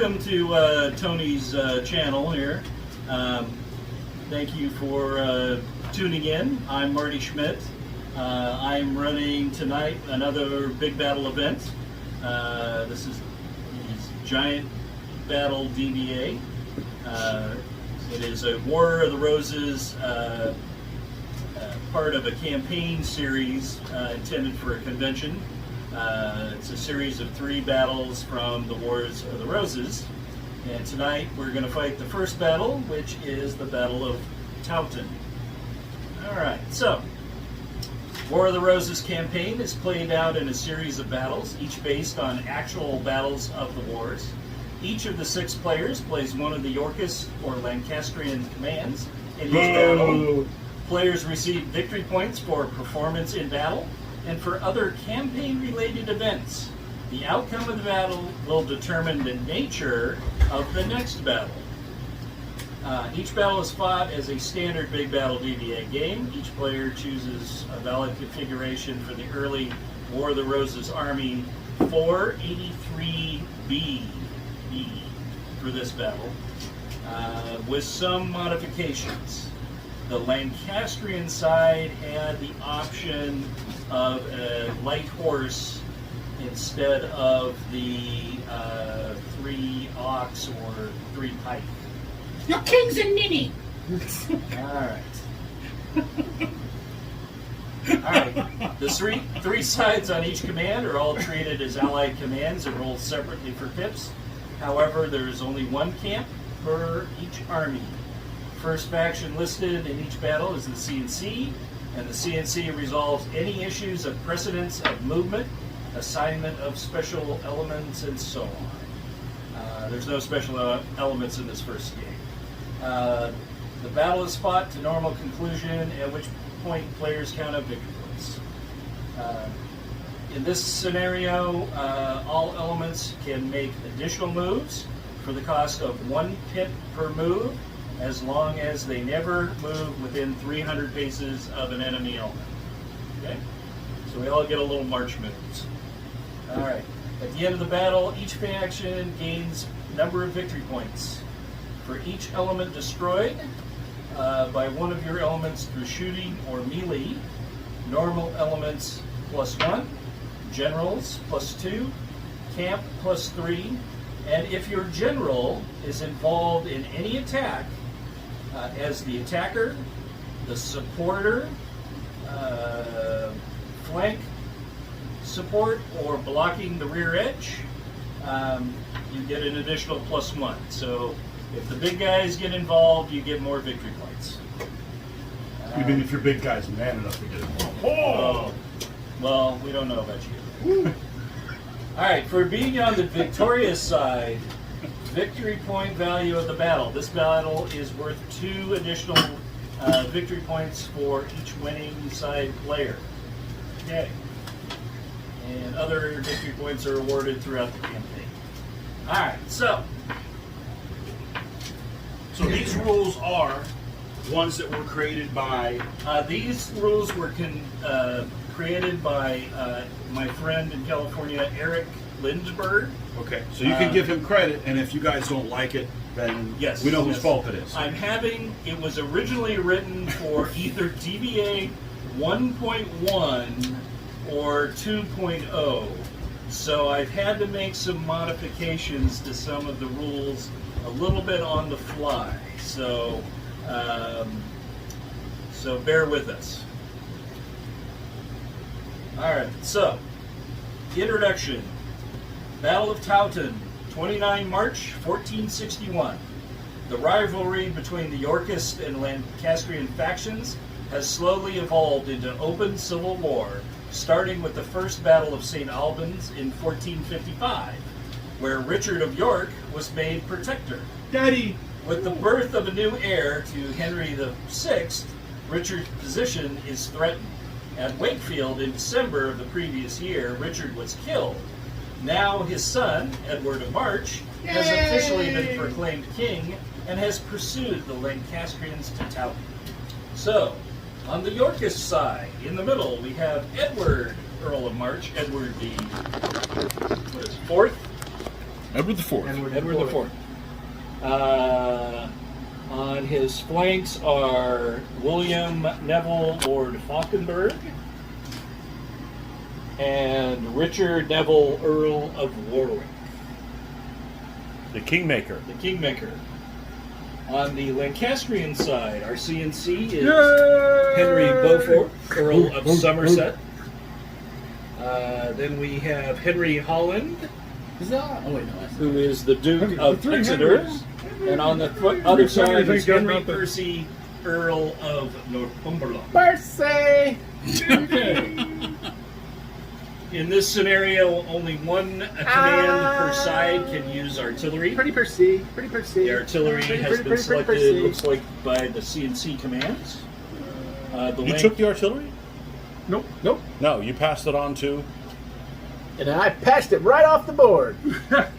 welcome to Tony's channel here. Thank you for tuning in. I'm Marty Schmidt. I'm running tonight another big battle event. This is Giant Battle DBA. It is a War of the Roses, part of a campaign series intended for a convention. It's a series of 3 battles from the Wars of the Roses. And tonight we're going to fight the first battle, which is the Battle of Towton. Alright, so War of the Roses campaign is played out in a series of battles, each based on actual battles of the wars. Each of the 6 players plays one of the Yorkist or Lancastrian commands in each battle. Players receive victory points for performance in battle and for other campaign-related events. The outcome of the battle will determine the nature of the next battle. Each battle is fought as a standard Big Battle DBA game. Each player chooses a valid configuration for the early War of the Roses Army 483B for this battle, with some modifications. The Lancastrian side had the option of a light horse instead of the 3 ox or 3 pike. Your king's a ninny! Alright. Alright. The 3 sides on each command are all treated as allied commands and rolled separately for pips. However, there is only 1 camp per each army. First faction listed in each battle is the CNC, and the CNC resolves any issues of precedence of movement, assignment of special elements, and so on. There's no special elements in this first game. The battle is fought to normal conclusion, at which point players count up victory points. In this scenario, all elements can make additional moves for the cost of 1 pip per move, as long as they never move within 300 paces of an enemy element. Okay? So we all get a little march moves. Alright. At the end of the battle, each faction gains a number of victory points. For each element destroyed by one of your elements through shooting or melee, normal elements +1, generals +2, camp +3, and if your general is involved in any attack as the attacker, the supporter, flank support, or blocking the rear edge, you get an additional +1. So if the big guys get involved, you get more victory points. Even if your big guy's man enough to get involved. Oh! Well, we don't know about you. Alright, for being on the victorious side, victory point value of the battle. This battle is worth 2 additional victory points for each winning side player. Okay. And other victory points are awarded throughout the campaign. Alright, so these rules are ones that were created by... these rules were created by my friend in California, Eric Lindbergh. Okay, so you can give him credit, and if you guys don't like it, then yes, we know whose fault it is. It was originally written for either DBA 1.1 or 2.0, so I've had to make some modifications to some of the rules a little bit on the fly, so so bear with us. Alright, so introduction. Battle of Towton, 29 March 1461. The rivalry between the Yorkist and Lancastrian factions has slowly evolved into open civil war, starting with the first Battle of St. Albans in 1455, where Richard of York was made protector. Daddy! With the birth of a new heir to Henry VI, Richard's position is threatened. At Wakefield in December of the previous year, Richard was killed. Now his son, Edward of March, has officially been proclaimed king and has pursued the Lancastrians to Towton. So, on the Yorkist side, in the middle, we have Edward, Earl of March, Edward the 4th, Edward IV. Edward IV. On his flanks are William Neville, Lord Fauconberg, and Richard Neville, Earl of Warwick. The Kingmaker. The Kingmaker. On the Lancastrian side, our CNC is Henry Beaufort, Earl of Somerset. Then we have Henry Holland, who is the Duke of Exeter. And on the other side is Henry Percy, Earl of Northumberland. Percy! In this scenario, only one command per side can use artillery. Pretty Percy. Pretty Percy. The artillery has been selected, it looks like, by the CNC commands. You took the artillery? Nope. Nope. No, you passed it on to... And I passed it right off the board.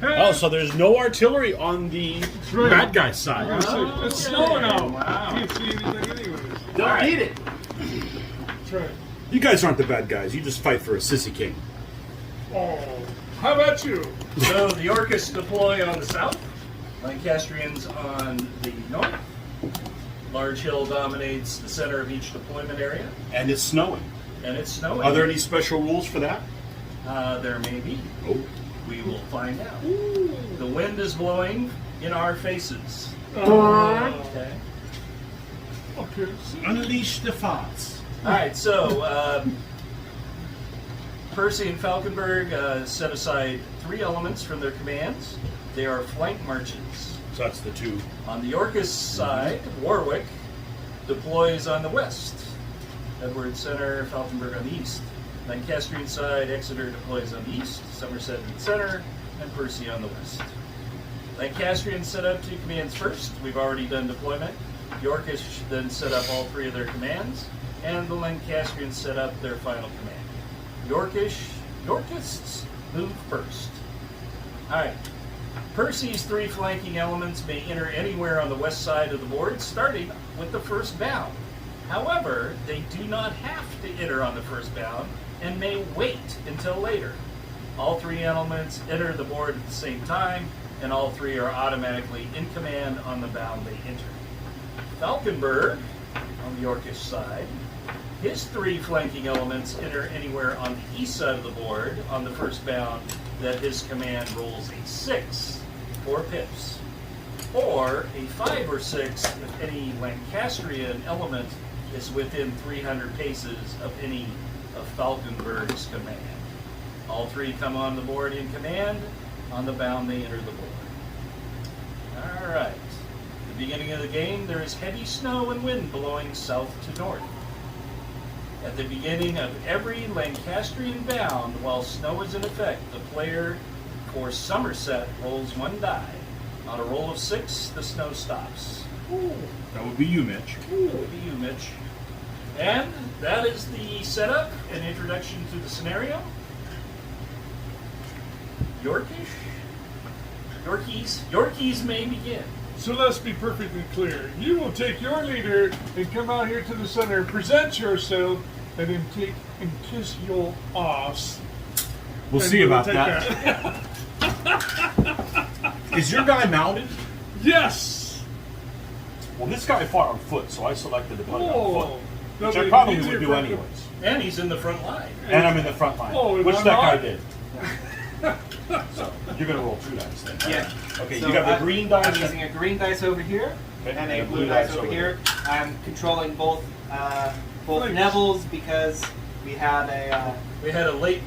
Oh, so there's no artillery on the bad guy's side. It's snowing out. Wow. Can't see anything anyways. Don't need it. That's right. You guys aren't the bad guys. You just fight for a sissy king. Oh, how about you? So the Yorkists deploy on the south, Lancastrians on the north. Large Hill dominates the center of each deployment area, And it's snowing. and it's snowing. Are there any special rules for that? There may be. Oh. We will find out. The wind is blowing in our faces. Okay. Okay. Unleash the farts. All right, so Percy and Fauconberg set aside 3 elements from their commands. They are flank marches. So that's the two. On the Yorkist side, Warwick deploys on the west. Edward center, Fauconberg on the east. Lancastrian side, Exeter deploys on the east, Somerset in the center, and Percy on the west. Lancastrians set up 2 commands first. We've already done deployment. Yorkish then set up all 3 of their commands, and the Lancastrians set up their final command. Yorkists move first. Alright. Percy's 3 flanking elements may enter anywhere on the west side of the board, starting with the first bound. However, they do not have to enter on the first bound, and may wait until later. All 3 elements enter the board at the same time, and all 3 are automatically in command on the bound they enter. Fauconberg, on the Yorkish side, his 3 flanking elements enter anywhere on the east side of the board on the first bound that his command rolls a 6 for pips, or a 5 or 6 if any Lancastrian element is within 300 paces of any of Fauconberg's command. All 3 come on the board in command. On the bound, they enter the board. All right. At the beginning of the game, there is heavy snow and wind blowing south to north. At the beginning of every Lancastrian bound, while snow is in effect, the player for Somerset rolls 1 die. On a roll of 6, the snow stops. That would be you, Mitch. That would be you, Mitch. And that is the setup and introduction to the scenario. Yorkies may begin. So let's be perfectly clear. You will take your leader and come out here to the center, present yourself, and then take and kiss your ass. We'll And see we will about take that. Is your guy mounted? Yes! Well, this guy fought on foot, so I selected to put him on Oh, foot. Which that'll I be probably easier would do for- anyways. And he's in the front line. And I'm in the front line. Oh, which am that I guy not? did. So, you're going to roll 2 dice then. Yeah. Okay, So you got the green dice. I'm using a green dice over here Okay, and a blue dice over here. I'm controlling both Nice. Neville's because we had a We had a late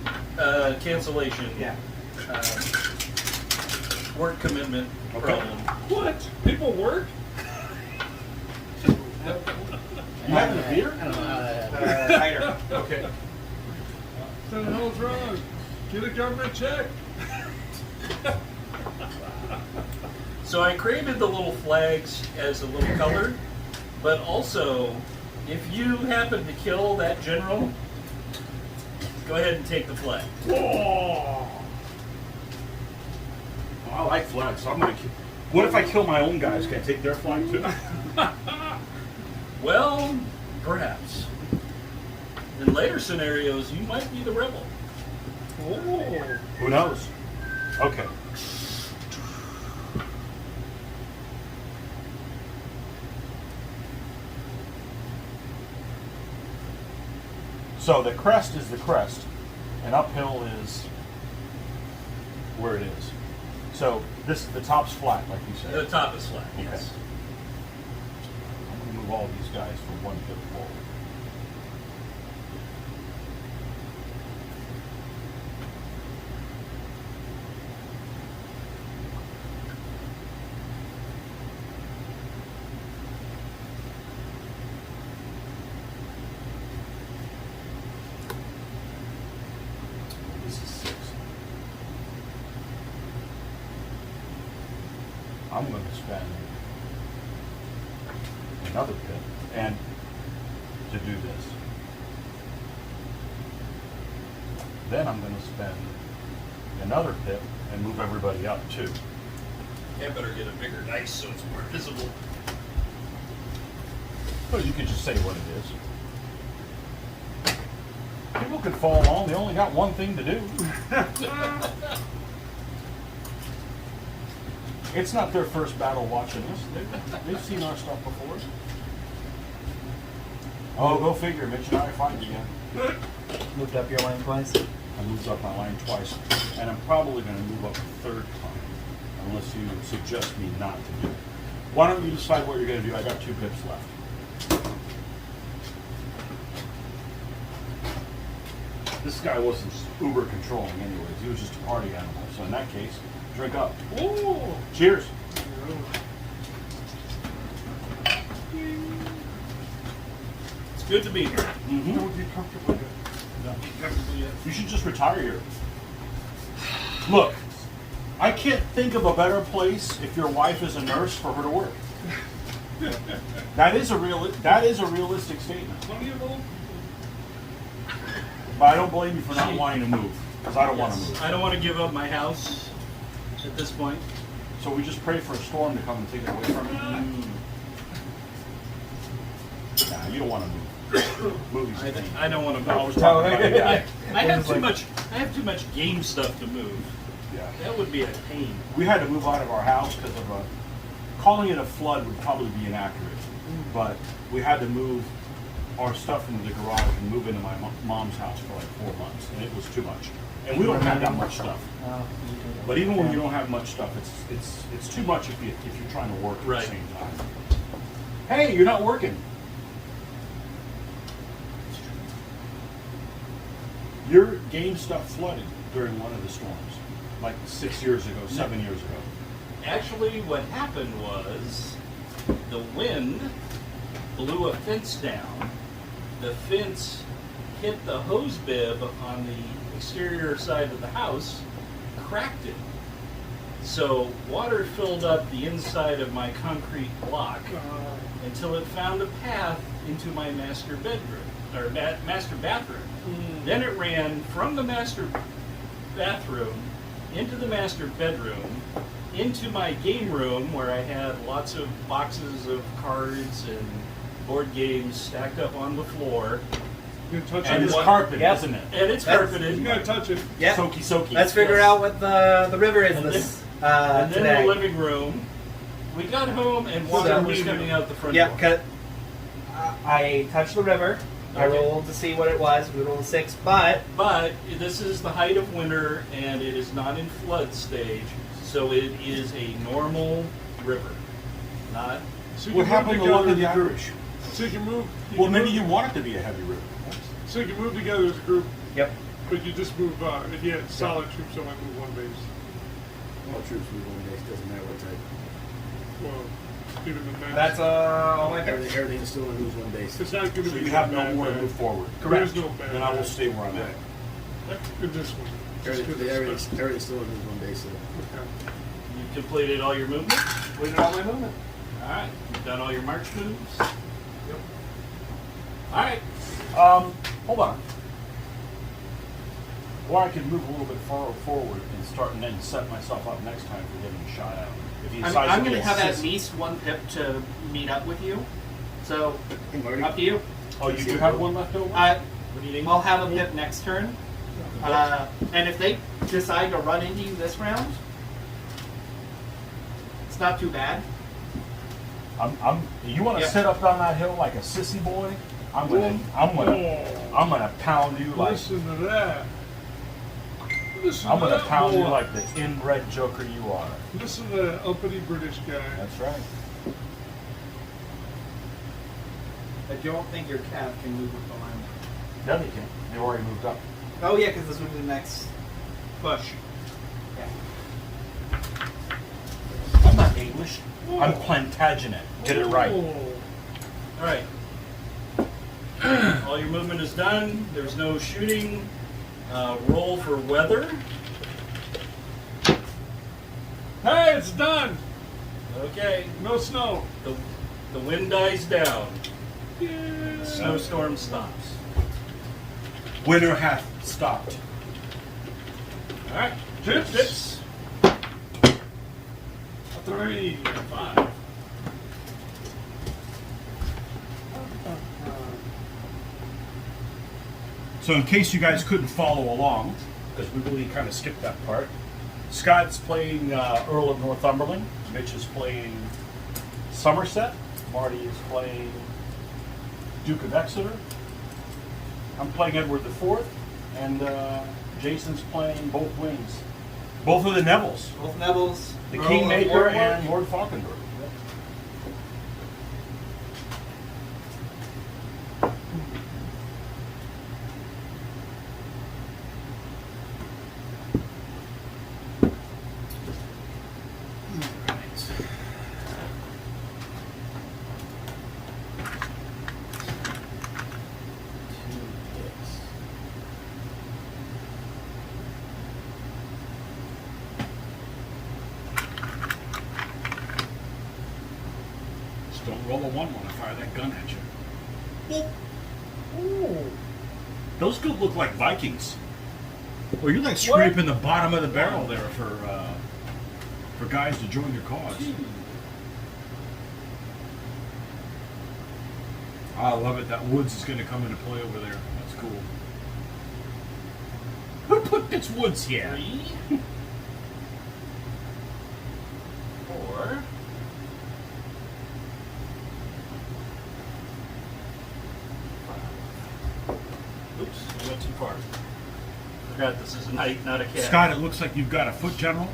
cancellation. yeah. Work commitment Okay. problem. What? People work? You having a beer? I don't know how that Tighter. Okay. What the hell's wrong? Get a government check. So I created the little flags as a little color, but also, if you happen to kill that general, go ahead and take the flag. Oh. I like flags, so I'm going to kill. What if I kill my own guys? Can I take their flag too? Well, perhaps. In later scenarios, you might be the rebel. Oh. Who knows? Okay. So the crest is the crest, and uphill is where it is. So the top's flat, like you said. The top is flat, yes. I'm going to move all these guys from one pip forward. This is 6. I'm going to spend another pip and to do this. Then I'm going to spend another pip and move everybody up too. Yeah, better get a bigger dice so it's more visible. Well, you could just say what it is. People could follow on. They only got one thing to do. It's not their first battle watching us. They've seen our stuff before. Oh, go figure. Mitch and I fight again. Moved up your line twice. I moved up my line twice, and I'm probably going to move up a third time, unless you suggest me not to do it. Why don't you decide what you're going to do? I got 2 pips left. This guy wasn't uber controlling anyways. He was just a party animal. So in that case, drink up. Ooh. Cheers. It's good to be here. Don't get comfortable yet. You should just retire here. Look, I can't think of a better place if your wife is a nurse for her to work. That is a realistic statement. Plenty of old But I don't blame you for not wanting to move, because I don't want to move. I don't want to give up my house at this point. So we just pray for a storm to come and take it away from you. Nah, you don't want to move. Movies. I don't want to No, I move. was talking about you. I have too much. I have too much game stuff to move. Yeah. That would be a pain. We had to move out of our house because of calling it a flood would probably be inaccurate, but we had to move our stuff into the garage and move into my mom's house for like 4 months, and it was too much. And we don't have that much stuff. But even when you don't have much stuff, it's too much if you're trying to work at Right. the same time. Hey, you're not working. Your game stuff flooded during one of the storms, like 6 years ago, 7 years ago. Actually, what happened was the wind blew a fence down. The fence hit the hose bib on the exterior side of the house, cracked it. So water filled up the inside of my concrete block until it found a path into my master bedroom, or master bathroom. Then it ran from the master bathroom into the master bedroom, into my game room where I had lots of boxes of cards and board games stacked up on the floor. You can touch And it. it's carpet, Yep. isn't it? And it's That's- carpeted. You gotta touch it. Yeah. Soaky. Let's figure Yes. out what the river is And this And then today. the living room. We got home and water So- was coming out the front Yeah, door. cut. I touched the river. I Okay. rolled to see what it was. We rolled a 6, but But this is the height of winter and it is not in flood stage, so it is a normal river. Not So you What can happened move to luck of together the as a group. Irish? So you can move. Well, can maybe move- you want it to be a heavy river. So you can move together as a group, yep. but you just move. If you had solid troops, only move one base. All troops move one base, doesn't matter what type. Well, even the match. That's all I got. Everything still only moves one base. It's not going to So be. you have no bad, more to bad. move forward. There's no bad. Then I will stay where I'm at. In this one. Just 'cause it's Everything still only moves one base. So. special. Okay. you completed all your movement. We did all my movement. All right, you've done all your march moves. Yep. All right. Hold on. Or I could move a little bit far forward and start and then set myself up next time for getting a shot out. If he decides I'm to going to get have at sissy. least one pip to meet up with you. So, Hey, Marty. up to you. Oh, you do have one left over? What do you think? I'll have a pip next turn. And if they decide to run into you this round, it's not too bad. You want to Yeah. sit up on that hill like a sissy boy I'm gonna pound you like Listen to that. Listen I'm to gonna that pound you boy. like the inbred joker you are. Listen to that uppity British guy. That's right. I don't think your calf can move with the line. No, they can't. They've already moved up. Oh yeah, because this would be the next push. Yeah. I'm not English. I'm Plantagenet. Get it right. Oh. All right. All your movement is done. There's no shooting. Roll for weather. Hey, it's done. Okay. No snow. The wind dies down. Yeah. The snowstorm stops. Winter hath stopped. All right. Tips. 3, 5. So in case you guys couldn't follow along, because we really kind of skipped that part, Scott's playing Earl of Northumberland. Mitch is playing Somerset. Marty is playing Duke of Exeter. I'm playing Edward IV. And Jason's playing both wings. Both of the Nevilles. Both Neville's. The Earl of Kingmaker Warwick. and Lord Fauconberg. Don't roll a 1 when I fire that gun at you. Ooh. Those could look like Vikings. Well, you're like scraping the bottom of the barrel there for guys to join your cause. I love it. That woods is going to come into play over there. That's cool. Who put this woods here? 3, 4. Oops, I went too far. Forgot this is a knight, not a cat. Scott, it looks like you've got a foot general,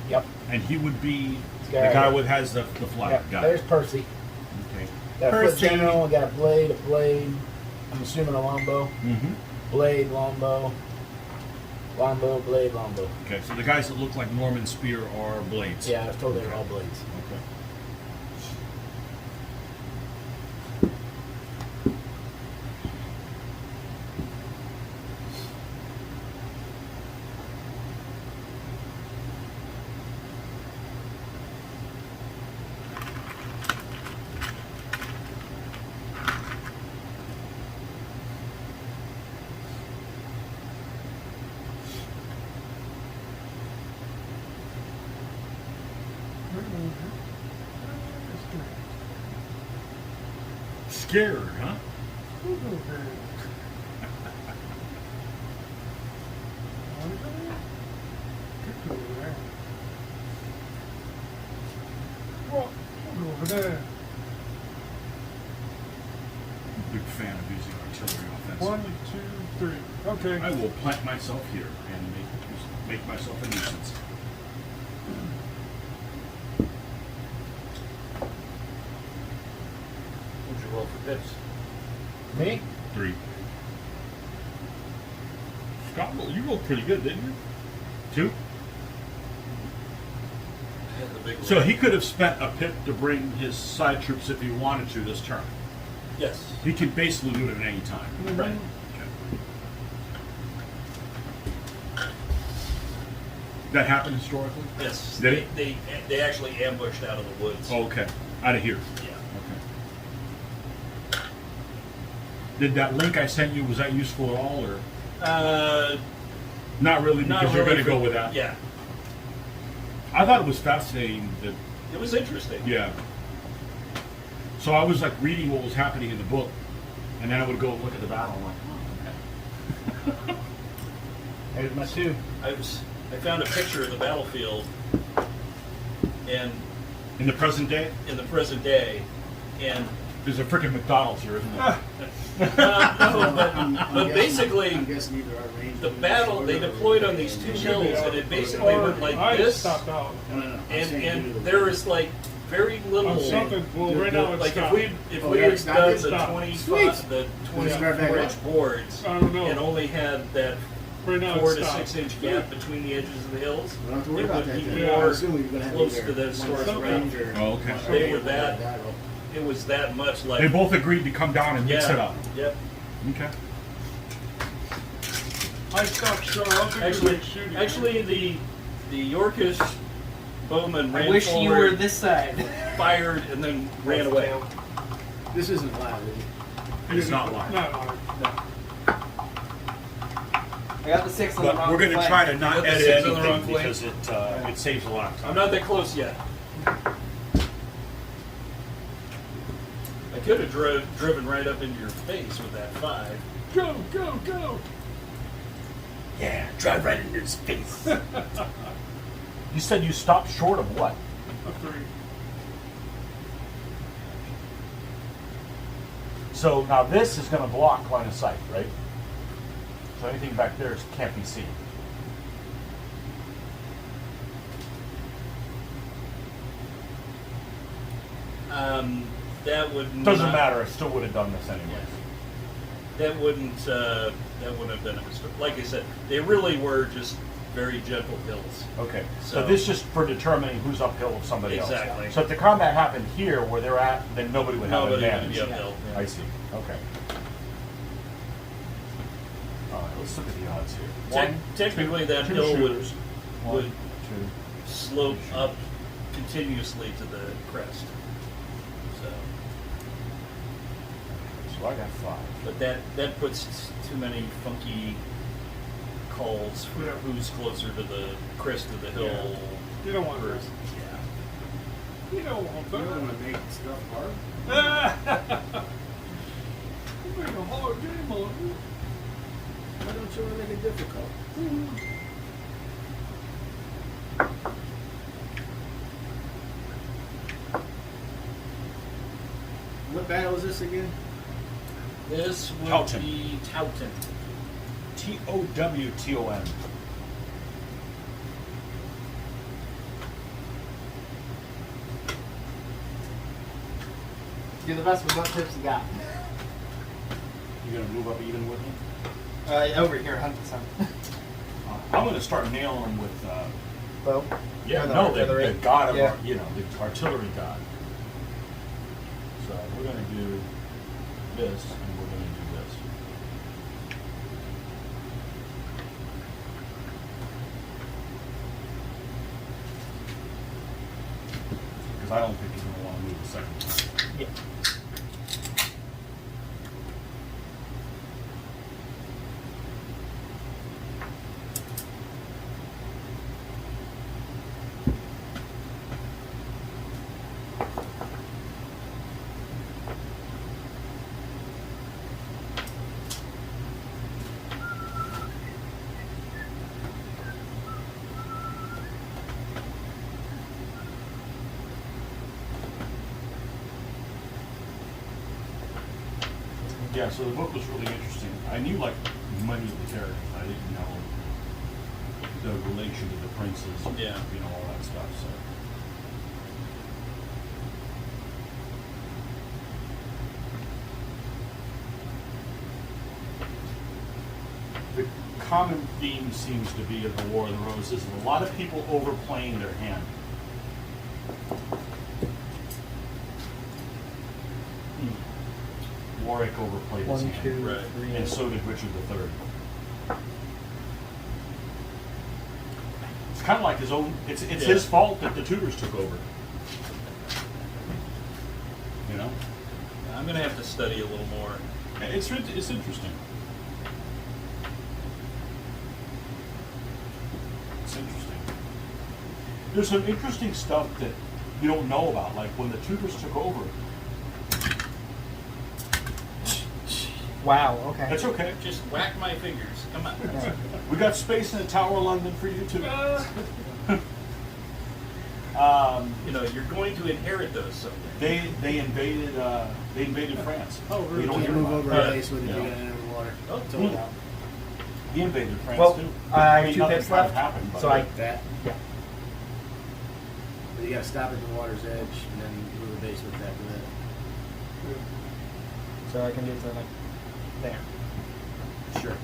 Yep. and he would be the guy guy right with has the flag. Yep. Got There's it. Percy. Okay. Got a foot Percy. general. Got a blade. I'm assuming a longbow. Mm-hmm. Blade, longbow. Longbow, blade, longbow. Okay, so the guys that look like Norman Spear are blades. Yeah, I was told they were all blades. Okay. Scared, huh? Over there. Big fan of using artillery offense. 1, 2, 3. Okay. I will plant myself here and make myself a nuisance. What'd you roll for pips? Me? 3. Scott, you rolled pretty good, didn't you? 2. The big So roll. he could have spent a pip to bring his side troops if he wanted to this turn. Yes. He could basically do it at any time. Right. Okay. That happened historically? Yes. Did it? They actually ambushed out of the woods. Oh, okay. Out of here. Yeah. Okay. Did that link I sent you, was that useful at all, or not really? Not Because you're really going to go with that. Yeah. I thought it was fascinating that. It was interesting. Yeah. So I was like reading what was happening in the book, and then I would go and look at the battle. I'm like, oh, okay. There's my 2. I found a picture of the battlefield, and In the present day. in the present day, and There's a freaking McDonald's here, isn't there? No, but I'm basically, guessing either our range. the battle, they deployed on these two hills, and it basically went like I this, stopped out. No. and there was like very little. Oh, something. Well, right now it's Like stopped. if Oh, we yeah, had it's done not- the stop. 25, the Let's start back 24-inch up. boards, I don't know. and only had that Right now 4 it's to stopped. 6 inch gap between the edges of the hills, We don't have to worry it about would that be then. Yeah. more I'm assuming you're gonna have close either to the one historic short range. or Oh, okay. one They short were or that- battle. It was that much like They both agreed to come down and mix it yeah, up. yep. Okay. I stopped short. I'll think Actually, of shooting. actually, the Yorkish bowman I ran wish forward, you were this side. fired, and then ran away. This isn't live, is it? It's not live. Not live. I got the 6 on the But wrong we're going to flank. try to not Put the edit six on the anything wrong flank. because it saves a lot of time. I'm not that close yet. I could have driven right up into your face with that 5. Go, go, go. Yeah, drive right into his face. You said you stopped short of what? A 3. So now this is going to block line of sight, right? So anything back there can't be seen. That would Doesn't not- matter. I still would have done this anyway. That wouldn't have been a mistake. Like I said, they really were just very gentle hills. Okay. So So- this is just for determining who's uphill of somebody Exactly. else. So if the combat happened here where they're at, then nobody would have Nobody would advantage. be uphill. I see. Okay. All right. Let's look at the odds here. Technically, that two hill would shooters. would 1, 2. slope up continuously to the crest. So, So I got 5. but that puts too many funky calls for Yeah. who's closer to the crest of the hill. You don't want Or- this. Yeah. You don't want You don't that. want to make stuff hard. You make a hard game on it. Why don't you want to make it difficult? What battle is this again? This would Towton. be Towton. Towton. Do the best with what tips you got. You gonna move up even with me? Over here, 100%. I'm gonna start nailing them with. Bow? Yeah, Or the no, artillery? the god of Yeah. the artillery god. So we're gonna do this, and we're gonna do this. Because I don't think you're gonna want to move the second time. Yeah. Yeah, so the book was really interesting. I knew like many of the characters. I didn't know the relation to the princes. Yeah. You know, all that stuff. So. The common theme seems to be of the War of the Roses, a lot of people overplaying their hand. Warwick overplayed his 1, hand. 2, Right. 3. And so did Richard III. It's kind of like his own. It's Yeah. his fault that the Tudors took over. You know, I'm gonna have to study a little more. it's interesting. It's interesting. There's some interesting stuff that you don't know about, like when the Tudors took over. Wow, okay. That's okay. Just whack my fingers. Come on. We got space in the Tower of London for you too. You know, you're going to inherit those someday. They invaded France. Oh, really? You don't Can't hear move about over it. a base with it. Yeah. You gotta enter the water. Oh, It's all out. He invaded France Well, too. I have two nothing pips kind of left, happened, but so I That. yeah. But you gotta stop at the water's edge and then move the base with that after that. So I can get to like there. Sure.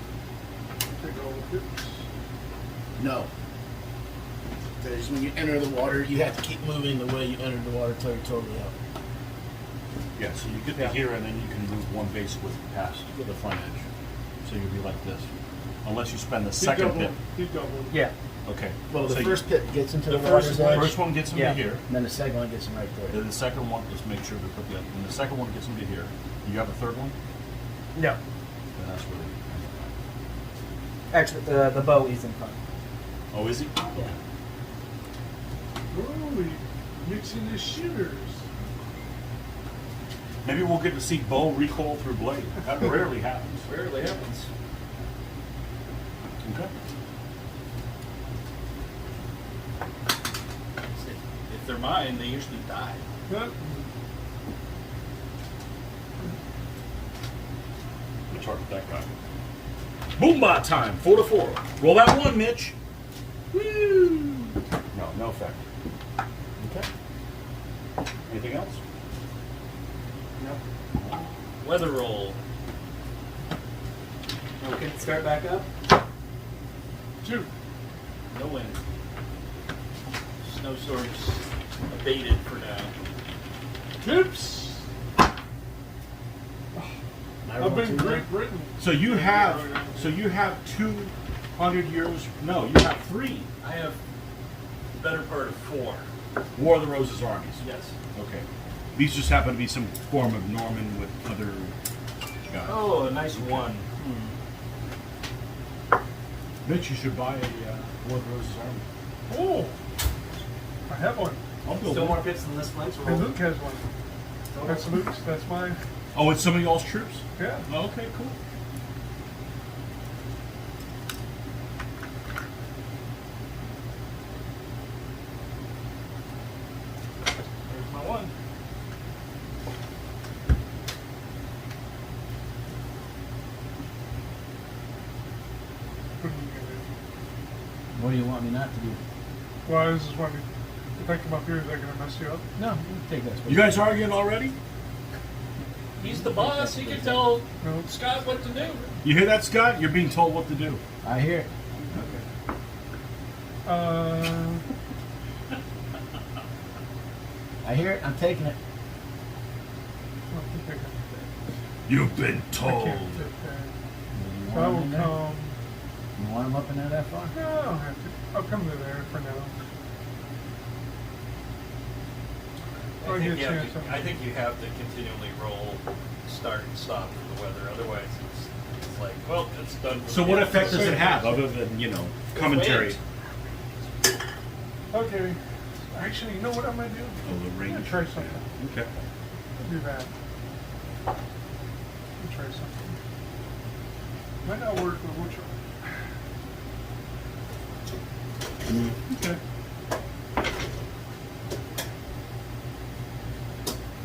Take all the pips. No. Because when you enter the water, you have to keep moving the way you entered the water till you're totally out. Yeah, so you get Yeah. to here and then you can move one base with past the front edge. So you'll be like this. Unless you spend the second pip. He doubled. Yeah. Okay. Well, the So first pit gets into the, the water's first edge, first one gets him Yeah. to here. and then the second one gets him right there. Then the second one, let's make sure to put the other. And the second one gets him to here. You have a third one? No. Then that's really. Actually, the bow is in front. Oh, is he? Yeah. Holy, mixing the shooters. Maybe we'll get to see bow recoil through blade. That rarely happens. Rarely happens. Okay. If they're mine, they usually die. Yep. We'll target that guy. Boomba time, 4 to 4. Roll that one, Mitch. Woo! No effect. Okay. Anything else? Nope. Weather roll. Okay, start back up. 2. No wind. Snowstorms abated for now. Pips. I I've roll been two now? Great Britain. So you have 200 years. No, you have 3. I have the better part of 4. War of the Roses armies. Yes. Okay. These just happen to be some form of Norman with other guys. Oh, a nice 1. Mitch, you should buy a War of the Roses army. Oh, I have one. I'll build Still one. more pips than this one. So And Luke has one. That's Luke's. That's mine. Oh, it's some of y'all's troops? Yeah. Oh, okay, cool. There's my 1. What are you gonna do? What do you want me not to do? Well, I was just wondering, if I come up here, is that gonna mess you up? No, you take that. You guys arguing already? He's the boss. He can tell No. Scott what to do. You hear that, Scott? You're being told what to do. I hear it. I hear it. I'm taking it. I think I can- You've been I told. can't fit that. You So I want will him in there? come. You want him up in there that far? No, I don't have to. I'll come to there for now. I I'll think, get you a have chance to, on I that. think you have to continually roll start and stop for the weather. Otherwise, it's like, well, it's done. For So the what day. effect does it have other than, commentary? Wait. Okay. Actually, you know what I might do? Oh, the I'm range. gonna try something. Okay. I'll do that. I'll try something. Might not work, but we'll try. Okay.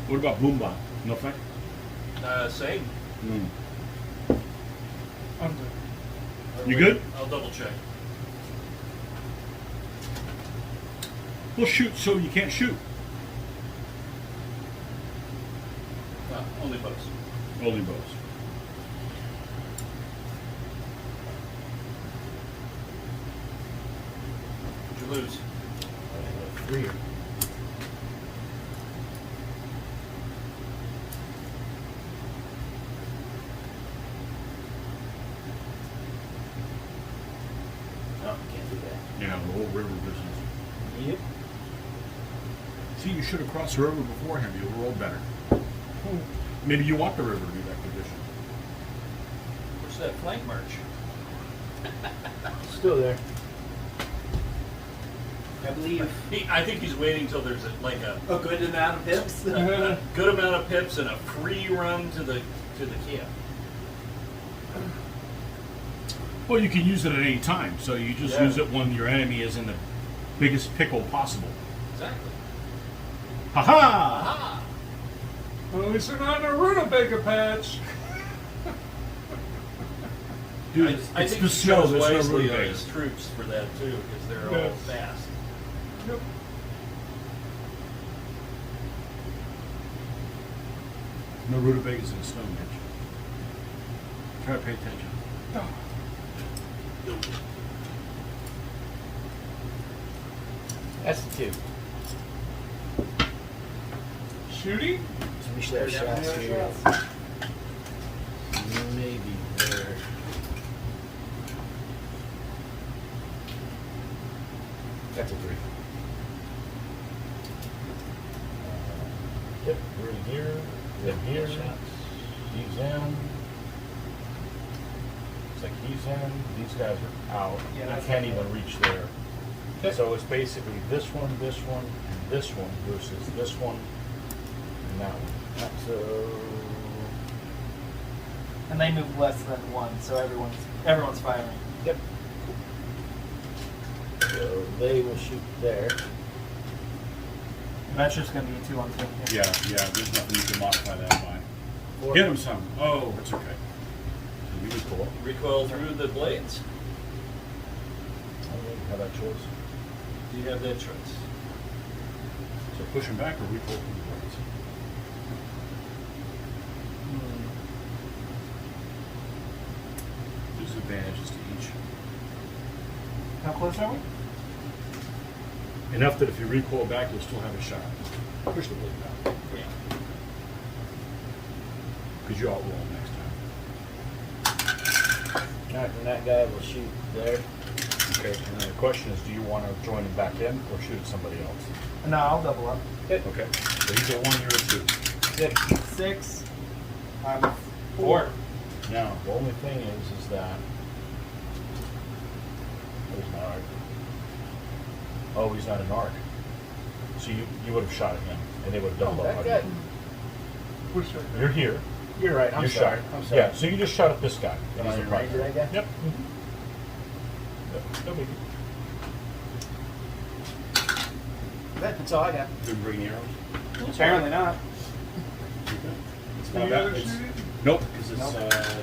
What about Boomba? No effect? Same. I'm done. You good? I'll double check. Well, shoot, so you can't shoot. Only bows. Only bows. What'd you lose? 3. Oh, can't do that. Yeah, the whole river business. Yep. See, you should have crossed the river beforehand. You would have rolled better. Maybe you want the river to be that condition. Where's that flank march? Still there. I believe I think he's waiting till there's a good amount of pips. good amount of pips and a free run to the camp. Well, you can use it at any time, so you just Yeah. use it when your enemy is in the biggest pickle possible. Exactly. Ha-ha! Aha! Well, at least they're not in a rutabaga patch. Dude, I it's think the he snow. chose There's no wisely on rutabagas. his troops for that too, because they're all Yes. fast. Yep. No rutabagas in the snow, Mitch. Try to pay attention. That's the two. Shooting? So we should have shots here. Maybe there. That's a 3. Yep, we're in here. Then here. He's in. Looks like he's in. These guys are out. Yeah, I that's can't okay. even reach there. So it's basically this one, and this one versus this one, and that one. So And they move less than one, so everyone's firing. yep. So they will shoot there. And that's just going to be a 2 on 2. Yeah, there's nothing you can modify that by. Four. Hit him some. Oh, it's okay. So we just pull. Recoil through the blades. I don't really have that choice. Do you have that choice? So push him back or recoil from the blades? There's advantages to each. How close are we? Enough that if you recoil back, you'll still have a shot. Push the blade back. Yeah. Because you outroll him next time. Alright, and that guy will shoot there. Okay, and then the question is, do you want to join him back in or shoot at somebody else? No, I'll double up. Okay, so he's a 1, you're a 2. 6. 6. I'm 4. Now, The only thing is that there's my arc. Oh, he's not an arc. So you would have shot at him, and they would have doubled up on you. Push right there. You're here. You're right. I'm You're sorry. shot. I'm sorry. Yeah, so you just shot at this guy. Am He's I the in range of problem. that guy? Yep. Yep. No biggie. That's all I got. didn't bring the arrows? Apparently not. It's Any not other that. It's, shooting? nope, because it's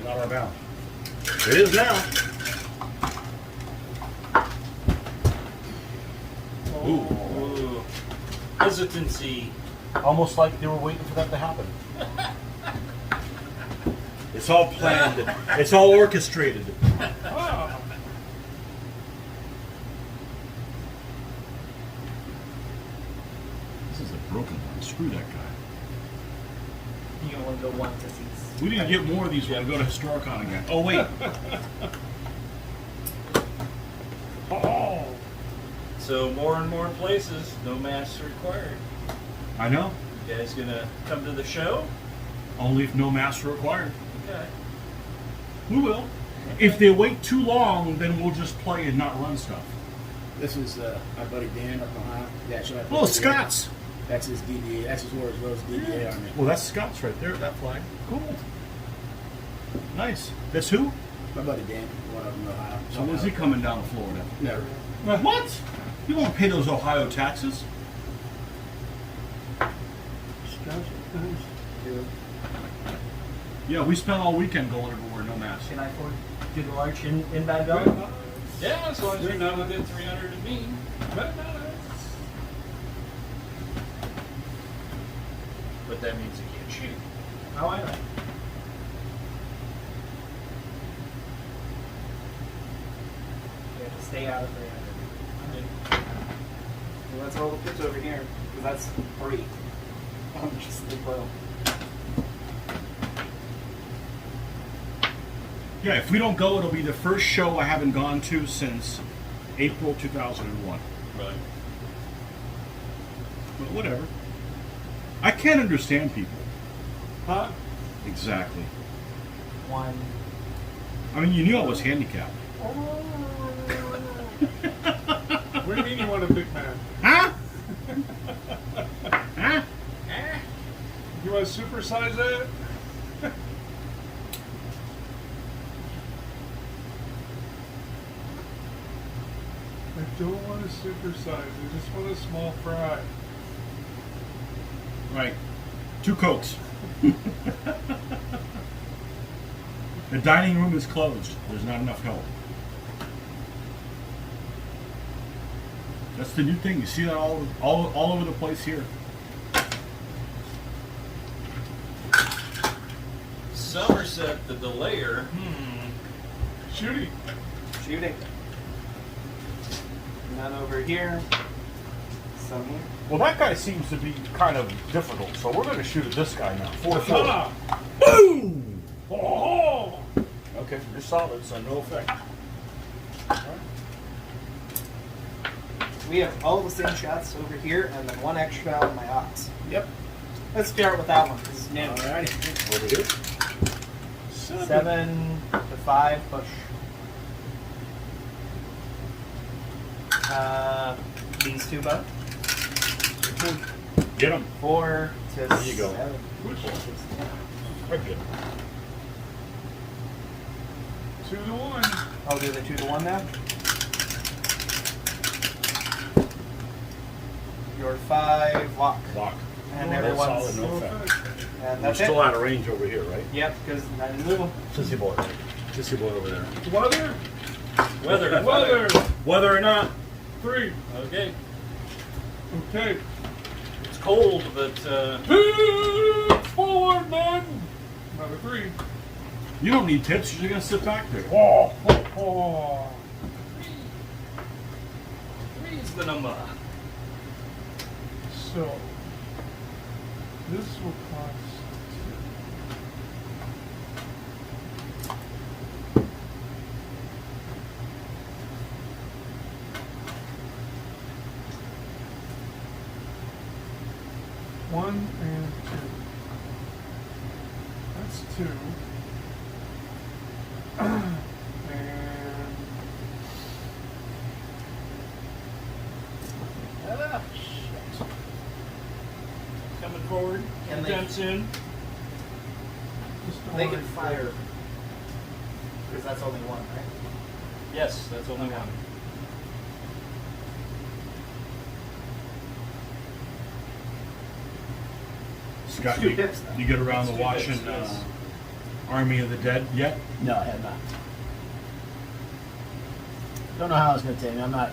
not our bound. It is now. Ooh. Ooh. Hesitancy. Almost like they were waiting for that to happen. It's all planned. It's all orchestrated. Ah, This is a broken one. Screw that guy. You can only go 1 because he's. We need to get more of these when we go to Historicon again. Oh, wait. oh, So more and more places, no masks required. I know. You guys gonna come to the show? Only if no masks are required. Okay. We will. If they wait too long, then we'll just play and not run stuff. This is my buddy Dan up behind. Yeah, should I put Oh, it here? Scots. That's his DBA. That's his Warwick Rose DBA on it. Well, that's Scots right there, that flag. Cool. Nice. That's who? My buddy Dan, one of them in Ohio. So when's he coming down to Florida? Never. What? You won't pay those Ohio taxes. Yeah, we spent all weekend going everywhere, no mask. Can I afford do the large in Bad Valley? Yeah, as long as you're not within 300 of me. But that means you can't shoot. Oh, I know. You have to stay out of 300. Well, let's roll the pips over here, because that's 3. I'm just the boil. Yeah, if we don't go, it'll be the first show I haven't gone to since April 2001. Right. But whatever. I can't understand people. huh? Exactly. 1. I mean, you knew I was handicapped. What do you mean you want a big man? Huh? Huh? You want to supersize that? I don't want a supersize. I just want a small fry. Right. 2 Cokes. The dining room is closed. There's not enough help. That's the new thing. You see that all over the place here. Somerset, the delayer. Shooting. Shooting. None over here. Some here. Well, that guy seems to be kind of difficult, so we're going to shoot at this guy now. 4-4. Ah! Boom! Oh! Okay, you're solid, so no effect. We have all the same shots over here, and then one extra on my ox. Yep. Let's start with that one. This is new. Alrighty. Over here. 7 to 5 push. These 2 both. Get him. 4 to There you go. 7. Right good. 2 to 1. I'll do the 2 to 1 now. Your 5 lock. Lock. And No, everyone's. that's solid, no effect. And We're that's still it. out of range over here, right? Yep, because I didn't move them. Sissy boy. Sissy boy over there. Weather. Weather. Weather. Whether or not. 3. Okay. Okay. It's cold, but 2 forward, man. Another 3. You don't need tips. You're just gonna sit back there. Oh, oh, oh. 3 is the number. So, this will cost 1 and 2. That's 2. And Coming forward. And they- Attempts in. just They one can and fire. Because that's only 1, right? Yes, that's only one. Scott, Two you, tips, though. you get around the Two watching tips, yes. Army of the Dead yet? No, I have not. Don't know how it's gonna take me. I'm not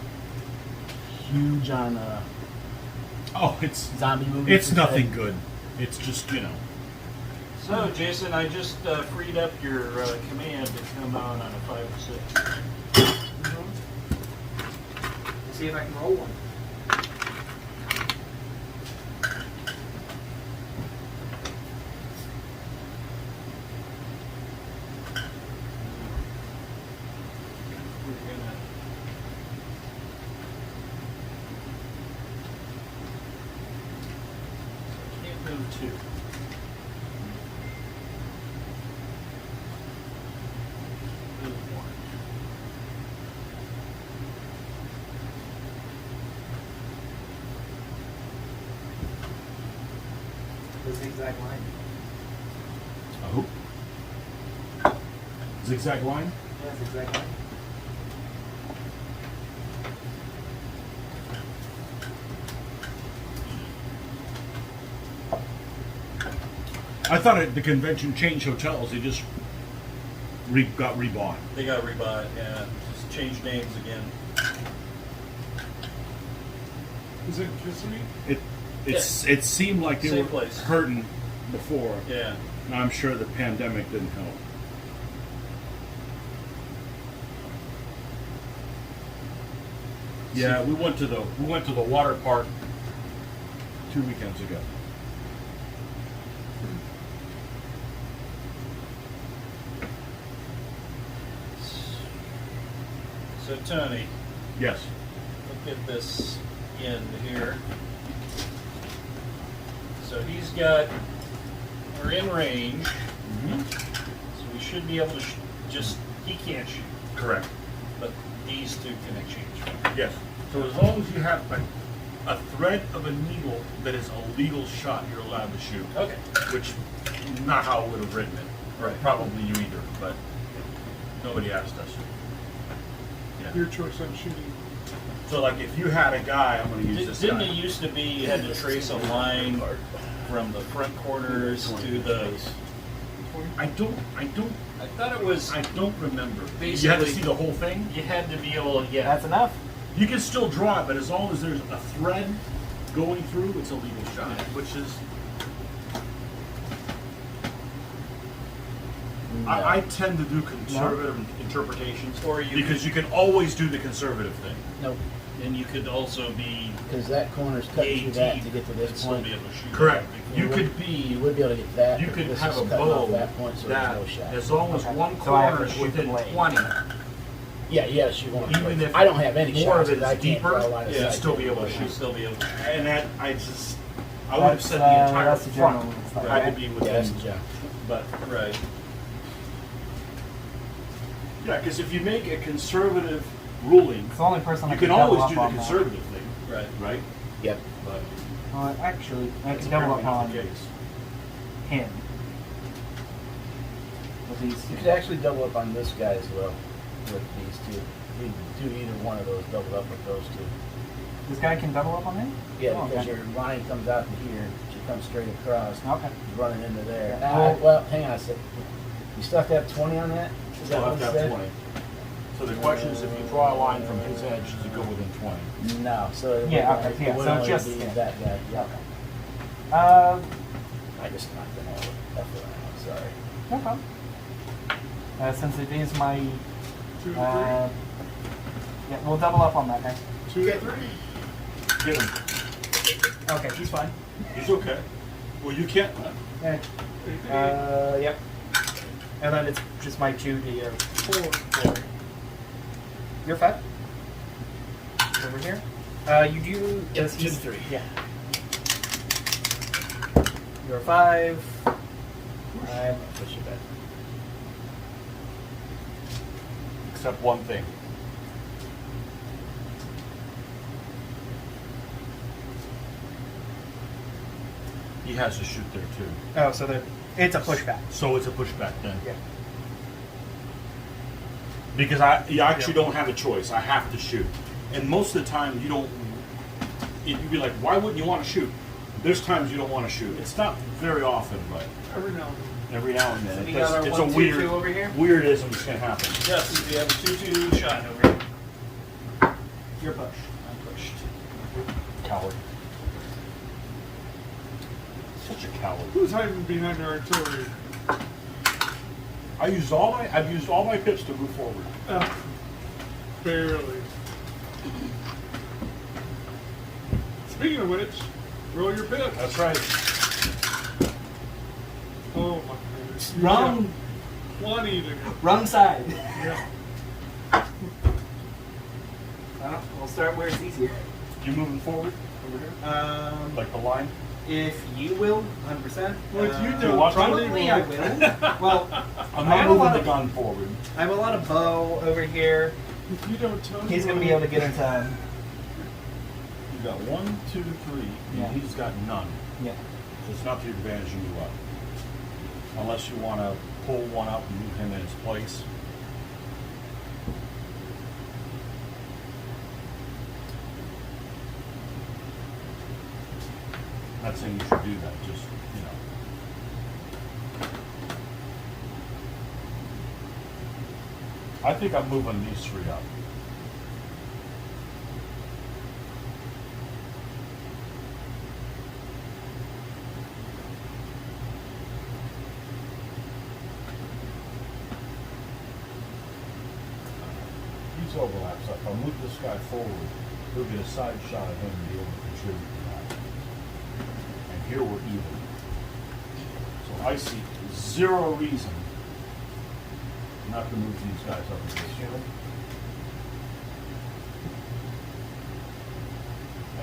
huge on Oh, it's zombie movies. it's per se. nothing good. It's just, you know. So, Jason, I just freed up your command to come on a 5 or 6. Let's see if I can roll one. We're gonna can't move 2. Move 1. The zigzag line. Oh. Zigzag line? Yeah, zigzag line. I thought at the convention changed hotels. They just got rebought. They got rebought, yeah. Just changed names again. Is it Kissimmee? It seemed like they Same were place. hurting before. Yeah. And I'm sure the pandemic didn't help. Yeah, we went to the water park 2 weekends ago. So, Tony, Yes. look at this end here. So he's got, we're in range, so we should be able to just, he can't shoot, Correct. but these 2 can exchange. Yes. So as long as you have a thread of a needle that is a legal shot, you're allowed to shoot. Okay. Which, not how I would have written it. Or probably you either, but nobody asked us. Yeah. Your choice on shooting. So like if you had a guy, I'm going to use this Didn't guy. it used to be you had to trace a line from the front corners to the? I don't I thought it was. I don't remember. Basically- You have to see the whole thing. You had to be able. Yeah. That's enough. You can still draw it, but as long as there's a thread going through, it's a legal shot, which is. I tend to do conservative interpretations, Or you because you can always do the conservative thing. Nope, And you could also be because that corner's cut through that to get to and this still point. be able to shoot. Correct. that. You could You be. would be able to get that. You but could this have is a cutting off bow that point, so that, there's no shot. as long as Okay. one So I have corner to is shoot the within blade. 20, Yeah, yes, you want. even if I don't have any more shots, of it 'cause I is can't deeper, draw a line of you'd sight still to be it. able to You shoot. still be able to. And that I would have said the entire that's the general front rule, had to right? be Yeah, within. that's the job. But Right. yeah, because if you make a conservative ruling, It's the only person you I can double always up do the on that. conservative thing, Right. right? Yep. But Actually, I that's can double apparently up not on the case. him. With these You two. could actually double up on this guy as well with these two. You can do either one of those, double up with those two. This guy can double up on him? Yeah, Oh, because okay. your line comes out to here, she comes straight across, Okay. running into there. Well- Well, hang on a second. You still have to have 20 on that? Is that Still what have you to have said? 20. So the question is, if you draw a line from his edge, does it go within 20? No, so it Yeah, would okay, only- yeah, it would so only just- be yeah. that guy. Yeah. I just knocked them all the F around, sorry. No problem. Since it is my, 2 and yeah, we'll double up on that guy. 3. 2 and 3. Get him. Okay, he's fine. He's okay. Well, you can't. Yeah. Yep. And then it's just my 2D of 4. You're 5. Over here. You do. Yep, he's- 2 to 3. Yeah. You're 5. Push it back. Except one thing. He has to shoot there too. Oh, so it's a pushback. So it's a pushback then. Yeah. Because you actually don't have a choice. I have to shoot. And most of the time you don't. You'd be like, why wouldn't you want to shoot? There's times you don't want to shoot. It's not very often, but Every now and then. every now and then. We got our It's 1, a 2, weird, 2 over here. weirdisms can happen. Yes, we have a 2-2 shot over here. You're push. I'm pushed. Coward. Such a coward. Who's hiding behind our artillery? I've used all my pips to move forward. Barely. Speaking of which, roll your pip. That's right. Oh my goodness. You Wrong. got 20 to go. Wrong side. Yeah. We'll start where it's easier. You moving forward over here? Like the line? If you will, 100%. Well, if you do, don't, watch Probably I will. Well, I'm I not have a lot moving the of- gun forward. I have a lot of bow over here. If you don't tell He's me going to be able to get into. You got 1, 2, 3, Yeah. and he's got none. Yeah. So it's not to your advantage to move up. Unless you want to pull one up and move him in his place. Not saying you should do that, just, you know. I think I'm moving these 3 up. These overlaps. If I move this guy forward, he'll get a side shot of him and be able to contribute to that. And here we're even. So I see 0 reason not to move these guys up in this unit.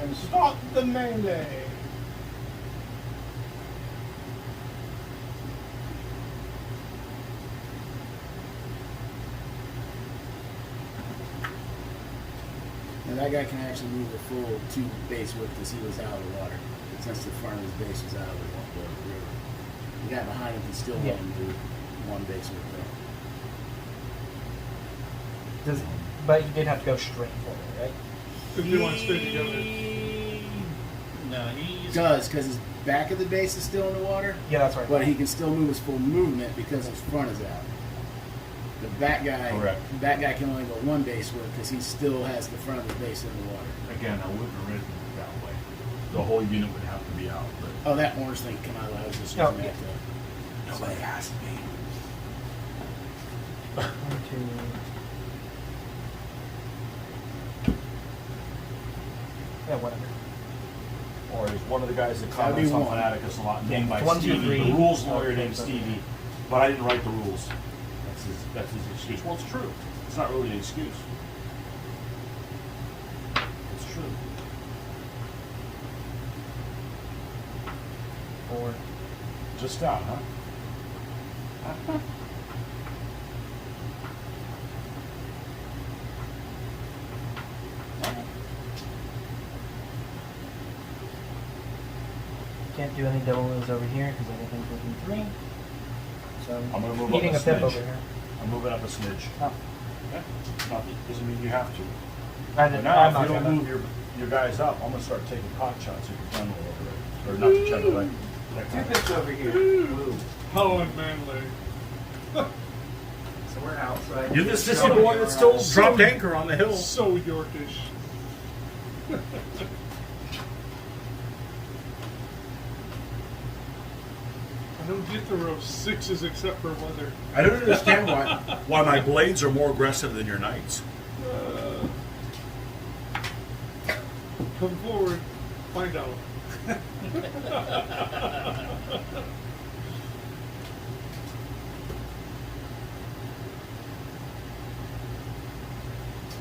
And stop the melee. And that guy can actually move the full 2 base width because he was out of the water. But since the front of his base was out of the river. The guy behind him can still let him do 1 base width though. But you did have to go straight forward, right? If they want to stay together. No, he's Does, because his back of the base is still in the water, Yeah, that's right. but he can still move his full movement because his front is out. The back guy, Correct. Back guy can only go one base width because he still has the front of his base in the water. Again, I wouldn't have written it that way. The whole unit would have to be out, but Oh, that orange thing come out of the house. Just Oh, using that yeah. to- nobody asked me. 1, 2. Yeah, whatever. Or is one of the guys that That'd be comments on one. Fanaticus a lot, named by 1, 2, Stevie, 3. the rules lawyer Okay, named so- Stevie, but I didn't write the rules. That's his excuse. Well, it's true. It's not really an excuse. It's true. 4. Just out, huh? Can't do any double moves over here because everything's within 3. So I'm gonna move eating up a a pip smidge. over here. I'm moving up a smidge. Oh. Okay. Doesn't mean you have to. I But didn't, now, I'm if not you don't gonna. move your guys up, I'm gonna start taking pot shots at your general over there. Or not the general, right? That Two guy. pips over here. Woo. How unmanly. So we're out. So I You're the sissy boy that still dropped anchor on the hill. So Yorkish. I don't get to row 6s except for weather. I don't understand why my blades are more aggressive than your knights. Come forward, find out.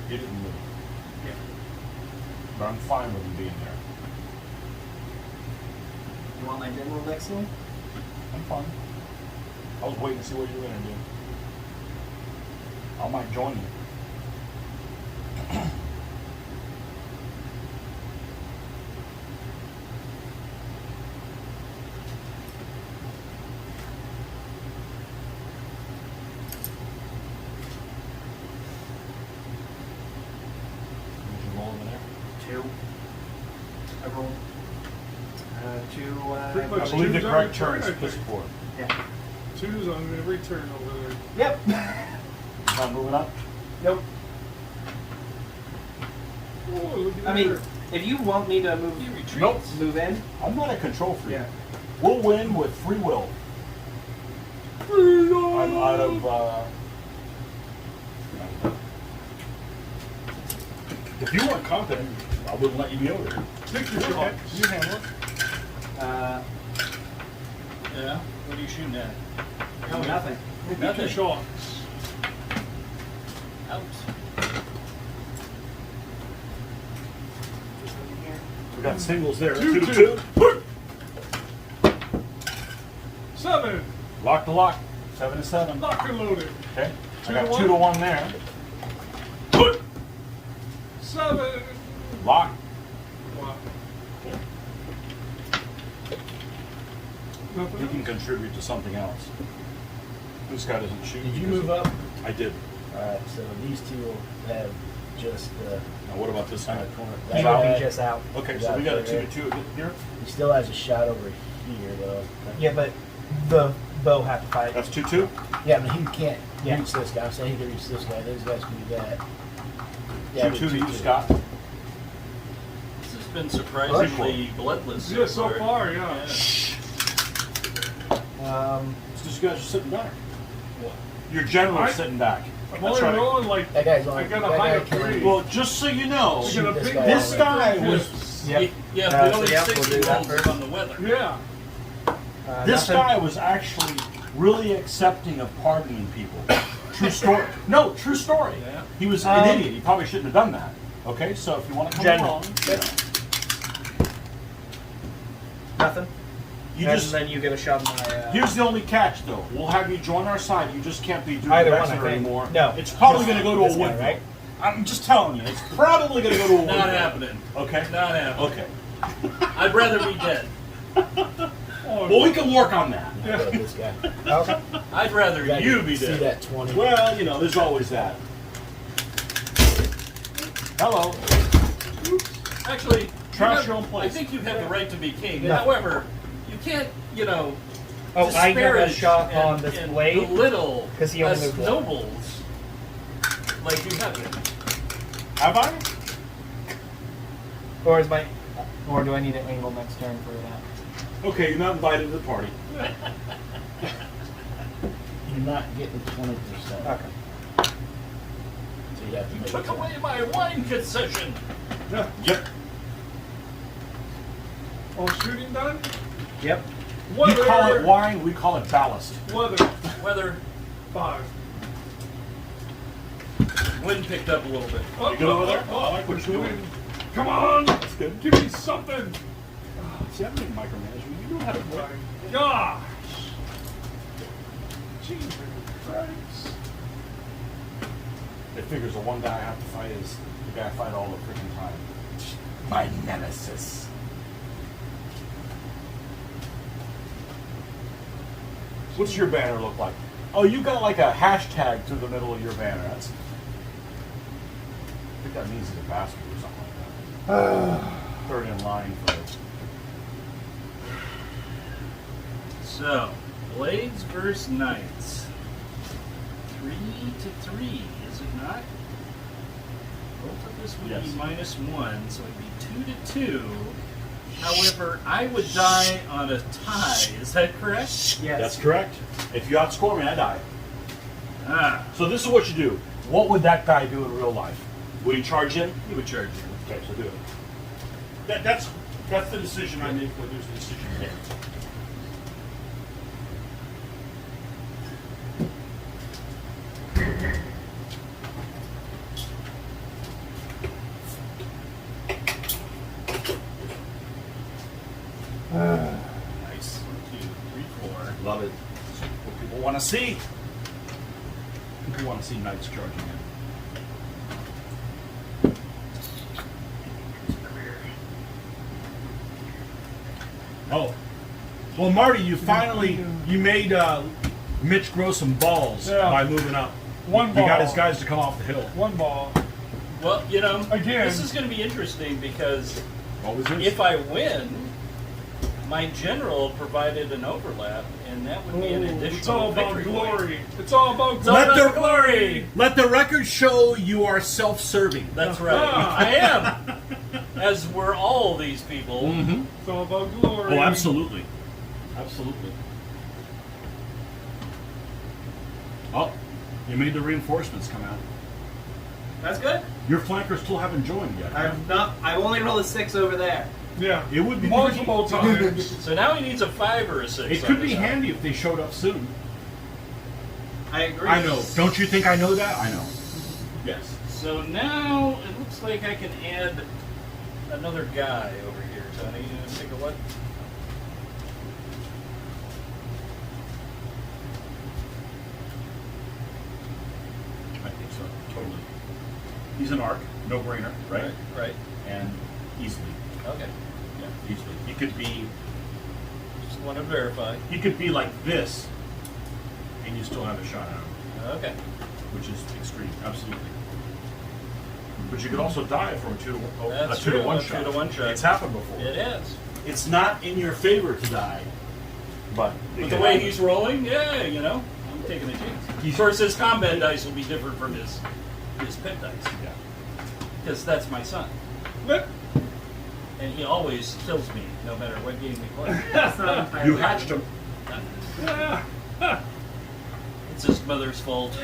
You didn't move. But I'm fine with him being there. You want my general next to me? I'm fine. I was waiting to see what you were gonna do. I might join you. Did you roll over there? 2. I rolled 2. Pretty I much. believe the Choose correct every turn is turn, I piss think. poor. Yeah. 2s on every turn over there. Yep. Not moving up? Nope. Oh, look at I mean, there. if you want me to move, Nope. move in. I'm not a control freak. Yeah. We'll win with free will. I'm out of, if you weren't competent, I wouldn't let you be over there. Take your shot. You handle it. yeah. What are you shooting at? No, nothing. Take your Nothing. shots. Out. Just over here. We got singles there. 2, 2-2. 7. Lock to lock. 7-7. Lock and loaded. Okay. I 2 got to 1. 2 to 1 there. 7. Lock. Wow. You Nothing can else? contribute to something else. This guy doesn't shoot. Did you because move up? I did. Alright, so these two will have just Now what about this on guy? the corner. You That will guy, be just out. Okay, so we got a 2-2 here. he still has a shot over here, though. Yeah, but the bow have to fight. That's 2-2. Yeah, but he can't Yeah. reach this guy. I'm saying he can reach this guy. Those guys can do that. Yeah, 2-2 to you, 2-2. Scott. This has been surprisingly bloodless. Yeah, so far, yeah. It's just you guys are sitting back. Your general's sitting back. I'm That's only right. rolling like That guy's I on. got that a high guy of can- 3. Well, just so you know, I got a this big guy this on. guy was Yep. Yeah, Uh, the so only yeah, 60 we'll do that rolls first. on the weather. Yeah. this Nothing. guy was actually really accepting of pardoning people. True story. No, true story. Yeah. He was an idiot. He probably shouldn't have done that. Okay, so if you want to come General. along, Nothing. you And just. then you get a shot in my. Here's the only catch, though. We'll have you join our side. You just can't be doing Either one, I Exeter think. anymore. No. It's probably Just going to go to this a guy, Woodville. right? I'm just telling you. It's probably going to go to a Woodville. Not happening. Okay. Not happening. Okay. I'd rather be dead. Oh, Well, we can work on that. How about this guy? Okay. I'd rather Guy you can be see dead. that 20. Well, you know, there's always that. Hello. Actually, Trash you your own have- place. I think you have the right to be king. No. However, you can't, Oh, I have a disparage shot and, on this and blade? belittle 'Cause he only us moved one. nobles like you have been. Have I? Or is my, or do I need an angle next turn for that? Okay, you're not invited to the party. You're not getting 20%. Okay. So you have to You make took it. away my wine concession. Yeah. Yep. All shooting done? Yep. You call it wine, we call it ballast. Weather. Weather, 5. wind picked up a little bit. Oh, good over there? I like what you're doing. Come on! That's good. Give me something! See, I'm doing micromanagement. You know how to work. My gosh! Jesus Christ. It figures the one guy I have to fight is the guy I fight all the freaking time. My nemesis. What's your banner look like? Oh, you got like a hashtag through the middle of your banner. That's. I think that means he's a bastard or something like that. Third in line for it. So, blades versus knights. 3-3, is it not? Both of this would Yes. be -1, so it'd be 2-2. However, I would die on a tie. Is that correct? Yes. That's correct. If you outscore me, I die. Ah, So this is what you do. What would that guy do in real life? Would he charge in? he would charge you. Okay, so do it. That's the decision I make when there's a decision made. Nice. 1, 2, 3, 4. Love it. What people want to see. People want to see knights charging in. Oh, well, Marty, you made Mitch grow some balls Yeah. by moving up. One You got ball. his guys to come off the hill. One ball. Well, you know, Again. this is going to be interesting because Always is. if I win, my general provided an overlap, and that would be an additional It's all about victory point. glory. It's all about It's all glory. about Let the the- glory. Let the record show you are self-serving. That's right. Ah. I am. As were all these people. Mm-hmm. It's all about glory. Oh, absolutely. Absolutely. Oh, you made the reinforcements come out. That's good. Your flankers still haven't joined yet. I've only rolled a 6 over there. Yeah. It would be multiple times. So now he needs a 5 or a 6. It on could be this handy if they showed up soon. I agree. I know. Don't you think I know that? I know. Yes. So now it looks like I can add another guy over here, Tony. You want to take a look? I think so. Totally. He's an arc, no brainer, right? Right. And easily. Okay. Yeah, easily. He could be. Just want to verify. He could be like this, and you still have a shot at him, Okay. which is extreme. Absolutely. But you could also die from a 2 That's to true, 1 a shot. 2 to 1 shot. It's happened before. It is. It's not in your favor to die, but But the way he's rolling, yeah, you know, I'm taking a chance. Of course, his combat dice will be different from his pet dice. Yeah. Because that's my son. Let- And he always kills me, no matter what game we play. That's not entirely You hatched him. It's his mother's fault.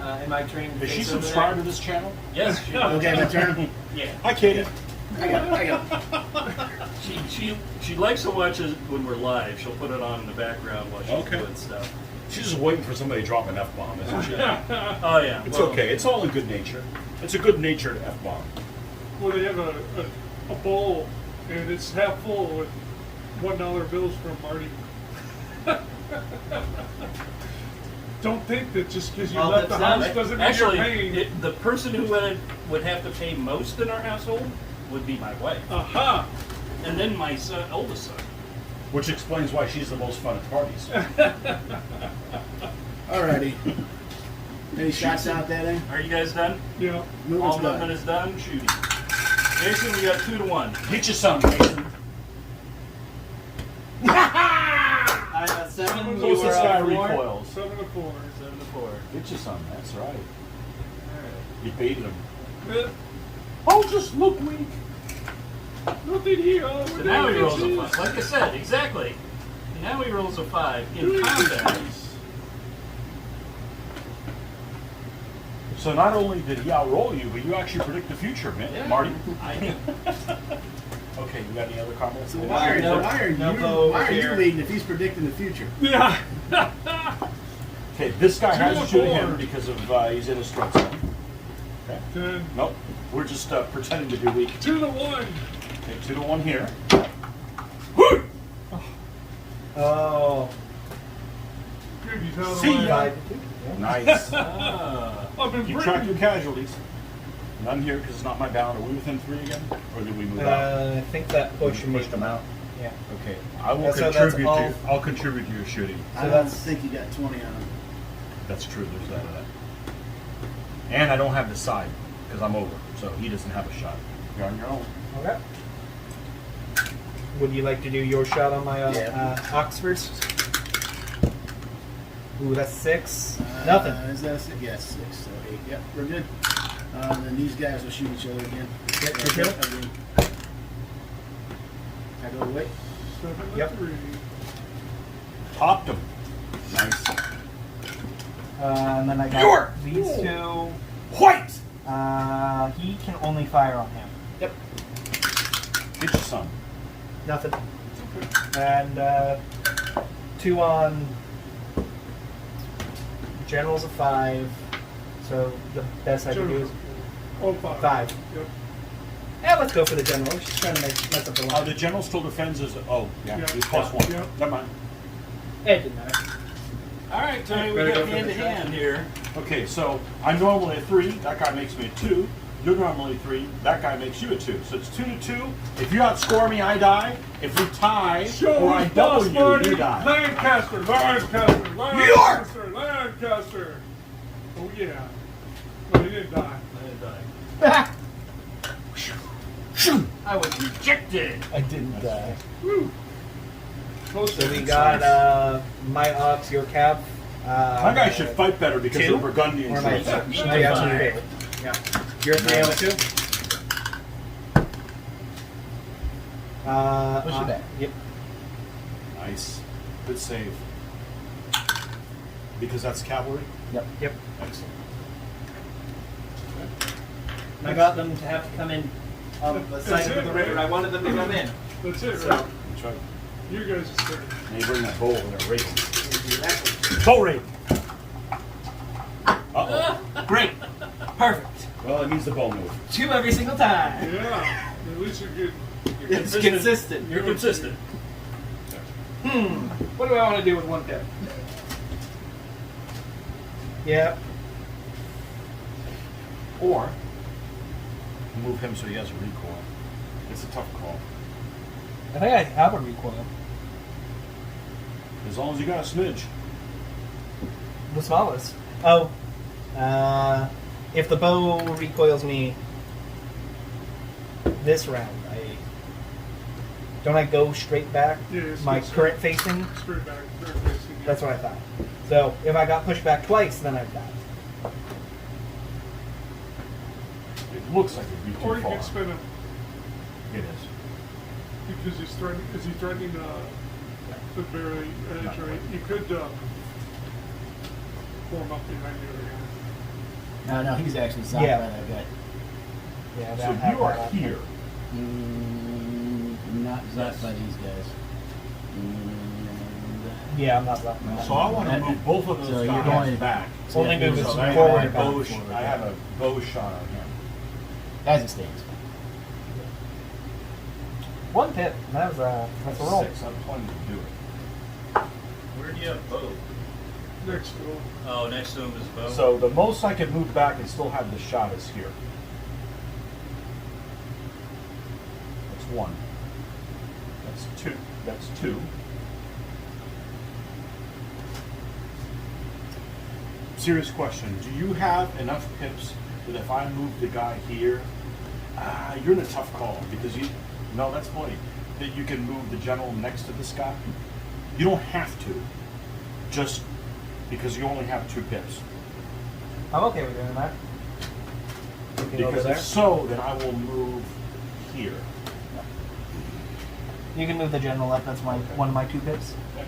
Am I trained? Is she face over subscribed to there? this channel? Yes, she Okay, my turn. Yeah. Hi, Katie. I got it. She likes to watch it when we're live. She'll put it on in the background while she's Okay. doing stuff. She's just waiting for somebody to drop an F-bomb, isn't she? Oh yeah. It's well, okay. It's all in good nature. It's a good natured F-bomb. Well, they have a bowl, and it's half full with $1 bills from Marty. Don't think that just because you Well, left the that's house not- doesn't mean Actually, you're paying. the person who would have to pay most in our household would be my wife, Aha! and then my son, oldest son. Which explains why she's the most fun at parties. Alrighty. Any shots out there then? Are you guys done? Yeah. Moving All to the movement is done. Shooting. Jason, we got 2-1. Get you some, Jason. I got 7. So You this were guy 4. recoils. 7 to 4. 7 to 4. Get you some, that's right. Alright. You baited him. Yeah. Oh, just look weak. Nothing here. So now he rolls a 5. Like I said, exactly. Now he rolls a 5 in combat. So not only did he outroll you, but you actually predict the future, man. Yeah. Marty. I Okay, you got any other comments? So why are, No- why are no you bow why are you here. leading if he's predicting the future? Yeah. Okay, this guy has to shoot 2 to him 4. because of he's in a strut zone. Okay. 10. Nope. We're just pretending to be weak. 2 to 1. Okay, 2 to 1 here. Oh. Good, he's out of See line. ya. Nice. I've been Keep track of bringing. your casualties. None here because it's not my bound. Are we within 3 again? Or did we move out? I think that push Pushed them out? Yeah. Okay. I will So that's contribute to all- I'll contribute to your shooting. I don't that's- think you got 20 on him. That's true, there's that of that. And I don't have the side, because I'm over, so he doesn't have a shot. You're on your own. Okay. Would you like to do your shot on my Yeah. ox first? Ooh, that's 6. Nothing. Is that a 6? Yes, 6. So 8. Yep, we're good. Then these guys will shoot each other again. Yep, Yeah, for sure. again. I go away. 7 to Yep. 3. Popped him. Nice. And then I got York! these 2. White! He can only fire on him. Yep. Get you some. Nothing. And 2 on general's a 5. So the best I can do is Oh, 5. 5. Yep. Yeah, let's go for the general. She's trying to mess up the line. The general still defends as, yeah, Yeah. he's +1. Yeah. Never mind. It didn't matter. Alright, Tony, we Better got go for hand the to shot. hand here. Okay, so I'm normally a 3, that guy makes me a 2. You're normally 3, that guy makes you a 2. So it's 2 to 2. If you outscore me, I die. If we tie, Show or I us double boss, you, Marty. you die. Lancaster, Lancaster, Lancaster, Lancaster. Oh yeah. No, he didn't die. I was rejected. I didn't die. Woo. Close So we to got my ox, your cap. My guy should fight better because 2? of Burgundian Or my, troops. yeah, that's your favorite. Yeah. You're 3 on 2? Push it back. Yep. Nice. Good save. Because that's cavalry? Yep. Excellent. I got them to have to come in on the side of the river. I wanted them to come in. That's it, So, right? That's right. You guys are starting. And you bring that bowl and it rakes. exactly. Bow rake! Uh-oh. Great. Perfect. Well, it means the bow move. 2 every single time. Yeah. At least you're good. It's consistent. You're consistent. What do I want to do with 1 pip? Yeah. Or move him so he has a recoil. It's a tough call. I think I have a recoil. As long as you got a smidge. The smallest. Oh. If the bow recoils me this round, don't I go straight back? Yes, my yes. current facing? Straight back. Straight facing. That's what I thought. So if I got pushed back twice, then I'd die. It looks like it'd be too Or you far. can spin him It is. because he's threatening. Is he threatening the very edge? Not Right. quite. You could form up behind you again. No, he's actually stopped Yeah. by that guy. Yeah, So that had you are that. here. Not zapped by these guys. Yeah, I'm not left. So I want to That- move both of those so you're guys going- back. Only move is So I forward have and a back. bow sh- I have a bow shot on him. As it stands. 1 pip. That's a roll. 6. I'm plenty to do it. Where do you have bow? Next to him. Oh, next to him is bow. So the most I can move back and still have the shot is here. That's 1. That's 2. That's 2. Serious question. Do you have enough pips that if I move the guy here, You're in a tough call because no, that's funny. That you can move the general next to this guy. You don't have to, just because you only have 2 pips. I'm okay with doing that. Looking over Because there. if so, then I will move here. You can move the general up. That's one of my 2 pips. Okay.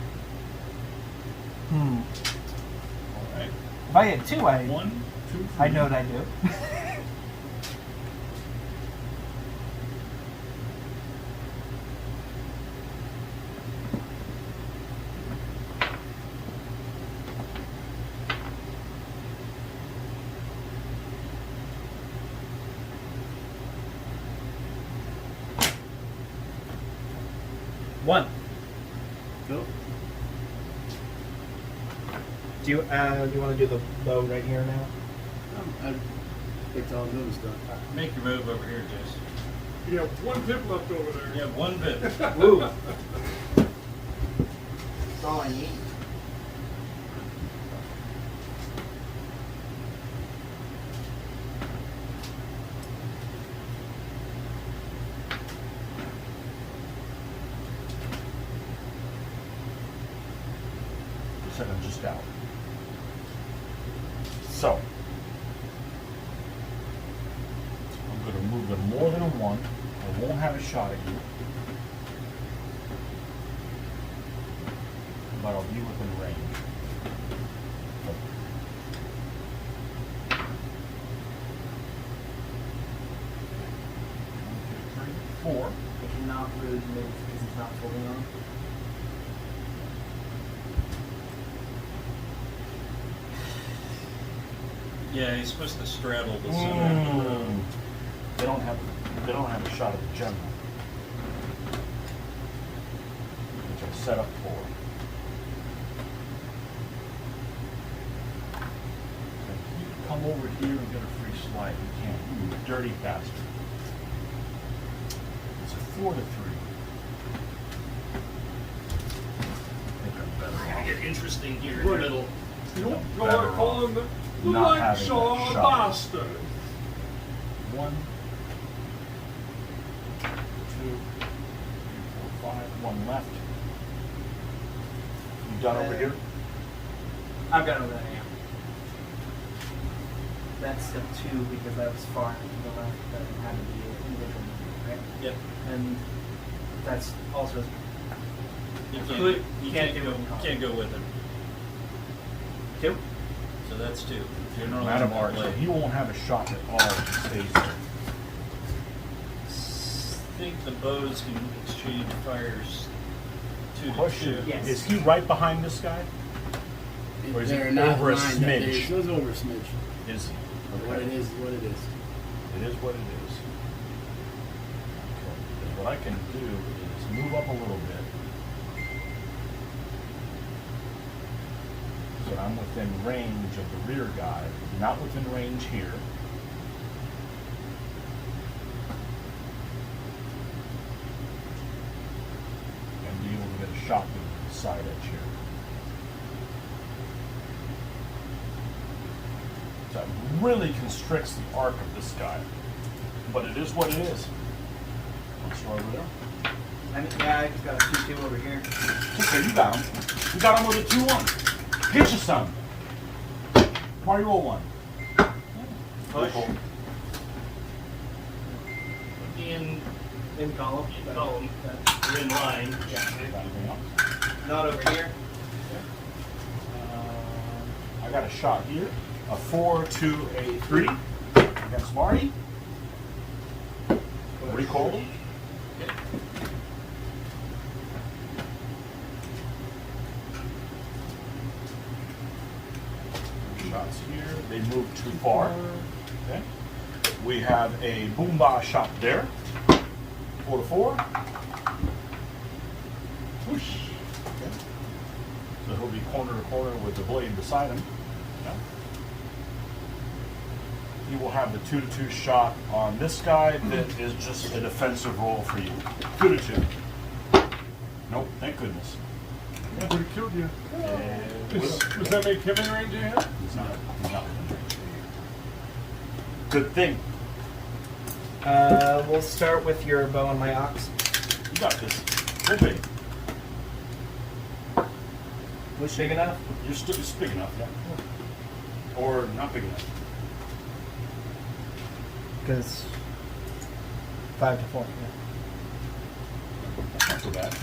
All right. If I had 2, 1, 2, 3. I know what I do. One. Go. Do you want to do the bow right here now? I picked all those stuff. Make your move over here, Jace. You have 1 pip left over there. You have 1 bit. Woo. That's all I need. Said I'm just out. So I'm going to move them more than 1. I won't have a shot at you, but I'll be within range. 1, 2, 3, 4. I cannot really move because it's not holding on. Yeah, he's supposed to straddle the center of the road. They don't have a shot at the general, which I set up for. You can come over here and get a free slide. You can't. You dirty bastard. It's a 4 to 3. I think I'm better It's off. gonna get interesting here in the Right. middle. You don't I'm go better out calling off the not light having saw that a shot. bastard. 1, 2, 3, 4, 5. 1 left. You done over here? I've got over there, yeah. That's step 2 because that was far to the left. That had to be an individual movement, right? Yep. And that's also You Could- you can't can't do go. it in column. Can't go with him. 2. So that's 2. You're normally Madam one Art, so leg. he won't have a shot at all if he stays there. I think the bows can exchange fires 2 to Question, 2. Yes. is he right behind this guy? Or is he They're not over a lined up. smidge? It goes over a smidge. Is he? What it is, what it is. It is what it is. Okay. 'Cause what I can do is move up a little bit. So I'm within range of the rear guy, not within range here. And be able to get a shot with the side edge here. So it really constricts the arc of this guy. But it is what it is. Let's start over there. I mean, yeah, I just got a 2-2 over here. Okay, you got him. You got him with a 2-1. Hit you some. Party roll 1. Push. In In column. column. You're in line. Yeah. Got anything else? Not over here. I got a shot here. A 4 to a 3 against Marty. What do you call him? Shots here. They move too far. Okay. We have a boomba shot there. 4 to 4. Whoosh. Okay. So he'll be corner to corner with the blade beside him. Yeah. He will have the 2 to 2 shot on this guy that is just a defensive roll for you. 2 to 2. Nope, thank goodness. Would have killed you. And Does that make him in range of he's not within range. Good thing. We'll start with your bow and my ox. You got this. Go big. Was big enough? It's big enough, yeah. Or not big enough. Because 5 to 4. That's not so bad.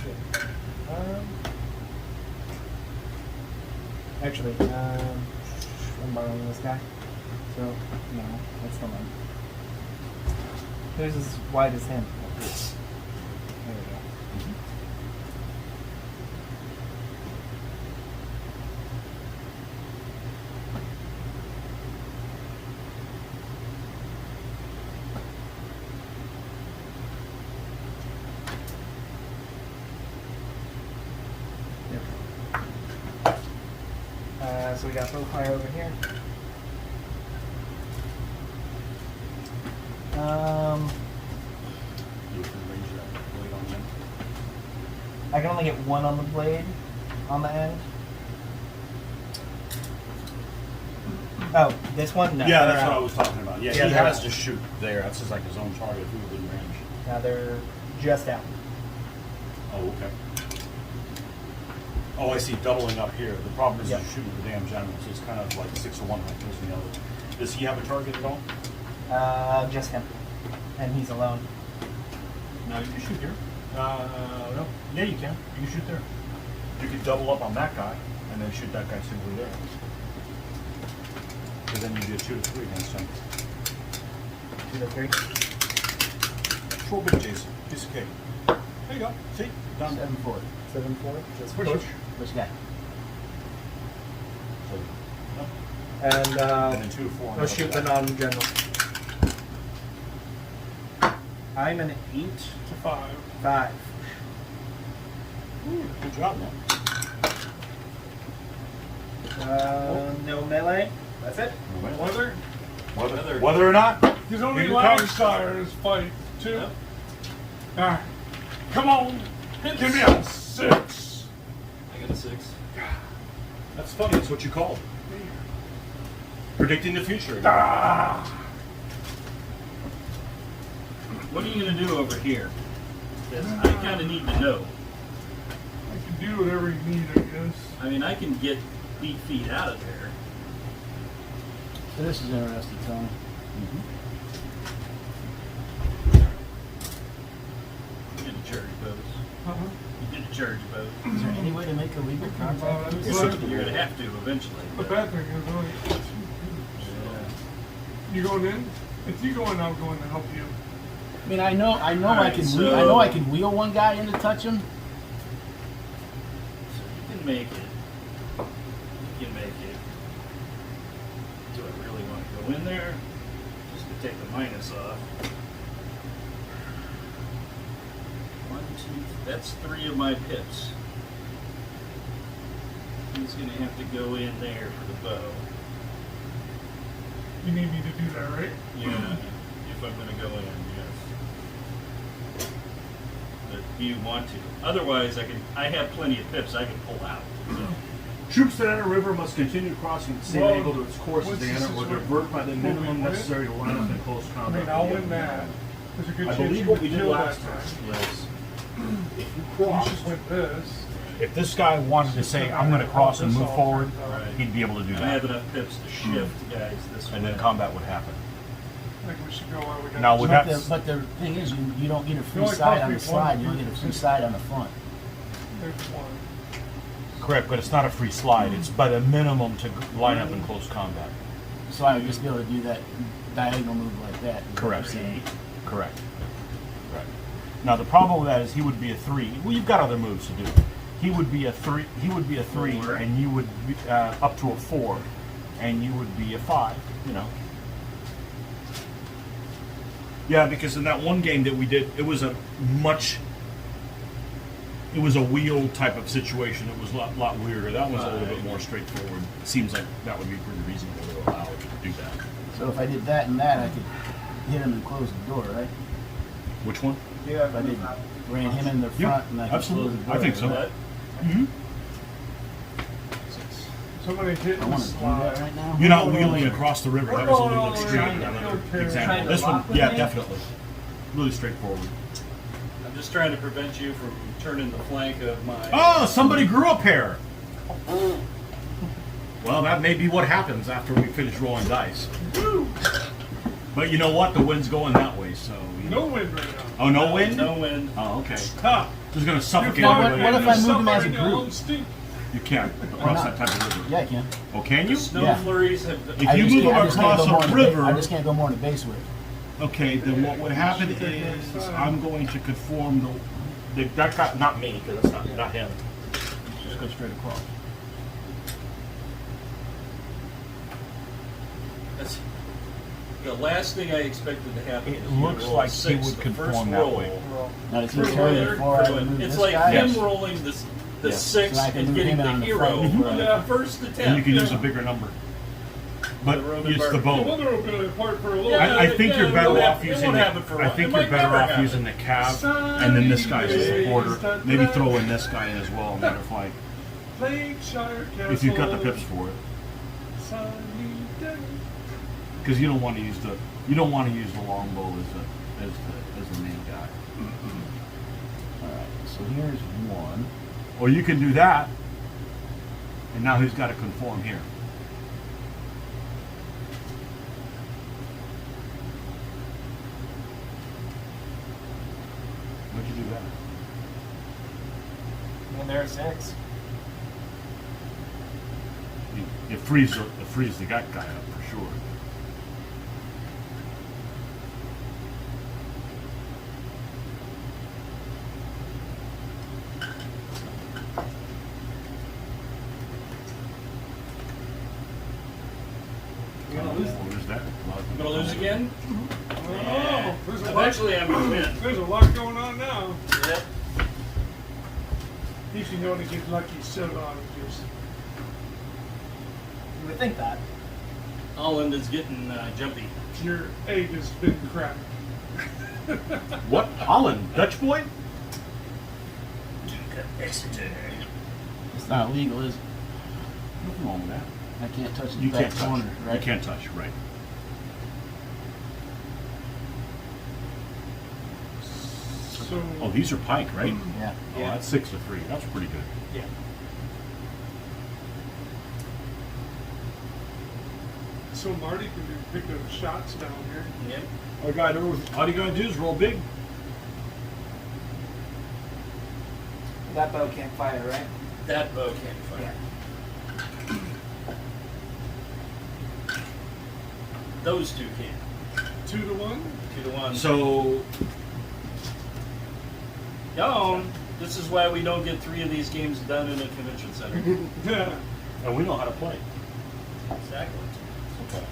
Actually, I'm borrowing this guy. So, no, that's the one. Who's as wide as him? There we go. So we got Bowfire over here. You can range that blade on them. I can only get one on the blade on the end. Oh, this one? No. Yeah, they're that's what out. I was talking about. Yeah, Yeah, he they're has out. to shoot there. That's just like his own target within range. Now they're just out. Oh, okay. Oh, I see. Doubling up here. The problem is Yep. you're shooting the damn general, so it's kind of like 6 of one, like this and the other. Does he have a target at all? Just him. And he's alone. No, you can shoot here. No. Yeah, you can. You can shoot there. You could double up on that guy and then shoot that guy simply there. Because then you do a 2 to 3 against him. 2 to 3. Troll big, Jason. Piece of cake. There you go. See? Done. 7-4. 7-4. Just Push. push. Which guy? So, no. And And then 2 to 4. go shoot the non-general. I'm an 8 To 5. 5. Good job, man. No melee. That's it. Weather? Whether or not, His only You can Lancaster is fight 2. Yep. Alright. Come on. Give me a 6. I got a 6. that's funny. That's what you call it. Predicting the future. Ah. What are you going to do over here? 'Cause I kind of need to know. I can do whatever you need, I guess. I mean, I can get 8 feet out of there. So this is interesting, Tony. You get a charge boats. Uh-huh. You get a charge boat. Is there any way to make a legal contact? with this? Well, You're going to have to eventually. The but- bad thing is, only you going in? If you go in, I'll go in to help you. I mean, I know I Alright, can so- I know I can wheel one guy in to touch him. So you can make it. You can make it. Do I really want to go in there? Just to take the minus off. 1, 2, that's 3 of my pips. He's going to have to go in there for the bow. You need me to do that, right? Yeah, if I'm going to go in, yes. But do you want to? Otherwise, I have plenty of pips I can pull out. So. Troops that enter a river must continue crossing at the same Well, angle to its course as what's they the enter, or situation? divert by the Will we minimum win? necessary to line up in close I combat. mean, I'll win that. There's a good I chance believe you what would we did kill last that time guy. was if you You cross, should win this. If this guy wanted to say, I'm going to cross and move forward, Right. he'd be able to do I have that. enough pips to shift guys this way. And then combat would happen. I think we should go while we got Now, this. would But that- the, but the thing is, you don't get a free only side cost on me the slide. You one. don't get a free side on the front. There's one. Correct, but it's not a free slide. It's by the minimum to line up in close combat. So I would just be able to do that diagonal move like that. is what Correct. you're saying. Correct. Correct. Now the problem with that is he would be a 3. Well, you've got other moves to do. He would be a 3. He would be a 3, and you would be up to a 4, and you would be a 5. You know. Yeah, because in that one game that we did, it was a wheel type of situation. It was a lot weirder. That one's a little bit more straightforward. It seems like that would be pretty reasonable to allow it to do that. So if I did that and that, I could hit him and close the door, right? Which one? If I did ran him in the front and I could absolutely. close the door. I think so. right? That, Somebody hit I the want to do that slide. right now. You're not wheeling across the river. That was a little No, extreme no, no, no. example. Trying to This one, lock with yeah, me? definitely. Really straightforward. I'm just trying to prevent you from turning the flank of my. Oh, somebody grew up here. Well, that may be what happens after we finish rolling dice. But you know what? The wind's going that way, so. No wind right now. Oh, no wind? No wind. Oh, okay. Ha! Just gonna suffocate You're everybody. What if I move them as a suffering your group? own stink. You can't across that type of river. Yeah, I can. Oh, can you? Snow Yeah. flurries have. If I you just move can't- I them just can't across go more a in the river, I just can't go more in the base width. okay, then what would happen is I'm going to conform that got not me because that's not him. Just go straight across. That's the last thing I expected to happen. It is you looks roll like six, he would the conform first that roll. way. Now, does he First carry roll, it before I third move it's this like guy? him Yes. rolling the Yes. six So I can and move getting him the out in the hero front. for Yeah. the first attempt. And you can use a bigger number. But The Roman it's the bar- The bow. weather will be apart for a little Yeah, bit. I think yeah, you're it better won't off happen- it using won't the, happen for a I while. think It you're might better never off happen. using the cab and then this guy as a supporter. Maybe throw in this guy in as well, matter of like, Plagueshire Castle. if you've got the pips for it. Sunny day. Because you don't want to use the longbow as the main guy. Alright, so here's one. Or you can do that, and now he's got to conform here. Why'd you do that? And there are 6. It frees the guy up for sure. You're gonna lose. What is that? I'm gonna lose again. Oh, there's a lot. Eventually, I'm gonna win. There's a lot going on now. Yep. If you know to get lucky so long, just You would think that. Holland is getting jumpy. your egg has been cracked. What? Holland? Dutch boy? Exeter. It's not illegal, is it? Nothing wrong with that. I can't touch the You back can't touch. corner, right? You can't touch, right. So, Oh, these are pike, right? Yeah. Oh, that's 6 to 3. That's pretty good. Yeah. so Marty can pick those shots down here. Yep. All you gotta do is roll big. That bow can't fire, right? That bow can't fire. Those two can. 2-1. 2-1. So Down. This is why we don't get 3 of these games done in a convention center. Yeah. and we know how to play. Exactly. Okay.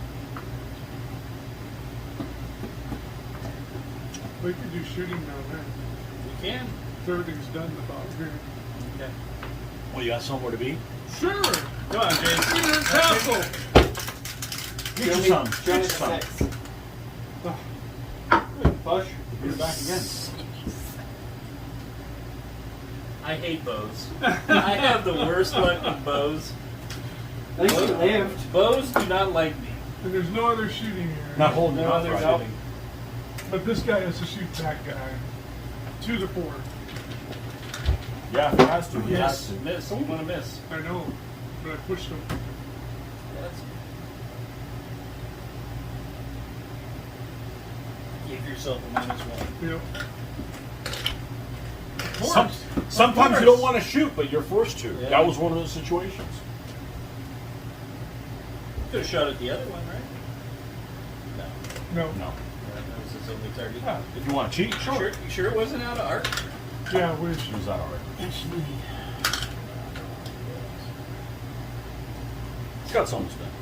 We can do shooting down there. We can. Third is done about here. Okay. Well, you got somewhere to be? Sure. Come on, James. Clear castle. Get you some. Show Get me you the some. 6. Bush, you're back again. I hate bows. I have the worst luck with bows. At least you lived. Bows do not like me. And there's no other shooting here. Not holding No you up other right. shooting. But this guy has to shoot that guy. 2-4. Yeah, if it has to. He has Miss. to. Miss. You want to miss. I know. But I pushed him. That's... Give yourself a -1. Yep. Some, sometimes you don't want to shoot, but you're forced to. Yeah. That was one of those situations. Could have shot at the other one, right? No. No. No. That was his only target. Ah, If you want to cheat, sure. You sure it wasn't out of art? yeah, wish. Use that already. Actually, It's got some stuff.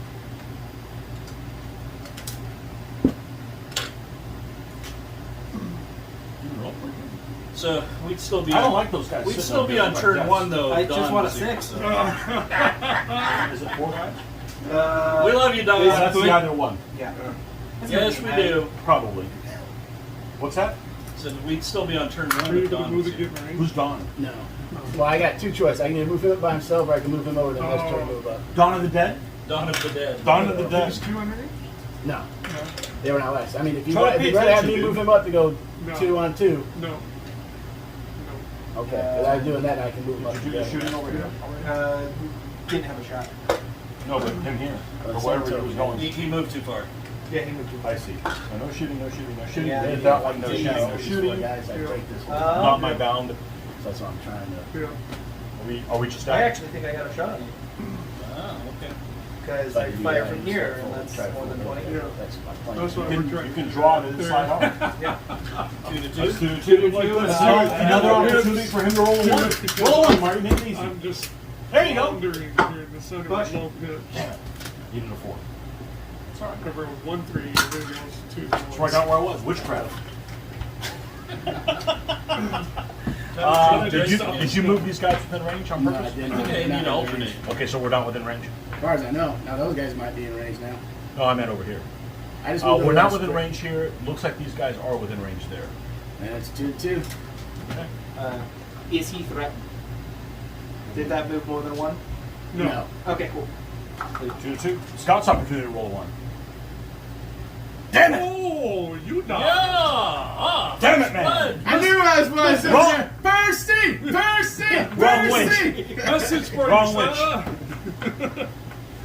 So we'd still be. I don't like those guys. We'd sitting still be on like turn that. 1 though. I if just Don want a was here, 6. so. Is it 4 guys? We love you, Don. Oh, that's the other one. Yeah. Yes, we do. Probably. What's that? So we'd still be on turn 1 Are you if going to Don move was it, here. get range? Who's Don? no. Well, I got 2 choices. I can either move him up by himself or I can move him over, then let's try to move up. Dawn of the Dead? Dawn of the Dead. Dawn of the Dead. There's 2 underneath? No. They were not last. I mean, if you'd Try to rather pay have me attention, move dude. him up to go No. 2 on 2. No. No. Okay. If I'm doing that, I can move them up Did you do the together. shooting over here? Didn't have a shot. No, but him here, or That's wherever he so was tall. going. He moved too far. Yeah, he moved too I see. So no shooting, no shooting, no shooting. Yeah. They felt like no These shooting, no four shooting. guys, I break this one. Not my bound. So that's what I'm trying to. Yeah. Are we just I at? actually think I got a shot on you. Oh, okay. Because Try I to do fire that from and here, try and to that's try to more than fold 20. it. Yeah. That's my plan. That's what You we're can, trying. you can draw to the side arm. Yeah. 2 to 2. Let's do 2 to 2. Let's do another opportunity for him to roll a 1. Roll a 1, Marty. Make it easy. I'm just There you go. wandering here in the center of Push. low pitch. Needed a 4. Cover with 1 3, everything else 2 That's where I got where I was. Witchcraft. Did you move these guys within range on No, I purpose? didn't. Okay, you Not need to in alternate. range. Okay, so we're not within range. As far as I know. Now those guys might be in range now. No, I meant over here. I just moved We're over not this within quick. range here. Looks like these guys are within range there. And it's 2 to 2. Okay. Is he threatened? Did that move more than 1? No. Okay, cool. 2 to 2. Scout's opportunity to roll a 1. Damn it! Oh, you Yeah! died. Ah, Damn it, man! I knew I was supposed to. Wrong. Percy! Percy! Wrong Percy! Message for Wrong you, witch. Stella.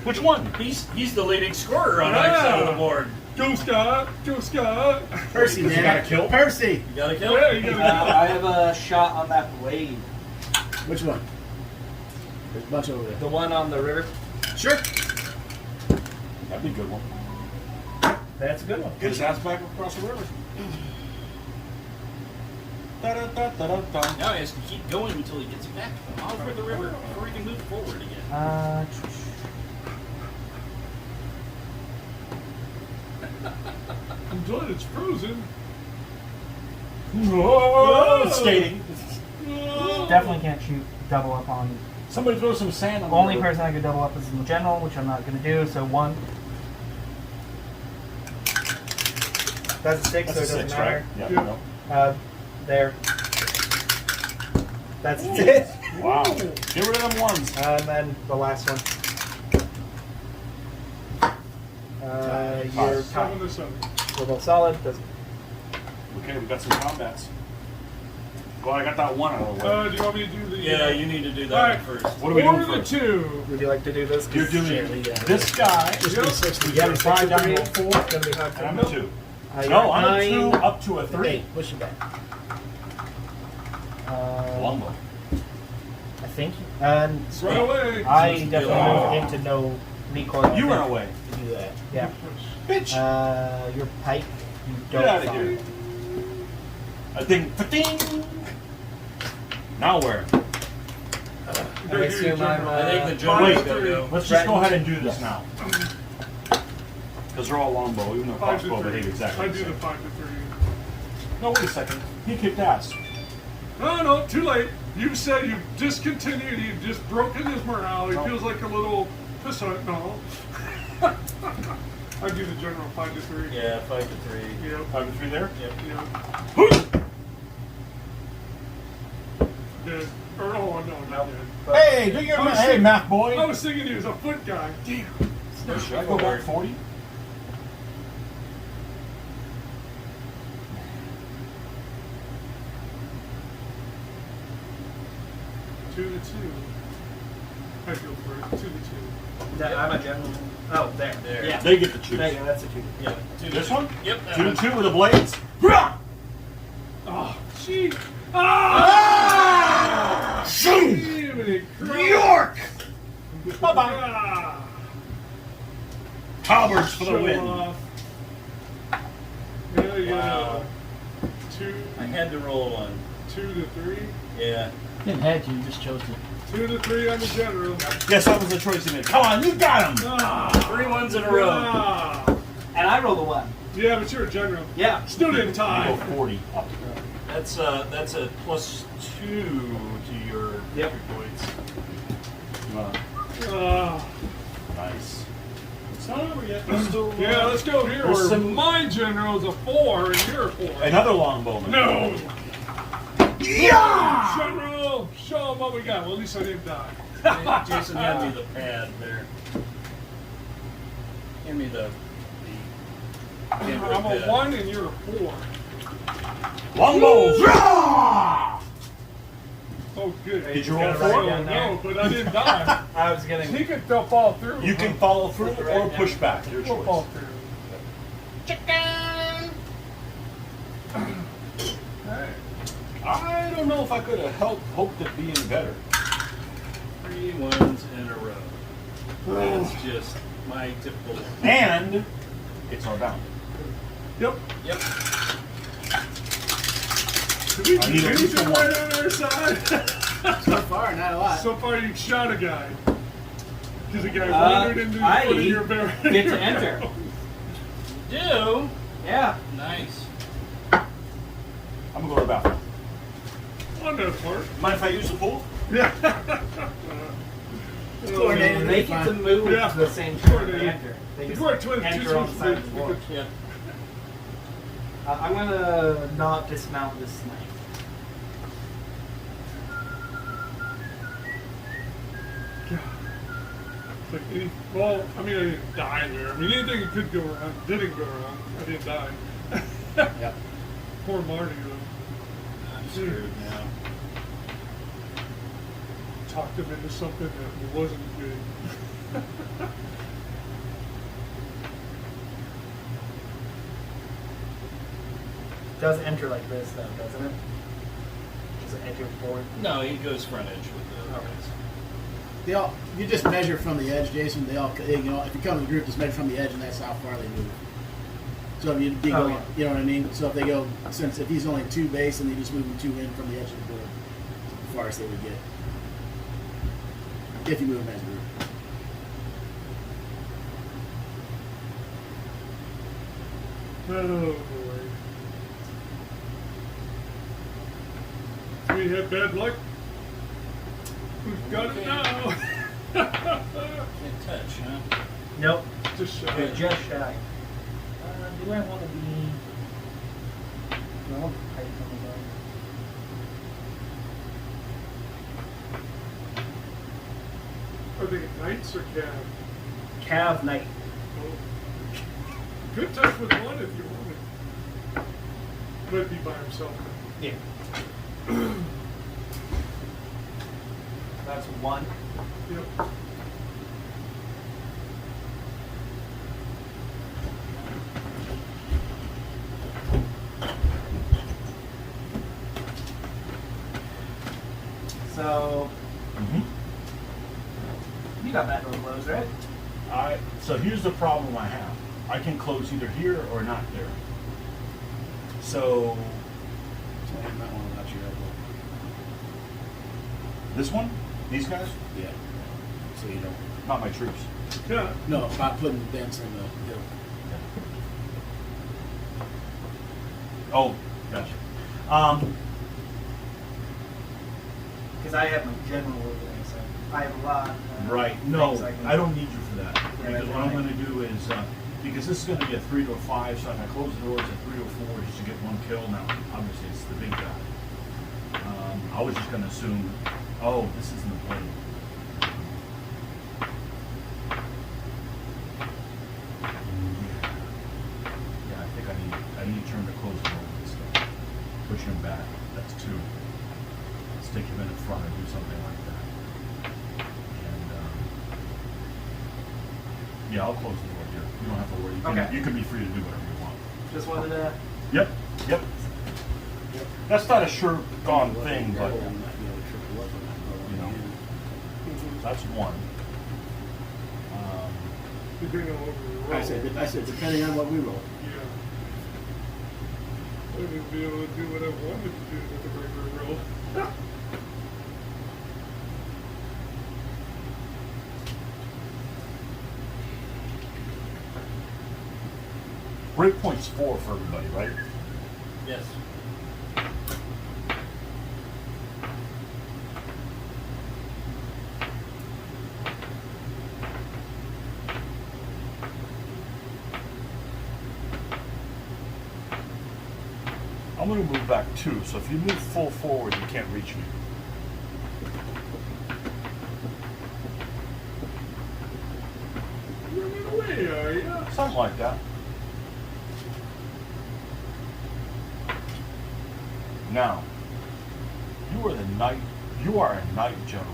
Which one? He's the leading scorer on our side of the board. Go Scott. Go Scott. Percy, Does he man. got a kill? Percy! You got a kill? Yeah, you gotta I have a shot on that blade. Which one? There's a bunch over there. The one on the river. Sure. That'd be a good one. That's a good one. Get his ass back across the river. Da-da-da-da-da-da. Now he has to keep going until he gets back over the river before he can move forward again. I'm glad it's frozen. Whoa, skating. Definitely can't shoot double up on. Somebody throw some sand on the Only river. person I could double up is in the general, which I'm not going to do. So 1. That's a 6, That's so a it doesn't 6, matter. right? Yeah. Yeah. no. There. That's it. Wow. Get rid of them ones. And then the last one. You're 7 tied. to 7. We're both solid. Doesn't. Okay, we got some combats. Well, I got that one out of the way. Do you want me to do the? Yeah, you need to do that Alright. first. What are we doing Or the first? 2. Would you like to do this? You're doing this guy. Just Yep. be 60. You got to find down to a 4, It's going to be hard and I'm to a 2. you're No, I'm a 9. 2 up to a 3. Hey, push it back. Longbow. I think. And Run away. I definitely move into no recoil. I You think. run away. Do that. Yeah. Bitch. Your pike. You don't. Get out of fire. here. A ding, fa-ding. Now where? I assume I'm. I think the Wait, general's gotta go. let's just go ahead and do this now. Because they're all longbow, even though 5 to crossbow 3. behave exactly I the do the same. 5 to 3. No, wait a second. He kicked ass. No, too late. You said you've discontinued. You've just broken his morale. He No. feels like a little piss hunt. No. I do the general 5 to 3. Yeah, 5 to 3. Yep. 5 to 3 there? Yep. Yep. Dead. Or oh no, not dead. Hey, do your hey, math I boy. was thinking he was a foot guy. Damn. Should I go back 40? Two to two. I go for it. 2 to 2. I'm a general. Oh, there. There. Yeah. They get to choose. There you go. That's a 2. Yeah. 2 to This 2. one? Yep. that 2 one. to 2 with the blades. Oh, gee. Ah! Shoot! York! Bye-bye. Ah! Halberds for the Show win. off. Yeah. Wow. 2 I had to roll 1. to 3. Yeah. Didn't have to, you just chose to. 2 to 3 on the general. Yes, that was the choice you made. Come on, you got him! Ah! 3 1s in a row. Ah! And I rolled a 1. Yeah, but you're a general. Yeah. Still didn't You tie. go 40 up. That's a +2 to your Yep. points. Ah. Nice. It's not over yet. Yeah, let's go here. There's Where some- my general's a 4 and you're a 4. Another longbowman. No! Yeah! General! Show 'em what we got. Well, at least I didn't die. Jason, hand me the pad there. Hand me the I'm a 1 and you're a 4. Longbows! Rah! Oh, good. Hey, Did you just roll gotta four? write it Oh, down there. no, but I didn't die. I was getting. He could still fall through. You can follow through or push back, your We'll fall choice. through. Hey. I don't know if I could have hoped it being better. 3 ones in a row. That's just my typical. And it's our bound. Yep. Yep. Did we I need do at least anything one. right on our side? So far, not a lot. So far, you shot a guy. Because a guy wandered into I the foot of your barrel. get to enter. Do. Yeah. Nice. I'm gonna go to the bathroom. On that part. Mind if I use the pool? Coordinated. They get to move Yeah. to the same turn they Coordinated. enter. They If just you are twins, enter on the side of the board. Yeah. I'm gonna not dismount this knight. Like well, I mean, I didn't die there. I mean, anything that could go wrong didn't go wrong. I didn't die. Yep. Poor Marty, though. I'm screwed now. Talked him into something that wasn't good. Does enter like this though, doesn't it? Does it enter forward? No, he goes front edge with the. Okay. They all, you just measure from the edge, Jason. They all, you know, if you come to the group, just measure from the edge, and that's how far they move. So if you go, yeah. you know what I mean. So if they go, since if he's only 2 base, and they just move him 2 in from the edge of the board, the farthest they would get. If you move him as a group. Oh boy. We had bad luck. We've got it now. Can't touch, huh? Nope. Just You're shy. just shy. Do I want to be? No, I want to fight something. Are they knights or cav? Cav knight. Oh. Could touch with one if you wanted. But be by himself. Yeah. That's 1. Yep. So Mm-hmm. you got that door closed, right? So here's the problem I have. I can close either here or not there. So So you might want to watch your elbow. this one, these guys, Yeah. So you don't. not my troops. Yeah. No, about putting dents in the hill. Oh, gotcha. Because I have my general over there, so I have a lot. Right. No, things can I don't need you for that. Yeah, Because that's what I'm right. going to do is, because this is going to be a 3 to a 5, so if I close the doors at 3 to a 4 just to get 1 kill. Now, obviously, it's the big guy. I was just going to assume, oh, this isn't the blade. Yeah, I think I need to turn to close the door with this guy. Push him back. That's 2. Stick him in the front or do something like that. And yeah, I'll close the door here. You don't have to worry. Okay. You can be free to do whatever you want. Just wanted to. Yep. Yep. That's not a sure gone thing, but You might be able to triple up on that bow. You know. that's 1. Depending on what we roll. I said, depending on what we roll. Yeah. I wouldn't be able to do what I wanted to do with the regular roll. Breakpoint's 4 for everybody, right? Yes. I'm going to move back 2, so if you move full forward, you can't reach me. Running away, are ya? Something like that. Now, you are the knight. You are a knight general.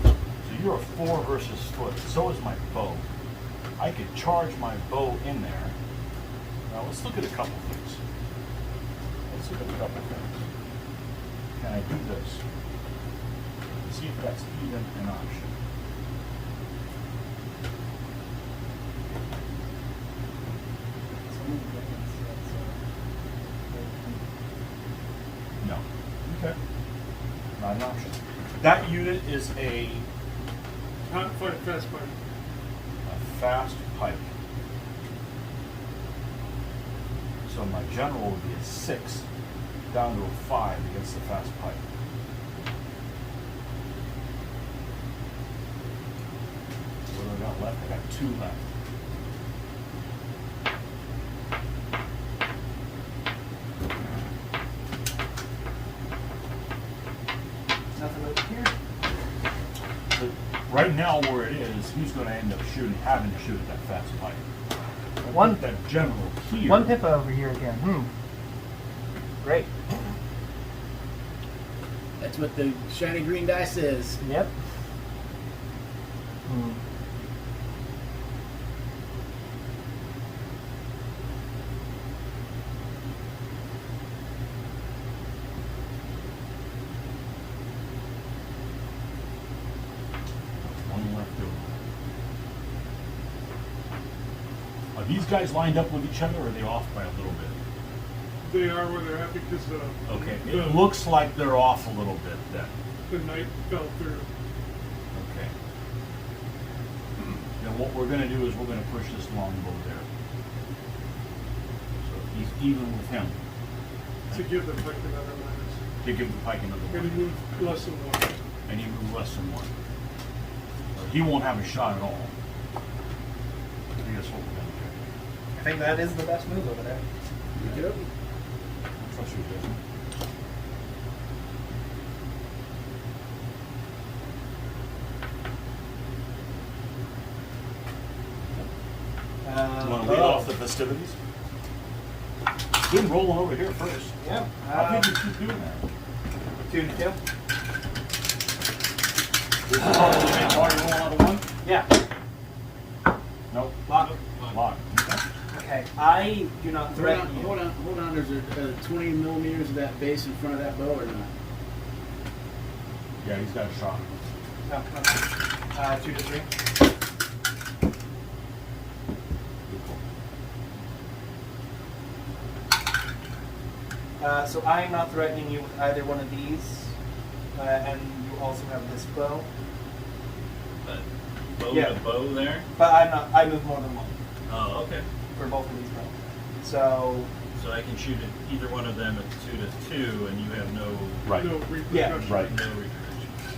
So you're a 4 versus foot. So is my bow. I could charge my bow in there. Now let's look at a couple things. Let's look at a couple things. Can I do this? See if that's even an option. No. Okay. Not an option. That unit is a Not fight, fast fight. fast pike. So my general would be a 6 down to a 5 against the fast pike. What do I got left? I got 2 left. Nothing over here. So right now where it is, he's going to end up having to shoot at that fast pike. One- that general here. One Pippa over here again. Great. That's what the shiny green die says. Yep. One left over. Are these guys lined up with each other, or are they off by a little bit? They are where they're at because Okay. the, It looks like they're off a little bit then. the knight fell through. Okay. Then what we're going to do is we're going to push this longbow there. So he's even with him. To give the pike another minus. To give the pike another And he one. moved less than 1. And he moves less than 1. So he won't have a shot at all. I guess what we're going to do. I think that is the best move over there. Pick it up. Trust your judgment. You want to lead off the festivities? Been rolling over here first. Yep. I think you keep doing that. 2 to 2. This is probably the main target roll out of 1? Yeah. Nope. Lock. Lock. Okay. Okay. I do not Hold threaten on, you. hold on. There's a 20 millimeters of that base in front of that bow or not? Yeah, he's got a shot. No, no. 2 to 3. So I am not threatening you with either one of these, and you also have this bow. Bow Yeah. to bow there. But I'm not. I move more than one Oh, okay. for both of these bows. So So I can shoot at either one of them at 2 to 2, and you have no Right. No repercussion. Yeah. Right. no repercussions.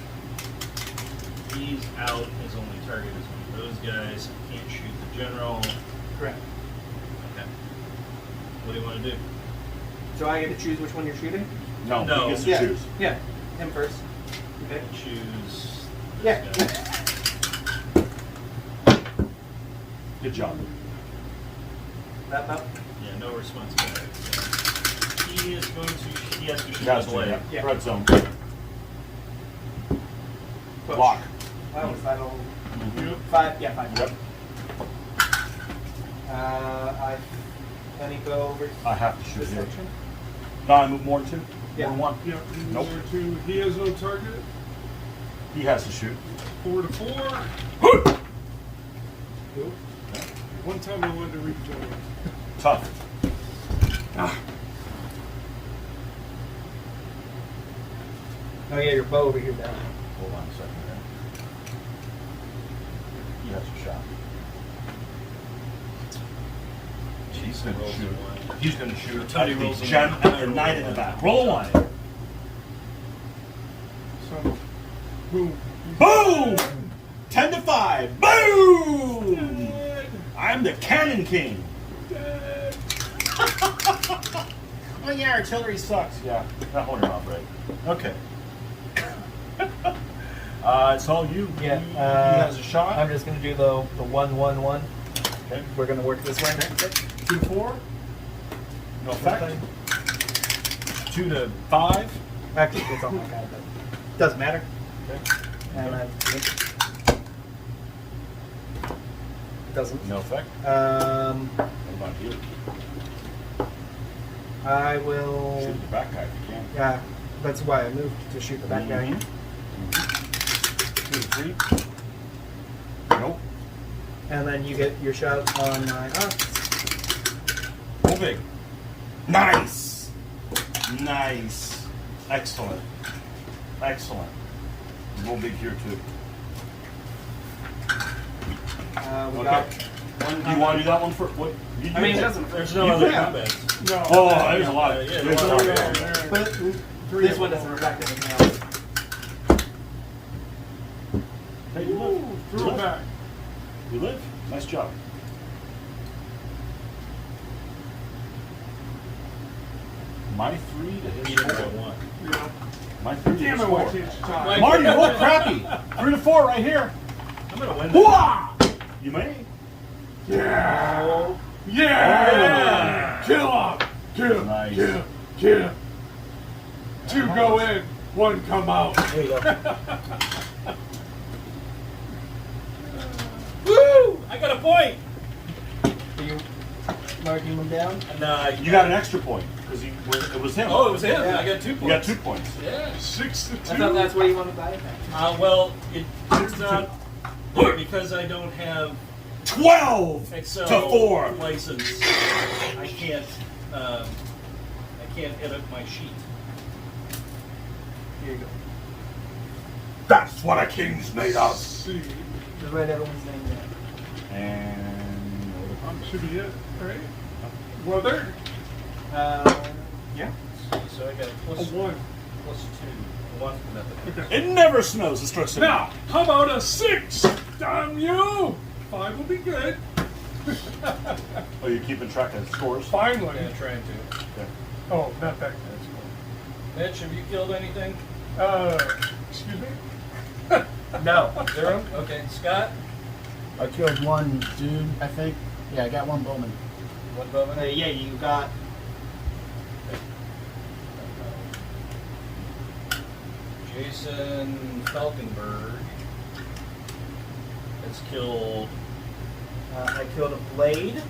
He's out. His only target is one of those guys. Can't shoot the general. correct. Okay. What do you want to do? So I get to choose which one you're shooting. No, No. he gets to Yeah. choose. Yeah. Him first. Okay. Choose. This Yeah. guy. Good job. That bow. Yeah. No responsibility. So he is going to. He has to shoot Guys, his leg. Yeah. Red zone. Push. Lock. That was that old. Yep. 5. Yeah, 5. Yep. Let me go over I have to shoot this here. section. No, I move more than 2? Yeah. More than 1? Yeah, he's Nope. there too. He has no target. He has to shoot. 4 to 4. One time I wanted to rejoin. Tough. Oh yeah, your bow over here down. Hold on a second there. He has a shot. He's going to Rolls a shoot. one. He's going to shoot Tony at the, rolls a gen, one. at the knight in the back. Roll one. So, boom. Boom! 10 to 5. Boom! I'm the Cannon King. Oh yeah, artillery sucks. Yeah, that one off right. Okay. It's all you. Yeah. He has a shot. I'm just gonna do the 1-1-1. Okay. We're gonna work this way. 2 to 4. No effect. 2 to 5. Actually, it's on my guy, but doesn't matter. Okay. And then doesn't. No effect. What about you? I will. Shoot the back guy if you can. Yeah, that's why I moved to shoot the back guy. 2 to 3. Nope. And then you get your shot on my ox. Roll big. Nice. Nice. Excellent. Excellent. Roll big here too. We Okay. got. You want to do that one for what? You do I mean, it that. doesn't. There's no other Yeah. combats. No. Oh, there's a lot. Yeah, There's a lot. yeah. But this one doesn't reflect anything else. Hey, you live. Threw it back. You live. Nice job. My 3 to hit You didn't score. get one. Yeah. My 3 to Damn hit it, why score. can't you talk? Like- Marty, you look crappy. 3 to 4 right here. I'm gonna win this. Whoa! You may. Yeah! Yeah! Kill him! Kill him! Nice. Kill him! Kill him! 2 go in, 1 come out. There you go. Woo! I got a point. Are you marking them down? Nah, You got an extra point because it was him. Oh, it was him. Yeah. I got 2 points. You got 2 points. Yeah. 6 to 2. I thought that's where you wanted that. Well, it turns out that because I don't have 12 Excel to 4. license, I can't edit my sheet. Here you go. That's what a king's made of. See, Just write everyone's name down. And should be it, right? Weather, Yeah. So I got a a plus 1. plus 2. 1 for nothing. Okay. it never snows. It starts to Now, how about a 6? Damn you! 5 will be good. Oh, you're keeping track of scores? Finally. Yeah, trying to. Okay. Oh, not that Mitch, have you killed anything? good. Excuse me? No. 0? Okay. Scott? I killed one dude, I think. Yeah, I got one bowman. 1 bowman? Yeah, you got. Jason Fauconberg has killed I killed a blade.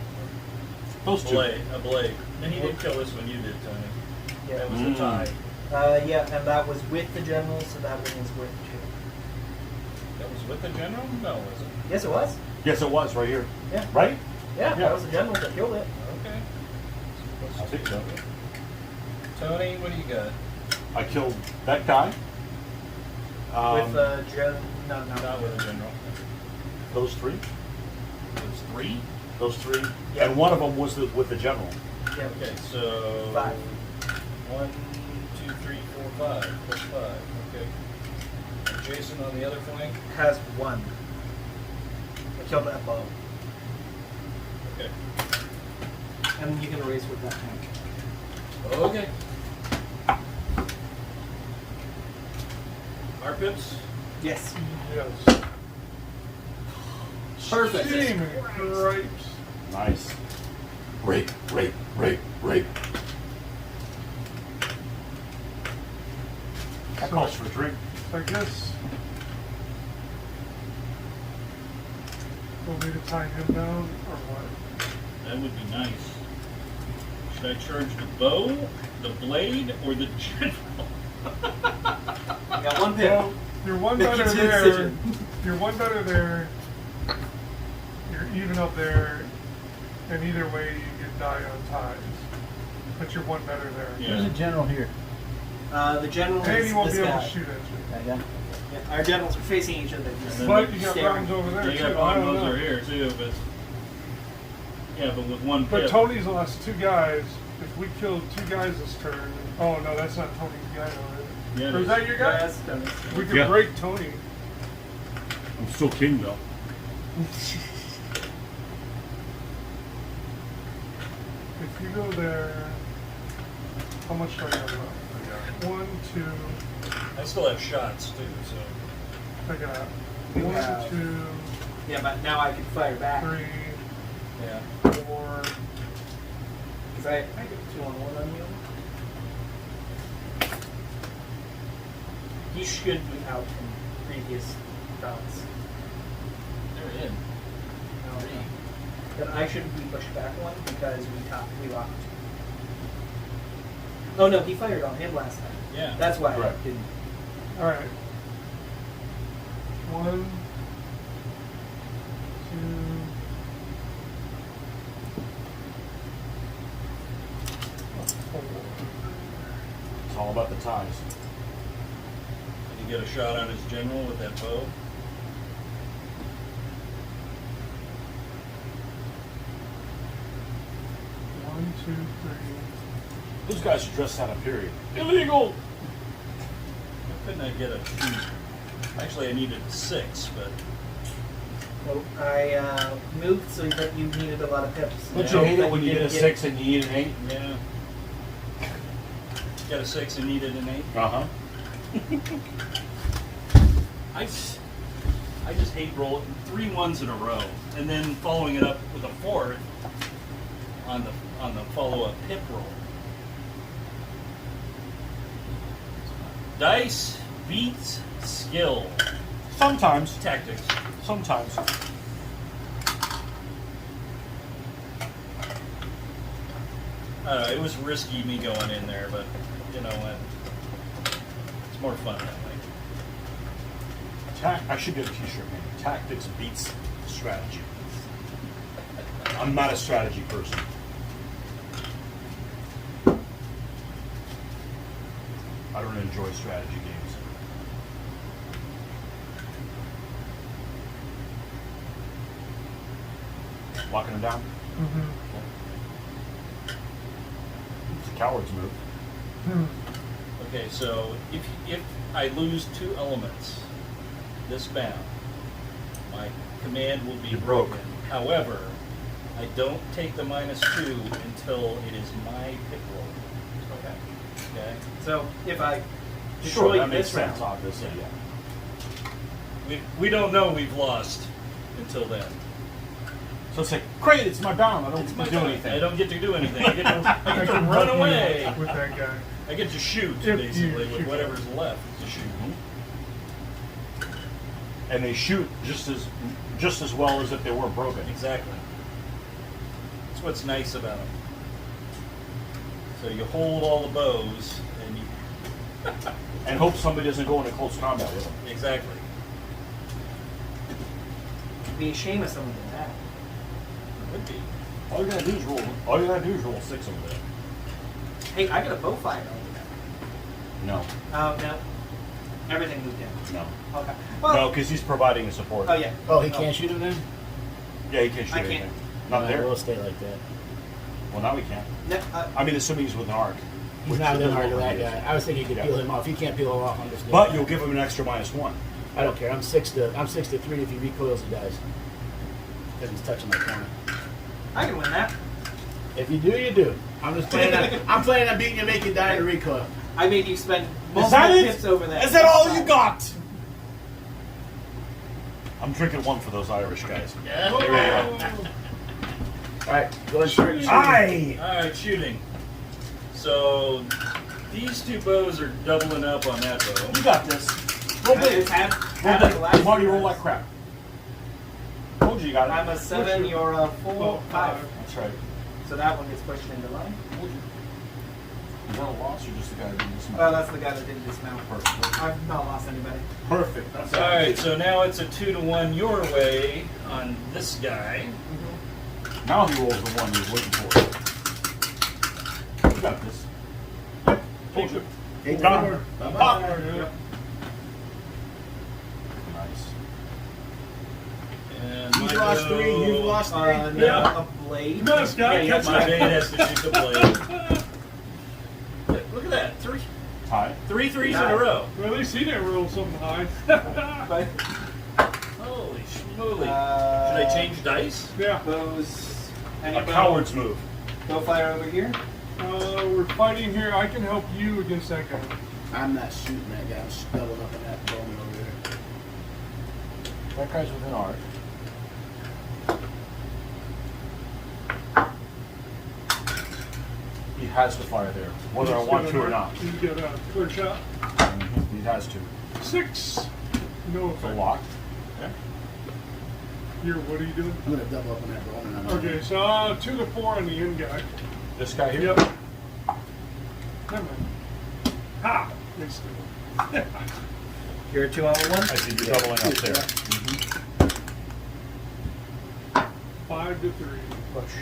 Those two. a blade. And he did kill this one, you did, Tony. Yeah. That was a tie. Yeah, and that was with the general, so that one is worth 2. That was with the general? No, was it? Yes, it was. Yes, it was right here. Yeah. Right? Yeah, Yeah. that was the general that killed it. Okay. I'll take that. Tony, what do you got? I killed that guy. With no. Not with the general. Those 3. There's 3? Those 3. Yeah. And one of them was with the general. Yeah. Okay, so 5. 1, 2, 3, 4, 5. Plus 5. Okay. And Jason on the other flank. Has 1. I killed that bow. Okay. And you can erase with that tank. Okay. Our pips. Yes. Yes. Perfect. Jamie Cripes. Nice. Rape, rape, rape, rape. That calls for a drink. I guess. Want me to tie him down or what? That would be nice. Should I charge the bow, the blade, or the general? You got 1 pip. Well, you're 1 Make better your there. decision. You're 1 better there. You're even up there. And either way, you can die on ties. But you're 1 better there. Yeah. There's a general here. The general And is he won't this be able guy. to shoot at you. Yeah. Yeah, our generals are facing each other. Just then- But you got staring. problems over there You too. got I bomb don't those know. are here too, but yeah, but with 1 But pip. Tony's lost 2 guys. If we killed 2 guys this turn, oh no, that's not Tony's guy, though, is it? Yeah, it Or is is. that your guy? Yes, done. We could Yeah. break Tony. I'm still king though. If you go there, how much do I have left? I got 1, 2. I still have shots too, so I got You 1, have- 2, Yeah, but now I can fire back. 3, yeah. 4. Because I get 2 on 1 on you. He should be out from previous rounds. They're in. Then I shouldn't be pushed back one because we locked. Oh no, he fired on him last time. Yeah. That's why Correct. I didn't. All right. 1, 2. It's all about the ties. Did he get a shot on his general with that bow? One, two, three. Those guys should dress out of period. Illegal! Why couldn't I get a shoot? Actually, I needed 6, but Well, I moved so that you needed a lot of pips. Don't Yeah. you hate That it when you get a didn't 6 and you need an 8? yeah. Got a 6 and needed an 8. Uh-huh. I just hate rolling 3 1s in a row and then following it up with a 4 on the follow-up pip roll. Dice beats skill. Sometimes. Tactics. Sometimes. I don't know, it was risky me going in there, but you know what? It's more fun that way. I should get a t-shirt made. Tactics beats strategy. I'm not a strategy person. I don't enjoy strategy games. Locking them down? Mm-hmm. It's a coward's move. Okay, so if I lose 2 elements this bound, my command will be You're broke. broken. However, I don't take the -2 until it is my pip roll. Okay. Okay? So if I Sure, destroy that makes this sense, round, obviously, yeah. We don't know we've lost until then. So it's like, great, it's my bound. I don't It's get my to do turn. anything. I don't get to do anything. I get to I can run help you away. with that guy. I get to shoot, If you basically, with shoot. whatever's left to shoot. And they shoot just as well as if they were broken. Exactly. That's what's nice about them. So you hold all the bows, and you... And hope somebody doesn't go into close combat with them. Exactly. it'd be a shame if someone did that. It would be. All you gotta do is roll. All you gotta do is roll 6 over there. Hey, I got a bow fire over there. No, Oh no, everything moved in. no, Okay. Well, no, because he's providing a support. oh yeah. Oh, he can't shoot him then? Yeah, he can't shoot I can't. anything. Not No, there. We'll stay like that. Well, now we can. No, I mean, assuming he's with an arc. He's which not is that a hard to little that bit. guy. I was thinking you could Yeah. peel him off. He can't peel him off. I'm just. But you'll give him an extra -1. I don't care. I'm 6 to 3. If he recoils, he dies. Because he's touching my corner. I can win that. If you do, you do. I'm just playing. I'm playing on beating you, make you die to recoil. I made you spend Is multiple that it? pips over that. Is that all you got? I'm drinking one for those Irish guys. All right, go and start shooting. Aye! Alright, shooting. So, these 2 bows are doubling up on that bow. You got this. Roll big. It's half Roll the big. last Marty, roll round. like crap. Told you you got it. I'm a 7, you're a 4, 5. That's right. So that one gets pushed into line. Is that a loss or just the guy who didn't dismount? Well, that's the guy that didn't dismount. Perfect. I've not lost anybody. Perfect. That's Alright, so now it's a 2 to 1 your way on this guy. Now he rolls the one he was waiting for. You got this. Told you. Take the Got door. him. Bye-bye. Pop. Yeah. Nice. And He's my lost 3. bow- You've lost 3. No, Yeah. a blade. Come on, Scott, Yeah, catch My that. blade has to shoot the blade. Look at that. 3 Tie. 3 threes in a row. Well, at least he didn't roll something high. But, Holy schmoly. Uh, Should I change dice? Yeah. Bows. A Anybody? coward's move. Bow fire over here. We're fighting here. I can help you against that guy. I'm not shooting that guy. I'm doubling up on that bowman over there. That guy's within arc. He has to fire there, whether I want to or not. You get a clear shot. He has to. 6. No It's a effect. lock. Okay. Here, what are you doing? I'm gonna double up on that roll and I'm Okay, so 2 to 4 on the end guy. This guy here? Yep. Never mind. Ha! Missed it. You're a 2 on 1? I see you're doubling up there. 5 to 3. Push.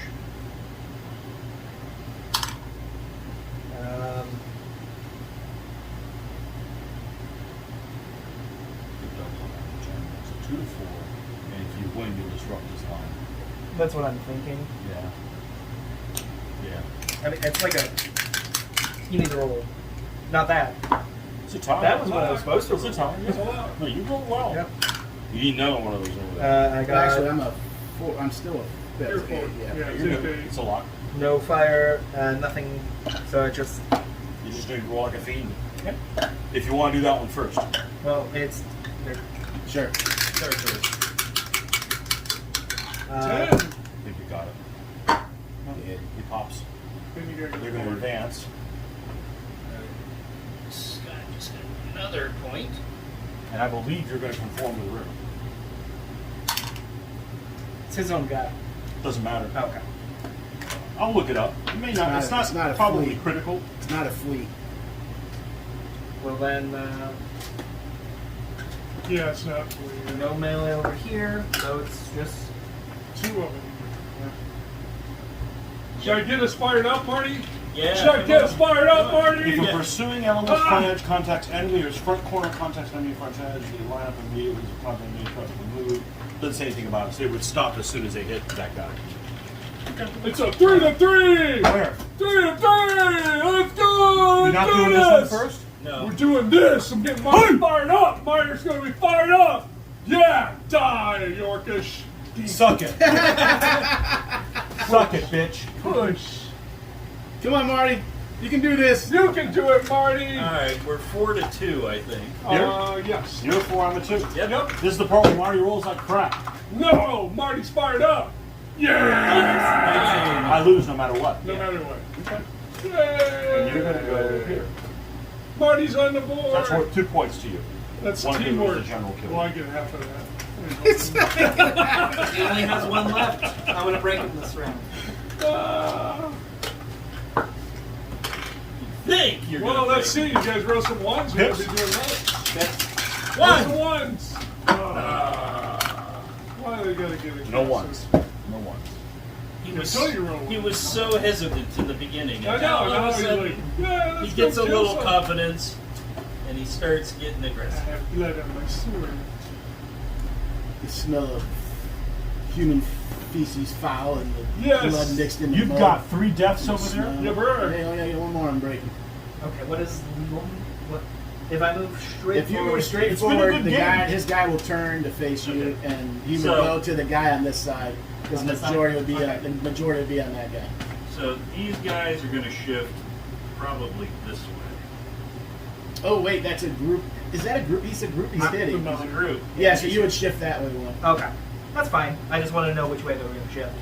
So 2 to 4. And if you win, you'll disrupt his line. That's what I'm thinking. Yeah. Yeah. I mean, it's like a. You need to roll. Not that. It's a tie. That was what I was supposed to It's a roll. tie. Yeah. No, you rolled well. Yep. You need another one of those over there. I got Actually, I'm a 4. I'm still a You're fifth. 4. Yeah. Yeah, You're take good. a- It's a lock. no fire, nothing. So I just. You just need to roll like a fiend. If you want to do that one first. Well, it's. Sure. Start first. 10. I think you got it. Yeah. He pops. Then you gotta They're go going to forward. advance. Scott just got another point. And I believe you're going to conform to the river. It's his own guy. Doesn't matter. Okay. I'll look it up. It may not. It's not a probably fleet. critical. It's not a fleet. Well then, Yeah, it's not fully. no melee over here, so it's just. 2 of them. Should I get us fired up, Marty? Yeah. Should I get us fired up, Marty? If a Yeah. pursuing element's Ah! front edge contacts enemy or its front corner contacts enemy front edge, they line up immediately to contact enemy front move. Doesn't say anything about it. So it would stop as soon as they hit that guy. It's a 3 to 3. Where? 3 to 3. Let's go. You're not Let's do doing this one first? No. We're doing this. I'm getting Marty fired up. Marty's gonna be fired up. Yeah, die, Yorkish. Suck it. Suck it, bitch. Push. Come on, Marty. You can do this. You can do it, Marty. All right, we're 4 to 2, I think. Yes. You're 4, I'm a 2. Yep. This is the part where Marty rolls like crap. No, Marty's fired up. Yeah. I lose no matter what. No matter what. Okay. Yay. And you're going to go over here. Marty's on the board. That's worth 2 points to you. That's One of them was teamwork. the general killer. Well, I get half of that. He only has 1 left. I'm gonna break him this round. Think you're Well, gonna let's see. break You guys roll some ones. We're gonna be Pips. doing that. it. Roll One. some ones. Why do they gotta get it? No ones. No ones. He was, Until you roll he one. was so hesitant in the beginning. I and know. now all Now of a he's sudden, like, yeah, let's he gets go a kill little some. confidence, and he starts getting I aggressive. have blood on my sword. The smell of human feces foul and the Yes. blood mixed in the You've mud. got 3 deaths over there? Smell. Yeah, bro. Yeah, one more I'm breaking. Okay, what is what? If I move straight If you forward, move straight It's been a forward, good the game. his guy will turn to face you, and he would So- go to the guy on this side. Because On the this side? majority would be Okay. the majority would be on that guy. So these guys are going to shift probably this way. Oh wait, that's a group. Is that a group? He's a group. He's hitting. As a group. Yeah, so you would shift that way one. Okay, that's fine. I just want to know which way they were gonna shift.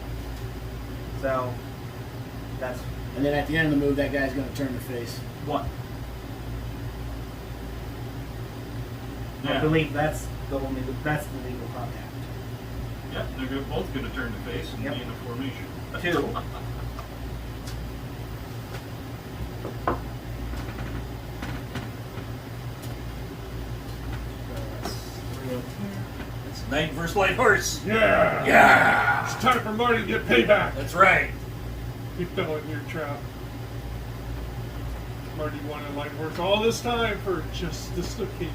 So that's And then at the end of the move, that guy's going to turn to face. 1. I Yeah. believe that's the only that's the legal contact. Yep, they're both going to turn to face and Yep. be in a formation. 2. It's knight versus light horse. Yeah. Yeah, It's time for Marty to get payback. that's right. He fell in your trap. Marty wanted light horse all this time for just this occasion.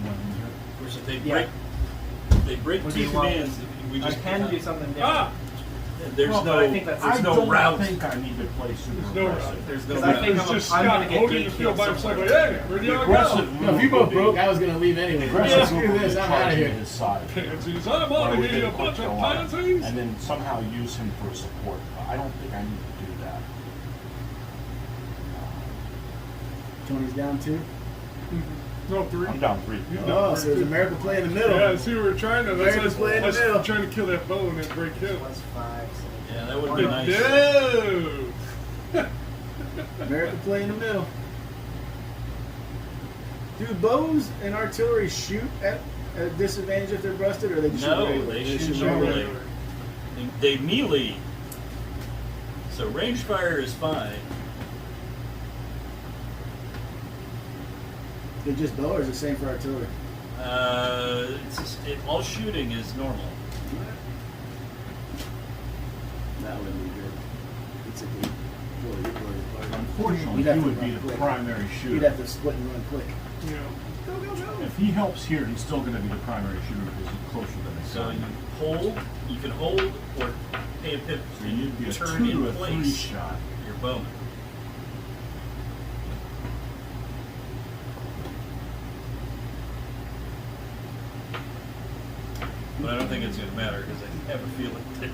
Of course, if they Yeah. break What do two you want? commands, we I just can do something different. Ah! There's Well, no. but I think that's- there's I no don't route. think I need to play super There's no aggressive. route. There's no Because I route. think It's just I'm Scott gonna get holding the gatekeeped field by himself. somewhere. Like, hey, where do you want to go? Aggressive No, if you both broke, I was going to leave anyway. Aggressive Yeah, screw move this. is I'm out of charging here. his side. Pansies. I'm Why out we of here, didn't a bunch put of Joe on it, pansies. and then somehow use him for support. I don't think I need to do that. Tony's down 2. No, 3. I'm down 3. You're Oh, down so there's 3. America play in the middle. Yeah, see, we were trying to. America play in the middle. Trying to kill that bow and then break him. Plus 5. So Yeah, that would be nice. No! America play in the middle. Do bows and artillery shoot at a disadvantage if they're busted, or they just No, shoot regular? they shoot regular. regular. They melee. So range fire is fine. They're just bow, or is it the same for artillery? All shooting is normal. That wouldn't be good. It's a deep. Unfortunately, You'd he have to would be run the quick. primary You'd shooter. have to split and run quick. Yeah. Go, go, go. If he helps here, he's still going to be the primary shooter because he's closer than his So son. you can hold or pay a pip So you'd be a turn 2 in to a 3 place shot. your bowman. But I don't think it's going to matter because I have a feeling that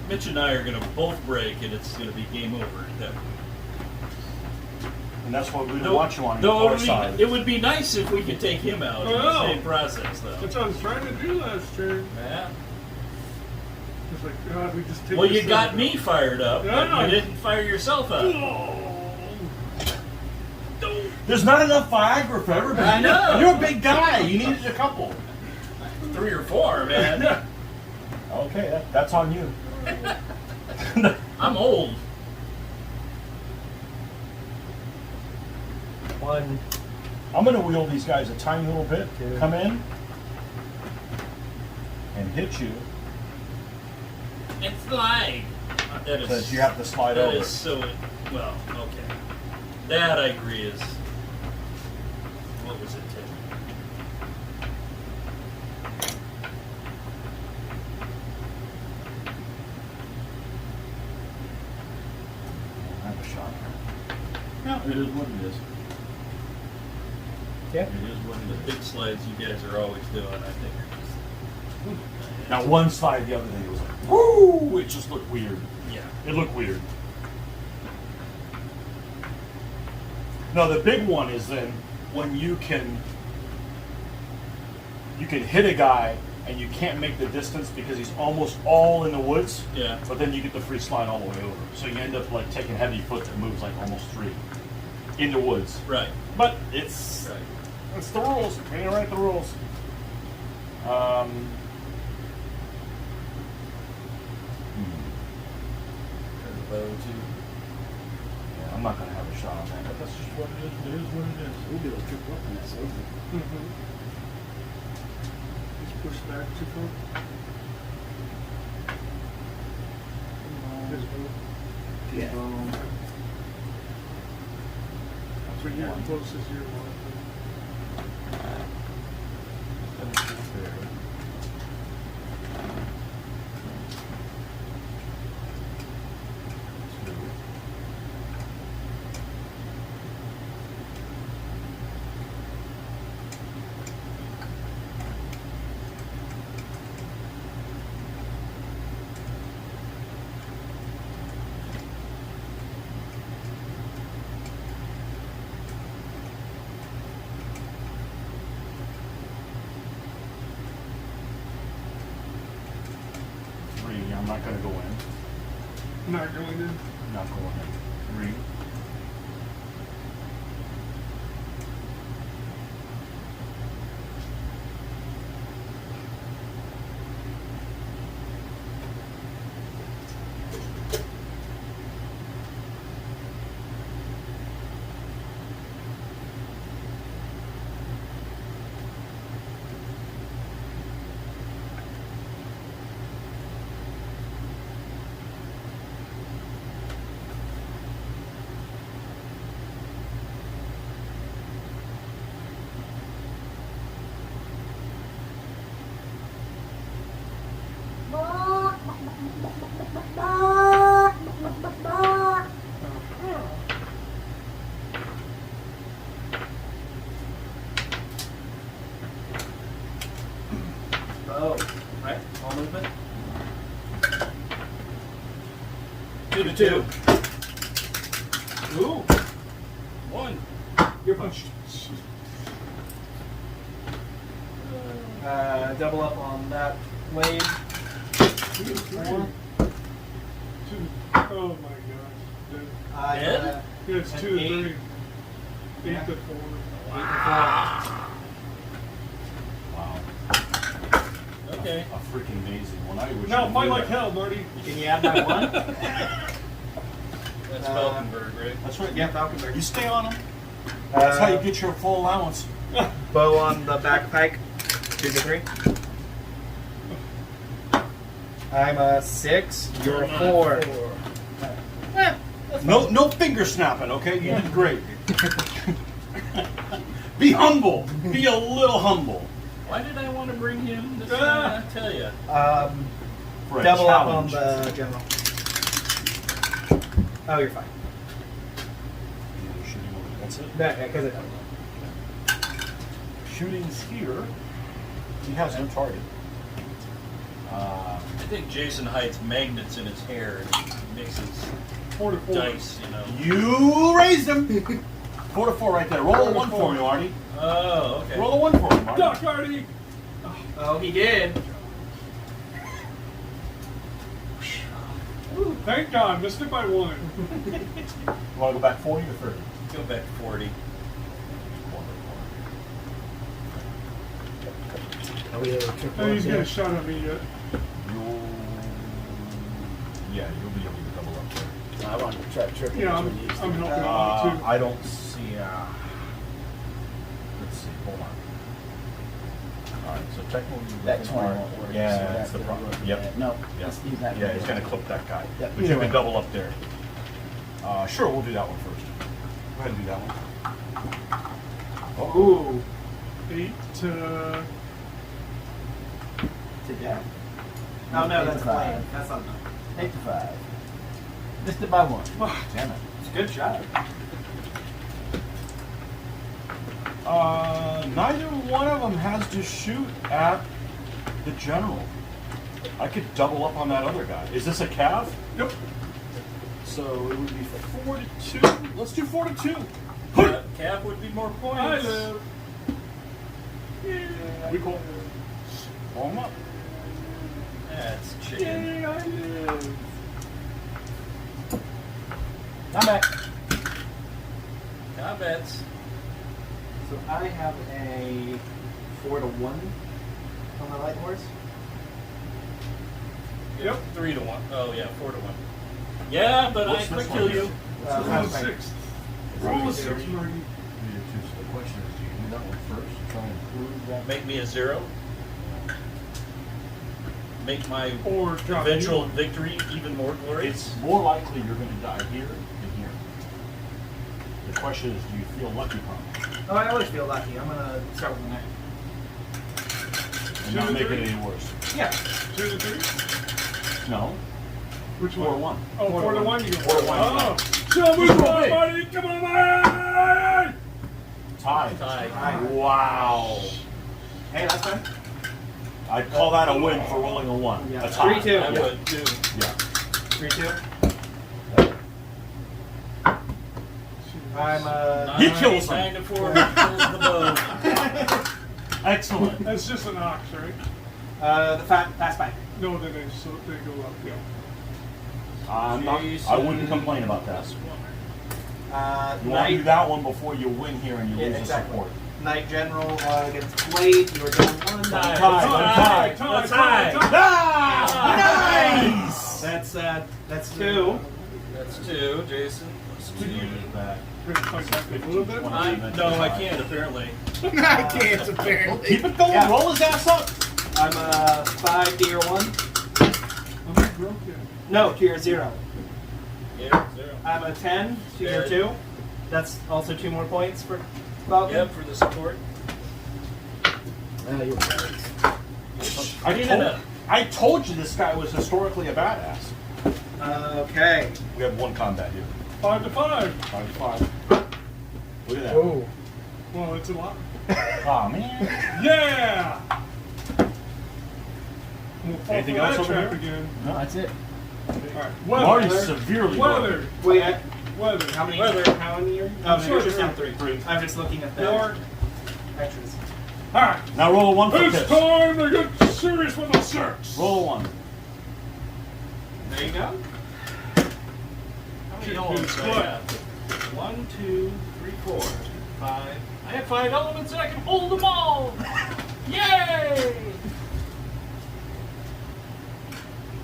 Mitch and I are going to both break and it's going to be game over at that point. And that's why we don't Though- want you on though your far side. it would be nice if we could take him out in the Oh. same process, though. That's what I was trying to do last turn. Yeah. It's like, God, we just take Well, this you got thing. me fired up, Yeah. but you didn't fire yourself up. Oh. There's not enough Viagra for everybody. I know. You're a big guy. You needed a couple. 3 or 4, man. Okay, that's on you. I'm old. 1. I'm going to wheel these guys a tiny little bit, Two. come in, and hit you. And slide. That is. Because you have to slide That over. is so. Well, okay. That I agree is. What was it, Tim? I have a shot. No, it is what it is. Yeah. It is one of the big slides you guys are always doing, I think. Now, one slide the other day was like, woo! It just looked weird. Yeah. It looked weird. No, the big one is then when you can hit a guy and you can't make the distance because he's almost all in the woods. Yeah. But then you get the free slide all the way over. So you end up like taking heavy foot that moves like almost 3 in the woods. Right. But it's the rules. We didn't write the rules. Bow too. Yeah, I'm not gonna have a shot on that, but that's just what it is. It is what it is. We'll be able to trip up on that, so Mm-hmm. Just push back too far. This bow. yeah. So you're closest to your one. I'm not gonna go in. Not going in. Not going in. 3. Oh, right. All movement. 2 to 2. Ooh. 1. You're punched. Double up on that blade. 4. Oh my gosh. I Dead? Yeah, it's An 2 to 8. 3. 8 Yeah. to 4. Wow. Okay. A freaking amazing one. I wish Now I fight knew like that. hell, Marty. Can you add that 1? That's Fauconberg, right? That's right. Yeah, Fauconberg. You stay on them. That's how you get your full allowance. Bow on the back pike. 2 to 3. I'm a 6. You're a 4. No finger snapping, okay? You did great. Be humble. Be a little humble. Why did I want to bring him this time? I tell you. For a Double up on challenge. the general. Oh, you're fine. That's it. Because it double up. Shooting's here. He has no target. I think Jason hides magnets in his hair and mixes 4 to 4. dice, you know. You raised him. 4 to 4 right there. Roll a 1 for me, Marty. Oh, okay. Roll a 1 for me, Marty. Duck, Marty! Oh, he did. Ooh, thank God, missed it by 1. You want to go back 40 or 30? Go back 40. Are we able to trip Oh, he's up got a there? shot at me yet. You'll be able to double up there. I want to try to trip. Yeah, I'm helping out too. I don't see. Let's see. Hold on. All right. So technically, That with 20 our- won't work. Yeah, so that's the that problem. doesn't Yep. work. No. Yep. He's not Yeah, he's do gonna it. clip that guy. Yeah, But either you can way. double up there. Sure, we'll do that one first. Go ahead and do that one. Ooh. 8 to... To death. Oh, no, that's a 5. plan. That's not enough. 8 to 5. Missed it by 1. Damn it. It's a good shot. Neither one of them has to shoot at the general. I could double up on that other guy. Is this a cav? Yep. So it would be 4 to 2. Let's do 4 to 2. Cap would be more I points. live. We call. Call him up. That's chicken. Yay, I live. I'm back. Combats. So I have a 4 to 1 on my light horse. Yep. 3 to 1. Oh, yeah, 4 to 1. Yeah, but What's I this could kill one? you. Roll a Five 6. Roll Roll a a six. 6, Marty. The question is, do you do that one first? Try and prove that. Make me a 0. Make my Or drop eventual you. victory even more glorious. It's more likely you're going to die here than here. The question is, do you feel lucky from it? Oh, I always feel lucky. I'm gonna start with a 9. And Two not to make three? it any worse. Yeah. 2 to 3? No. Which 4 to one? 1. Oh, 4 to 1 you go. 4 to 1. Oh! So move Go on, big. Marty! Come on, Marty! Tie. Tie. Wow. Hey, that's fine. I'd call that a win for rolling a 1. Yeah. A tie. 3-2. I Yeah. would too. Yeah. 3-2. I'm He kills him. 9 to 4. Kills the bow. Excellent. That's just an ox, right? the fast bike. No, they go up. Yeah. I wouldn't complain about that. You want to do Knight, that one before you win here and you Yeah, lose exactly. the support. Knight General against Blade. You're down 1. Tie. Tie. Tie. Tie. Ah! Nice! That's 2. That's 2, Jason. Back. We're gonna fight back a little bit. No, I can't apparently. I can't apparently. Keep it going. Yeah. Roll his ass up. I'm a 5 tier 1. I'm broken. No, tier 0. Yeah, 0. I'm a 10, tier Dead. 2. That's also 2 more points for Falcon. Yep, for the support. You're right. I told you this guy was historically a badass. Okay. We have 1 combat here. 5 to 5. 5 to 5. Look at that. Oh. Well, it's a lot. Aw, man. Yeah! We'll fall Anything for else that over trap here? again. No, that's it. Alright. Marty's Weather. severely Weather. Wait, Weather. how many? Weather. How many are you? I'm Oh, no, sure you're just there down 3. I'm just looking at the 4. extras. Alright. Now roll a 1 for It's pips. time to get serious with the sex. Roll a 1. There you go. How many elements do I have? 1, 2, 3, 4, 5. I have 5 elements and I can hold them all! Yay!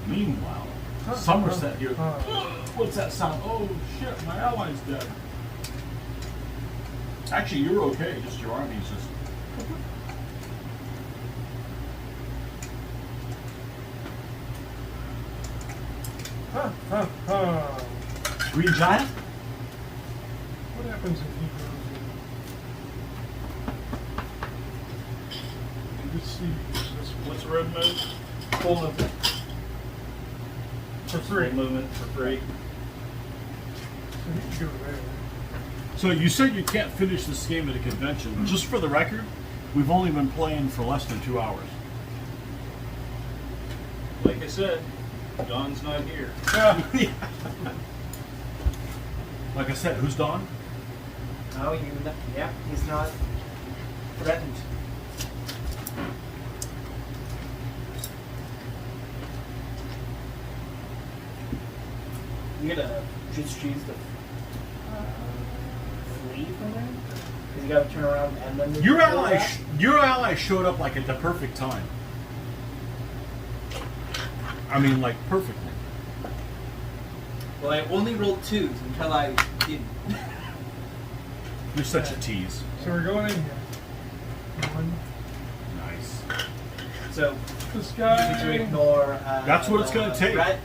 Meanwhile, Somerset here. Uh, What's that sound? Oh shit, my ally's dead. Actually, you're okay. Just your army's just. Green giant? What happens if he goes in? Let's see. What's the road move? Full movement. For free. Full movement for free. So he can go there. So you said you can't finish this game at a convention. Just for the record, we've only been playing for less than 2 hours. Like I said, Don's not here. Yeah. Like I said, who's Don? Oh, yeah, he's not threatened. You gotta just choose to flee from there? Because you gotta turn around and then... Your go ally, back? your ally showed up like at the perfect time. I mean, like perfectly. Well, I only rolled 2s until I did. You're such a tease. So we're going in here. One. Nice. So, This you guy. need to ignore... That's what it's gonna take. threat.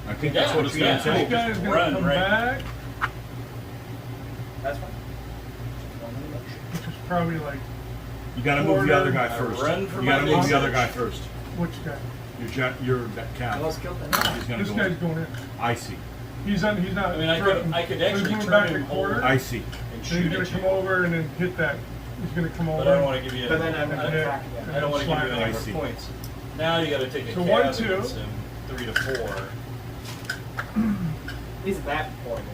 I think Yeah, that's what it's yeah. going to This take. guy's gonna Run, come right. back, That's fine. One motion. which is probably like You got to move the other guy I first. run for You got to my move the other message. guy first. which guy? Your cat. Almost killed them. He's going This to guy's go. going in. I see. He's not. I mean, I could He's actually moving turn back him a quarter. over I see. and Then shoot he's gonna at come you. over and then hit that. He's gonna come over. But I don't want to give you. But then I'm gonna Yeah. attack again. I don't want to give you Slide any I more see. points. Now you got to take a So cab 1, 2. against him. 3 to 4. Isn't that horrible?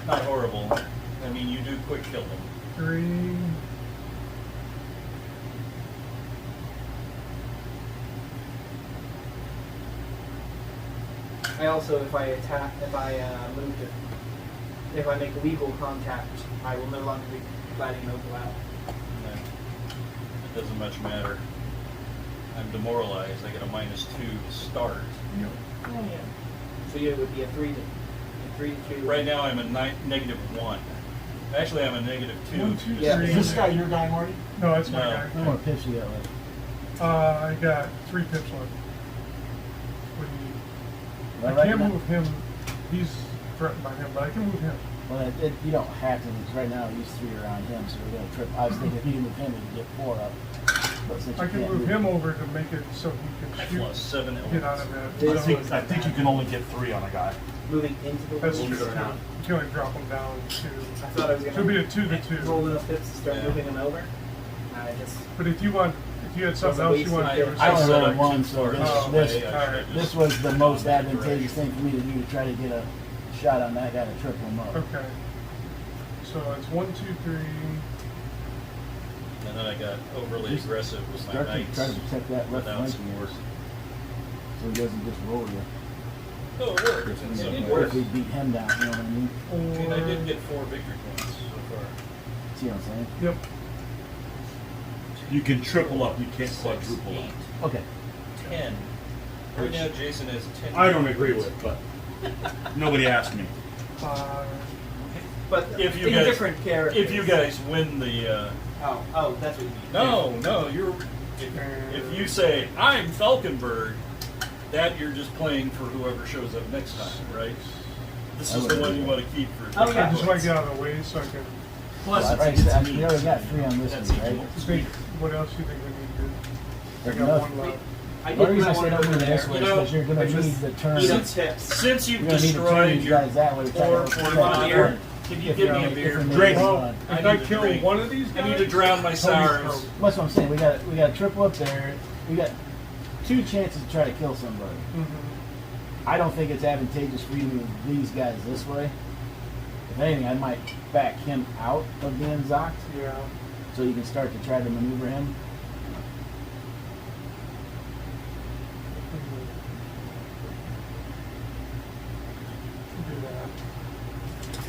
Not horrible. I mean, you do quick kill them. 3. I also, if I make legal contact, I will no longer be letting those go out. No, it doesn't much matter. I'm demoralized. I get a -2 to start. Oh yeah. So it would be a 3 to 2. Right now I'm a -1. Actually, I'm a -2. 1, 2, Yeah. 3. Is this guy your guy, Marty? No, that's my No. guy. How many pips you got left? I got 3 pips left. What do you need? Well, I right can't now- move him. He's threatened by him, but I can move him. Well, you don't have to, because right now these 3 are on him, so we're going to trip. I was thinking if you can move him, we can get 4 up. But since I you can can't move him over to make it so he I can shoot. plus 7 Get out elements. of I that. think, I think you can only get 3 on a guy. Moving into the That's woods true. or not? You can only drop him down to. I thought I was Should gonna be a 2 to 2. roll enough pips to start Yeah. moving them over. I just But if you had something a else waste you want of to do, time. or I I only set something. up rolled one, too so far this, this Oh, this, way. I alright. should this just was the go most that advantageous direction. thing for me to do to try to get a shot on that guy to triple him up. Okay. So it's 1, 2, 3. And then I got overly Just aggressive with my Start to knights. try to protect that left without flank some of yours, work. so he doesn't just roll you. Oh, it worked. If In we- some if work. we beat him down, you know what I mean? I mean, I did get 4 victory points so far. See what I'm saying? Yep. You can triple up. You can't 6, quadruple 8, up. Okay. 10. Right now, Jason has 10. I don't agree with it, but nobody asked me. 5. but If you in guys- different characters. If you guys win the, Oh, that's what you mean. no, you're. If you say I'm Fauconberg, that you're just playing for whoever shows up next time, right? This is the one you want to keep for. Oh, yeah. I just want to get out of the way so I can. Plus, Well, it's right, it's so neat. we already got 3 on this That's one, each right? one. Think, what else do you think we need to do? I There's got enough. 1 left. I The only did reason I put say one don't over move this there. way You is know, because you're going which to was need the turn. eat You're up tips. Since you've going to need to turn destroyed these your guys that way. to try to four protect for the beer, front. can you If give you're me a on- if beer? you're in the Drink. front. Well, I if need I to kill drink. one of these guys, I need to drown my sours. That's what I'm saying. We got a triple up there. We got 2 chances to try to kill somebody. I don't think it's advantageous for you to move these guys this way. If anything, I might back him out of being zocked, Yeah. so you can start to try to maneuver him.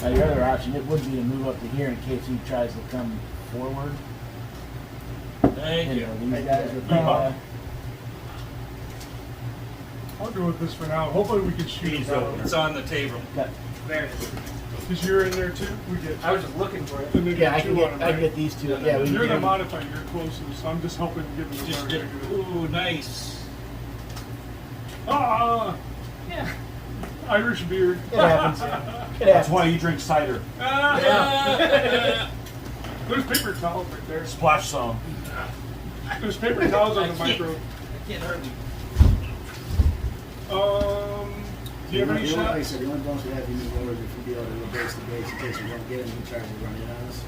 Your other option, it would be to move up to here in case he tries to come forward. Thank you. These guys are I'll go with this for now. Hopefully we can shoot He's it open. down. It's on the table. There it is. Because you're in there too? We get. I was just looking for it. And then Yeah, I get can two on get, them, I can right? get these two. Yeah, we can You're get the them. modifier. You're closest. I'm just helping give them Just a did, target. ooh, nice. Ah! Yeah. Irish beer. It happens. It That's happens. why you drink cider. Yeah. There's paper towels right there. Splash zone. There's paper towels on the micro. I can't hurt me. Do you have any Like I shots? said, the only bonus we have, you move over, if we be able to go base to base, in case we don't get him, he tries to run in on us.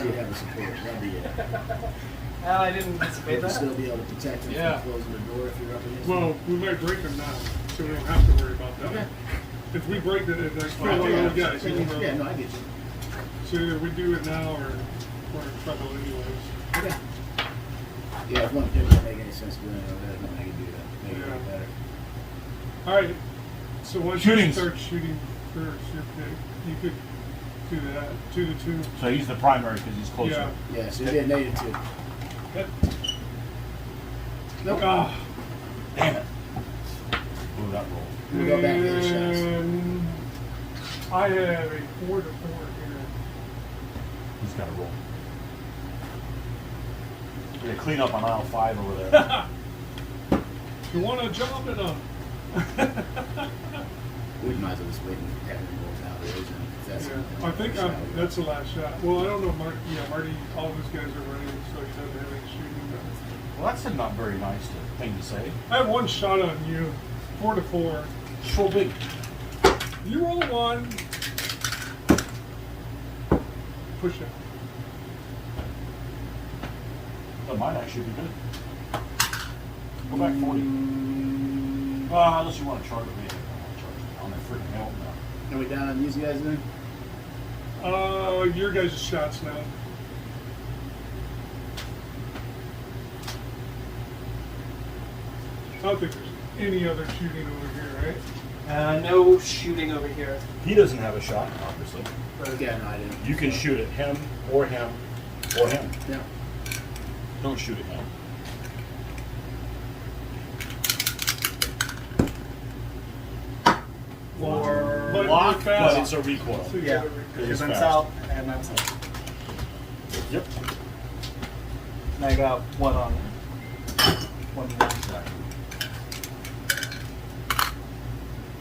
We'd have a support. That'd be it. Oh, I didn't anticipate We'll that. still be able to protect him Yeah. from closing the door if you're up against him. Well, we might break them now, so we don't have to worry about that. Okay. If we break it, it's Well, still one yeah, of the guys. yeah, no, I get you. So either we do it now or we're in trouble anyways. Okay. Yeah, if one kid doesn't make any sense doing it, then I can do that. Make it Yeah. better. All right. So once Shootings. you start shooting first, your pick, you could do that. 2 to 2. So he's the primary because he's closer. Yeah. Yeah, so you get negative 2. That, Nope. ah. Damn it. Blew that roll. We'll go back to the shots. And I have a 4 to 4 here. He's got to roll. We're gonna clean up on aisle 5 over there. You want to jump it up? We might as well just wait and have him roll out there, isn't it? If that's Yeah, I think that's the last shot. Well, I don't know, Marty, all these guys are running, so he doesn't have any shooting. Well, that's a not very nice thing to say. I have one shot on you, 4 to 4. So big. You roll 1. Push it. That might actually be good. Go back 40. Unless you want to charge me. I don't want to charge me. I'm gonna freaking help now. Are we down on these guys then? Your guys' shots now. I don't think there's any other shooting over here, right? No shooting over here. He doesn't have a shot, obviously. Yeah, no, I didn't. You can shoot at him or him or him. Yeah. Don't shoot at him. Or But Lock, we're but fast. it's a recoil. So you yeah, gotta recoil. because I'm fast. south and I'm south. Yep. And I got one on. One down.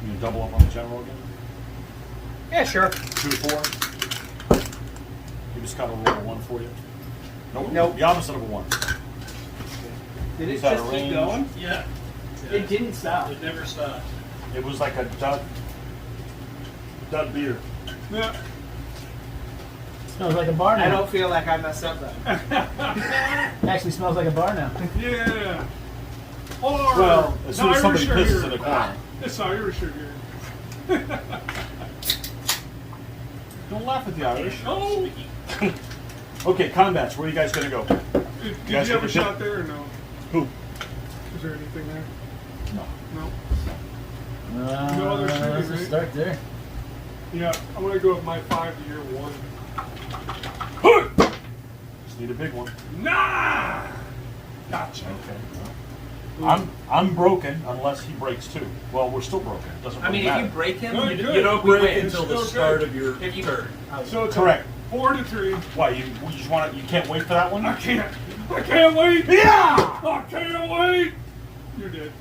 You gonna double up on the general again? Yeah, sure. 2 to 4. You just gotta roll a 1 for you. Nope. Nope. The opposite of a 1. Did it Is that just a keep range? going? Yeah. It didn't stop. It never stopped. It was like a dud beer. Yeah. Smells like a bar I now. don't feel like I messed up that. Actually smells like a bar now. Yeah. Or Well, as soon as somebody Irish are pisses here. in the corner. It's Irish are here. Don't laugh at the Irish. Oh! Okay, combats. Where are you guys gonna go? Did you guys have a get the shot there or no? Who? Is there anything there? No. No. No other shooting, Let's just right? start there. Yeah, I'm gonna go with my 5 to your 1. Just need a big one. Nah! Gotcha. Okay. I'm broken unless he breaks too. Well, we're still broken. It doesn't I really mean, if matter. you break him, Good, You good. don't We break win. until the Still start good. of your if you turn. So it's Correct. 4 to 3. Why you just want to? You can't wait for that one? I can't wait! Yeah. I can't wait! You're dead.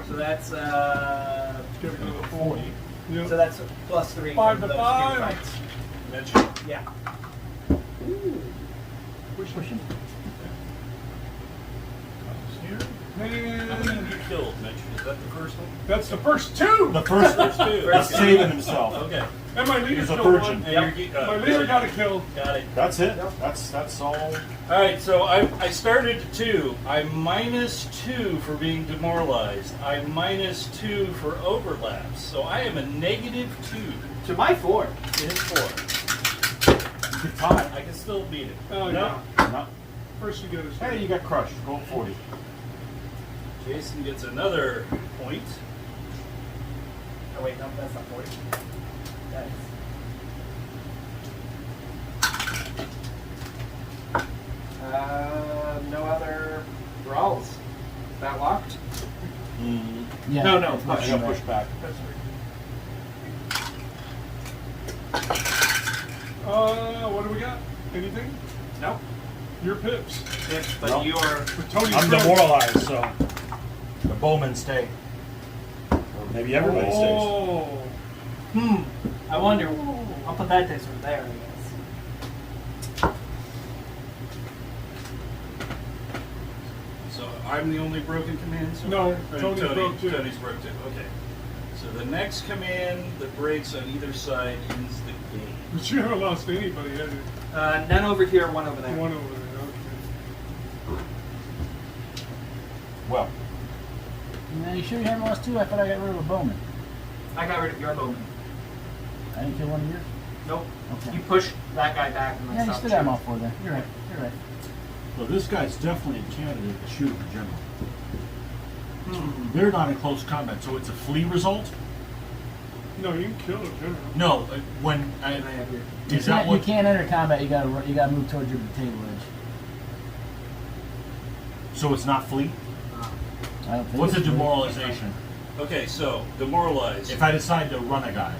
so that's Give it another 40. Yep. so that's plus 3 5 from to those 5. two fights. Mitch. Yeah. Push him. How many have And you killed, Mitch? Is that the first one? that's the first 2! The first First two. He's saving himself. Okay. And my leader He's a killed virgin. 1. And you're, My leader got a kill. got it. That's it. That's all. All right, so I started at 2. I'm -2 for being demoralized. I'm -2 for overlaps. So I am a -2. To my 4. It is 4. You could tie. I can still beat it. Oh, no. yeah. No. First you get a Hey, you got crushed. Go up 40. Jason gets another point. Oh wait, no, that's not 40. That is. No other brawls. Is that locked? Yeah. No, it's push. I got pushed back. That's what do we got? Anything? Nope. Your pips. Yes, but No. you are. With Tony's I'm friend. demoralized, so the bowmen stay. Or maybe everybody stays. Oh. I wonder. I'll put that dice over there, I guess. So I'm the only broken command? So No, far? Tony's broke too. Tony's broke too, okay. So the next command that breaks on either side ends the game. But you haven't lost anybody, have you? None over here, one over there. One over there, okay. Well, Yeah, you sure you haven't lost two? I thought I got rid of a bowman. I got rid of your bowman. I didn't kill one of yours? Nope. Okay. You push that guy back and then Yeah, you stop still got them shooting. all four there. You're right. You're right. So this guy's definitely a candidate to shoot in general. They're not in close combat, so it's a flee result? No, you can kill a general. No, when I, And I have your. You is that can't, what? you can't enter combat. You gotta move towards your table edge. So it's not flee? I don't think. What's a it's really- demoralization? Okay, so demoralize. If I decide to run a guy,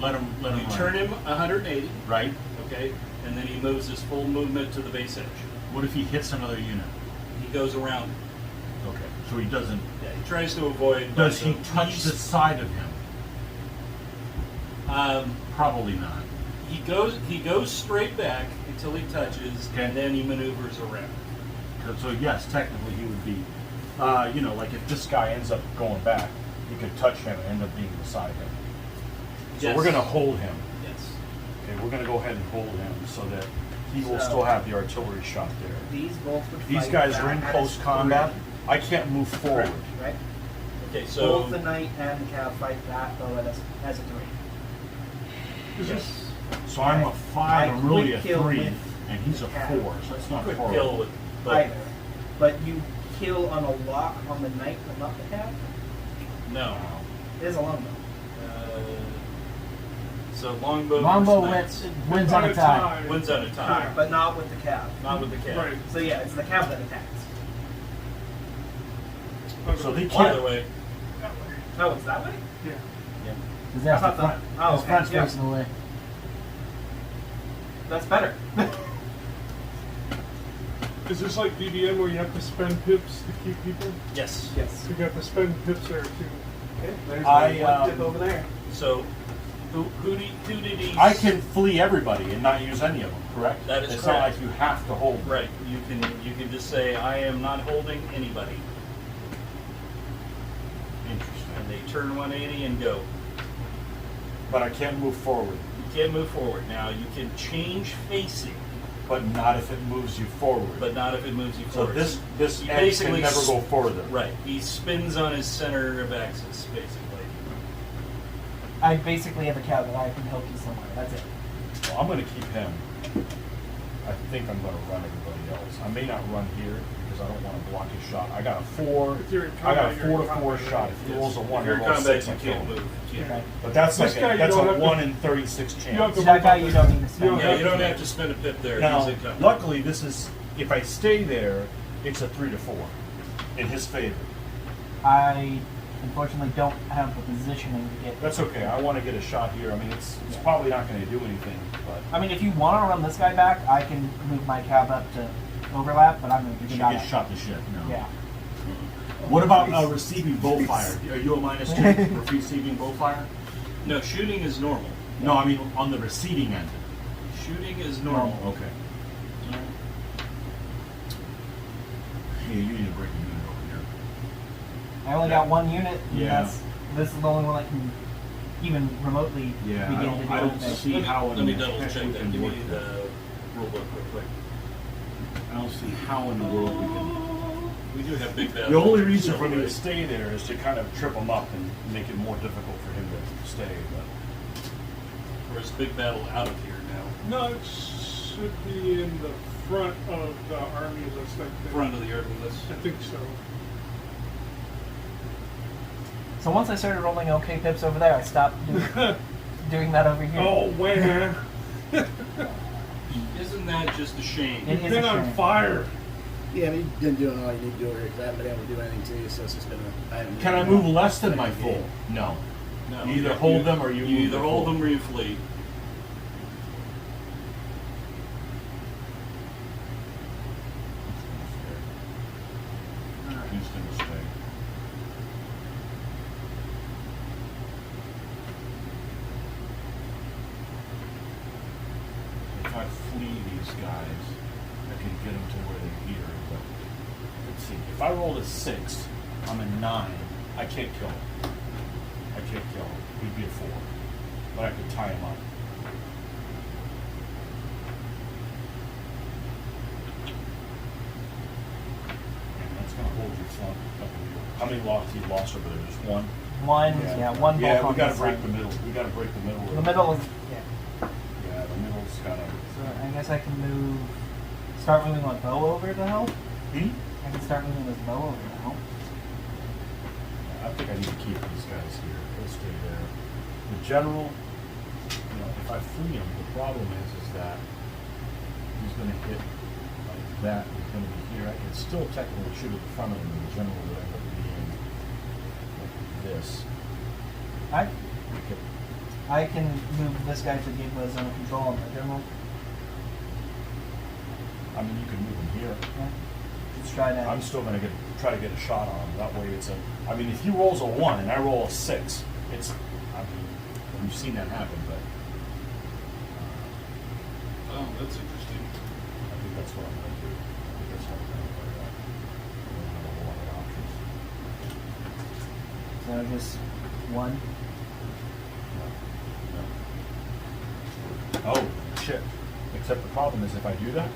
let him you run. turn him 180, Right? okay, and then he moves his full movement to the base edge. What if he hits another unit? He goes around. Okay, so he doesn't. Yeah, he tries to avoid. Does he the touch the east. side of him? Probably not. He goes straight back until he touches, Okay. and then he maneuvers around. So yes, technically he would be. Like if this guy ends up going back, you could touch him and end up being beside him. So Yes. we're going to hold him. Yes. Okay, we're going to go ahead and hold him so that he will So- still have the artillery shot there. These bolts would These fight guys are back in at close its combat. three, I can't move forward. Right? Okay, so Both the knight and the cab fight that though as a 3. Is yes. this So I'm a 5, I'm really a quick kill 3, with and he's a the cat. 4, so it's not quick horrible. kill with both. Either. But you kill on a lock on the knight but not the cab? No. It is a longbow. So longbow. Longbow versus wins on a tie. wins on a tie. But not with the cab. Not with the cat. Right. So yeah, it's the cab that attacks. So they By the can't. way, Oh, it's that way? Yeah. Because that's I the thought front. that- oh, His okay, front's yeah. facing away. That's better. Is this like BBM where you have to spend pips to keep people? yes. Yes. You got to spend pips there too. Okay, there's I, one tip over there. So who did he? I can flee everybody and not use any of them, correct? That is it's correct. not like you have to hold them. Right. You can just say I am not holding anybody, Interesting. and they turn 180 and go. But I can't move forward. You can't move forward. Now you can change facing, But not if it moves you forward. but not if it moves you so forward. this You edge basically can never go further. Right. He spins on his center of axis, basically. I basically have a cab that I can help you somewhere. That's it. Well, I'm going to keep him. I think I'm going to run everybody else. I may not run here because I don't want to block his shot. I got a 4. If you're in I got a combat, you're 4 in to 4 combat, shot. right? If he rolls a 1, If you're he in rolls combat, 6, you I kill can't him. move. You can't. Okay. But that's This like guy, you that's don't a have to- 1 in 36 You have chance. to- So that guy you don't need to spend. You Yeah, you don't have have to spend a pip there. Now, He's in combat. luckily, this is if I stay there, it's a 3 to 4 in his favor. I unfortunately don't have the positioning to get. That's okay. I want to get a shot here. I mean, it's probably not going to do anything, but I mean, if you want to run this guy back, I can move my cab up to overlap, but I'm going to you get should the guy. get shot to shit. No. Yeah. What about receiving bow fire? Are you a -2 for receiving bow fire? No, shooting is normal. No, I mean on the receiving end. Shooting is normal. Okay. Yeah, you need to break a unit over here. I only got one unit. And Yeah. this is the only one that can even remotely Yeah, begin to do I don't anything. see how Let me in double the check heck we that. can Give me work that. the rule book real quick. I don't see how in the world we can. We do have big battles. The only reason for me to stay there is to kind of trip him up and make it more difficult for him to stay. But Or is big battle out of here now? No, it should be in the front of the army list, I think. Front of the army list. I think so. So once I started rolling okay pips over there, I stopped doing that over here. Oh, man. Isn't that just a shame? It You've is been a on shame. fire. Yeah, but you've been doing all you need to do over here because I haven't been able to do anything to you, so it's just been I haven't. Can I move less than my full? No. No, You either hold them or you move either the hold full. them or you flee. Houston will stay. If I flee these guys, I can get them to where they're here. But let's see. If I roll a 6, I'm a 9. I can't kill him. I can't kill him. He'd be a 4. But I could tie him up. And that's going to hold your flank a couple of years. How many locks you lost over there? Just one? One, one Yeah, bolt we got on to break side. the middle. We got to break the middle. The middle is, yeah. Yeah, the middle's got to. So I guess I can start moving my bow over to help. Hmm? I can start moving this bow over to help. I think I need to keep these guys here. They'll stay there. The general, if I flee him, the problem is that he's going to hit like that. He's going to be here. I can still technically shoot at the front of him, and the general would end up being like this. I can move this guy to give a zone of control on the general. I mean, you can move him here. Yeah. Let's try that. I'm still going to try to get a shot on him. That way, I mean, if he rolls a 1 and I roll a 6, I mean, we've seen that happen, but Oh, that's interesting. I think that's what I'm going to do. I think that's how we're going to play that. We don't have a whole lot of options. So just one. No. Oh, shit. Except the problem is if I do that,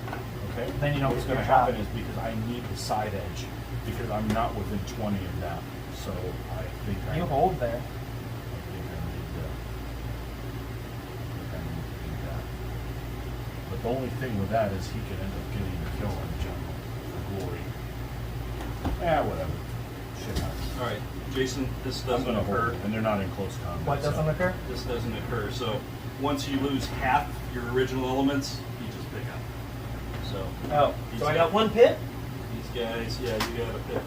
okay, Then you don't what's get going to your shot. happen is because I need the side edge because I'm not within 20 of that. So I think You hold there. I think I need to do that. But the only thing with that is he could end up getting a kill on general for glory. Whatever. Shit happens. All right, Jason, this I'm doesn't going to hold occur. it, and they're not in close combat. What doesn't so. occur? This doesn't occur. So once you lose half your original elements, you just pick up. So Oh. These So I guys- got one pip? these guys, yeah, you got to pick.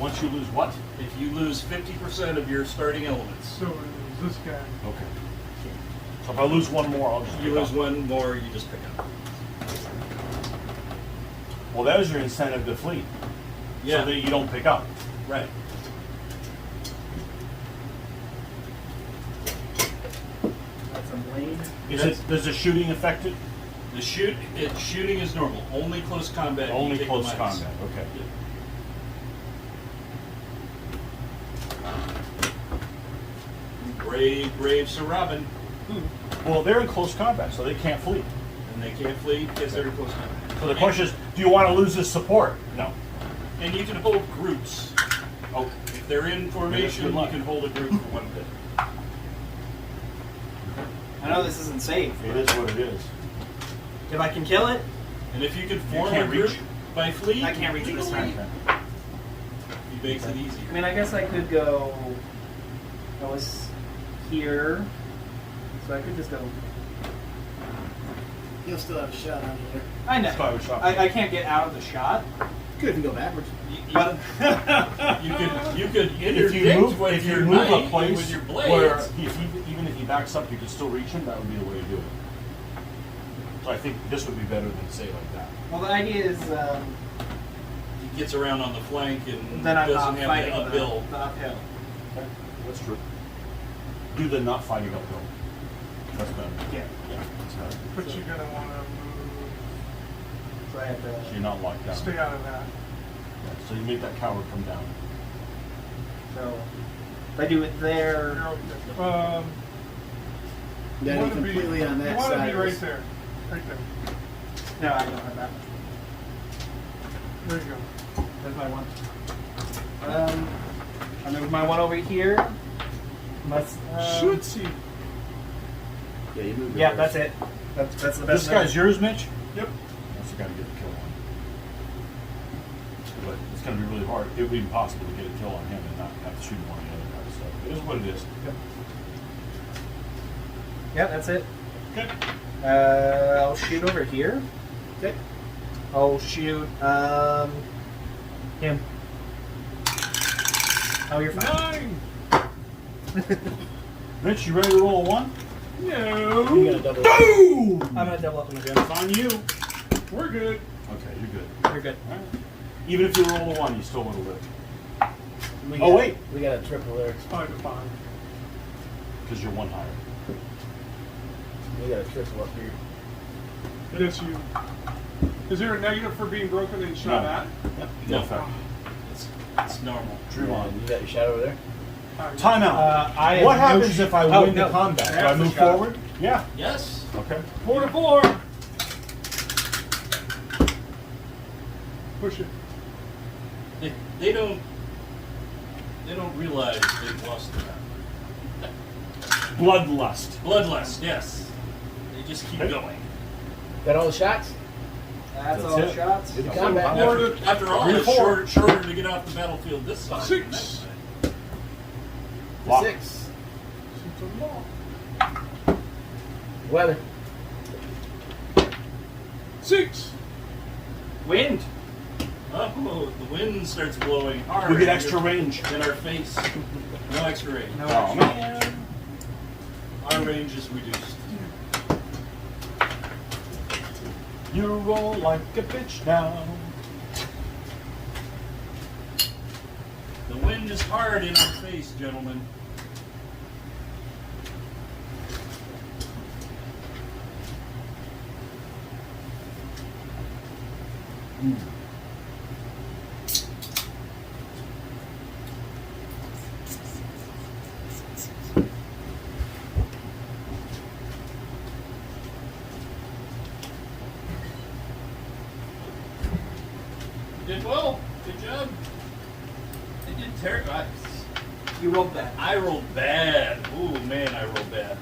Once you lose what? If you lose 50% of your starting elements, So it was this guy. Okay. So if I lose one more, I'll just you pick lose up. one more, you just pick up. Well, there's your incentive to flee. Yeah. So that you don't pick up. Right. That's a blade. Does the shooting affect it? The shooting is normal. Only close combat. you Only take a close minus. combat. Okay. Yeah. Brave Sir Robin. Well, they're in close combat, so they can't flee. And they can't flee because they're in close combat. So the question is, do you want to lose this support? No. And you can hold groups. Oh, If they're in formation, Good you luck. can hold a group for one bit. I know this isn't safe. it is what it is. If I can kill it, And if you can form a can't group reach. by flee, I can't reach this legally, time. he makes it easier. I mean, I guess I could go. I was here, so I could just go. You'll still have a shot on you. I know. Fire shot. I can't get out of the shot. Good if you go backwards. But You could If interdict you move, with if your you move knife a and place with your blades. where even if he backs up, you can still reach him. That would be the way to do it. So I think this would be better than say like that. well, the idea is He gets around on the flank and then I'm doesn't not have fighting the uphill. the uphill. Okay, that's true. Do the not fighting uphill. That's better. Yeah. Yeah, that's better. But you're going to want to So I have So to. you're not locked down. stay out of that. Yeah, so you make that coward come down. So if I do it there. You're okay. You gotta be wanna completely on that You want to side. be of right this. there. Right there. No, I don't have that. There you go. There's my one. I move my one over here. Unless, Should see. Yeah, you move. Yeah, that's it. That's the best. This guy's yours, Mitch? Yep. That's the guy to get the kill on. but it's going to be really hard. It would be impossible to get a kill on him and not have to shoot him on the other guy. So it is what it is. Yeah, that's it. Okay. I'll shoot over here. Okay. I'll shoot him. Oh, you're fine. 9. Mitch, you ready to roll a 1? No. You gotta double. Boom! I'm gonna double up on the gun. It's on you. We're good. Okay, you're good. You're good. All right. Even if you roll a 1, you still would have lived. We Oh, got- wait. We got a triple there. 5 to 5. Because you're 1 higher. We got a triple up here. Yes, you. Is there a negative for being broken and shot No. at? No effect. It's normal. True on. And you got your shot over there? Timeout. I have What no happens sh- if I oh, win no. the combat? Do I That's the move shot. forward? Yeah. Yes. Okay. 4 to 4. Push it. They don't realize they've lost the battle. Bloodlust. Bloodlust, yes. They just keep Okay. going. Got all the shots? That's That's all the it. shots. Good combat. After all, Three to it's four. shorter to get off the battlefield this side. 6. Lock. 6. It's a law. Weather. 6. Wind. Oh, the wind starts blowing hard. We get extra range. in our face. No extra range. No Oh, extra. man. Our range is reduced. You roll like a bitch now. The wind is hard in our face, gentlemen. You did well. Good job. I did terrible. You rolled that. I rolled bad. Ooh, man, I rolled bad.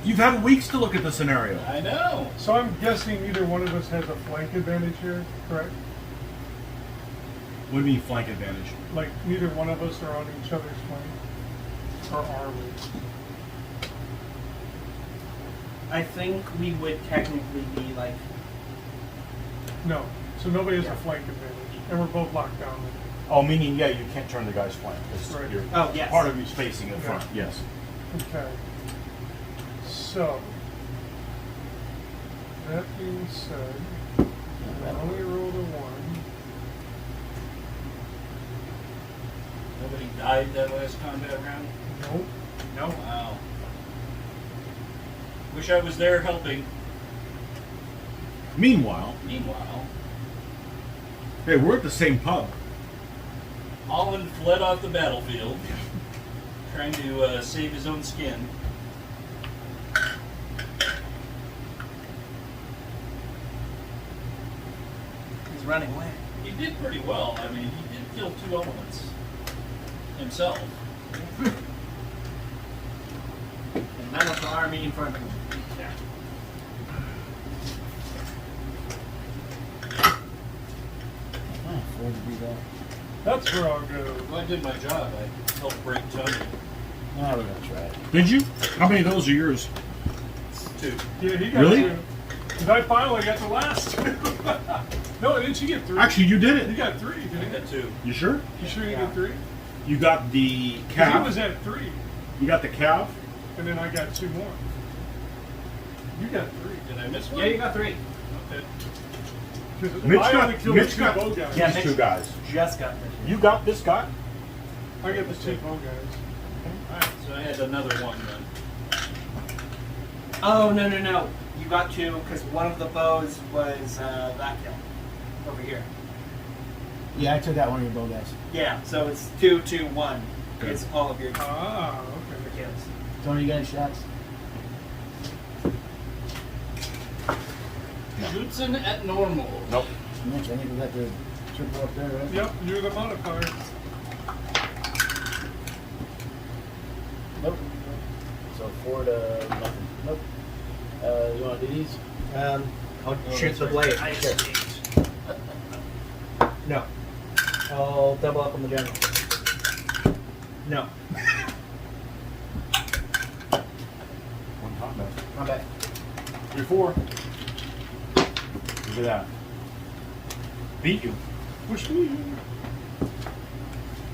You've had weeks to look at the scenario. I know. So I'm guessing neither one of us has a flank advantage here, correct? What do you mean flank advantage? Like neither one of us are on each other's flank? Or are we? I think we would technically be like. No. So nobody has Yeah. a flank advantage. And we're both locked down. Oh, meaning, yeah, you can't turn the guy's flank. 'Cause Right. you're, Oh, yes. part of you's facing in Yeah. front. Yes. Okay. So, that being said, I only rolled a 1. Nobody died that last combat round? Nope. No. Wow. Wish I was there helping. Meanwhile, Meanwhile, hey, we're at the same pub. Holland fled off the battlefield, trying to save his own skin. He's running away. He did pretty well. I mean, he did kill 2 elements himself. And none of the army in front of him. Yeah. Oh, 4 degrees out. That's where I'll go. Well, I did my job. I helped break Tony. Now we're gonna try it. Did you? How many of those are yours? 2. Yeah, he got Really? 2. Because I finally got the last 2. No, didn't you get 3? Actually, you did You it. got 3, I didn't you? got 2. You sure? You sure you Yeah. get 3? You got the 'Cause he calf. was at 3. You got the calf. And then I got 2 more. You got 3. Did I miss one? Yeah, you got 3. Okay. Because Mitch I got- only killed Mitch 2 got- bow guys. Yeah, These Mitch 2 guys. just got Mitch. You got this guy? I got the 2 bow guys. Alright, so I had another one then. Oh, no. You got 2 because one of the bows was that kill. Over here. Yeah, I took out one of your bow guys. Yeah, so it's 2, 2, 1. Okay. It's all of your Ah, okay. kills. Tony, you got any shots? Schlutzen at normal. Nope. Mitch, I think we got the triple up there, right? Yep, you're the modifier. Nope. So 4 to nothing. Nope. You want to do these? I'll Oh, shoot the that's right. blade. I Sure. escaped. No. I'll double up on the general. No. One combat. Combat. 3-4. Look at that. Beat you. Push me.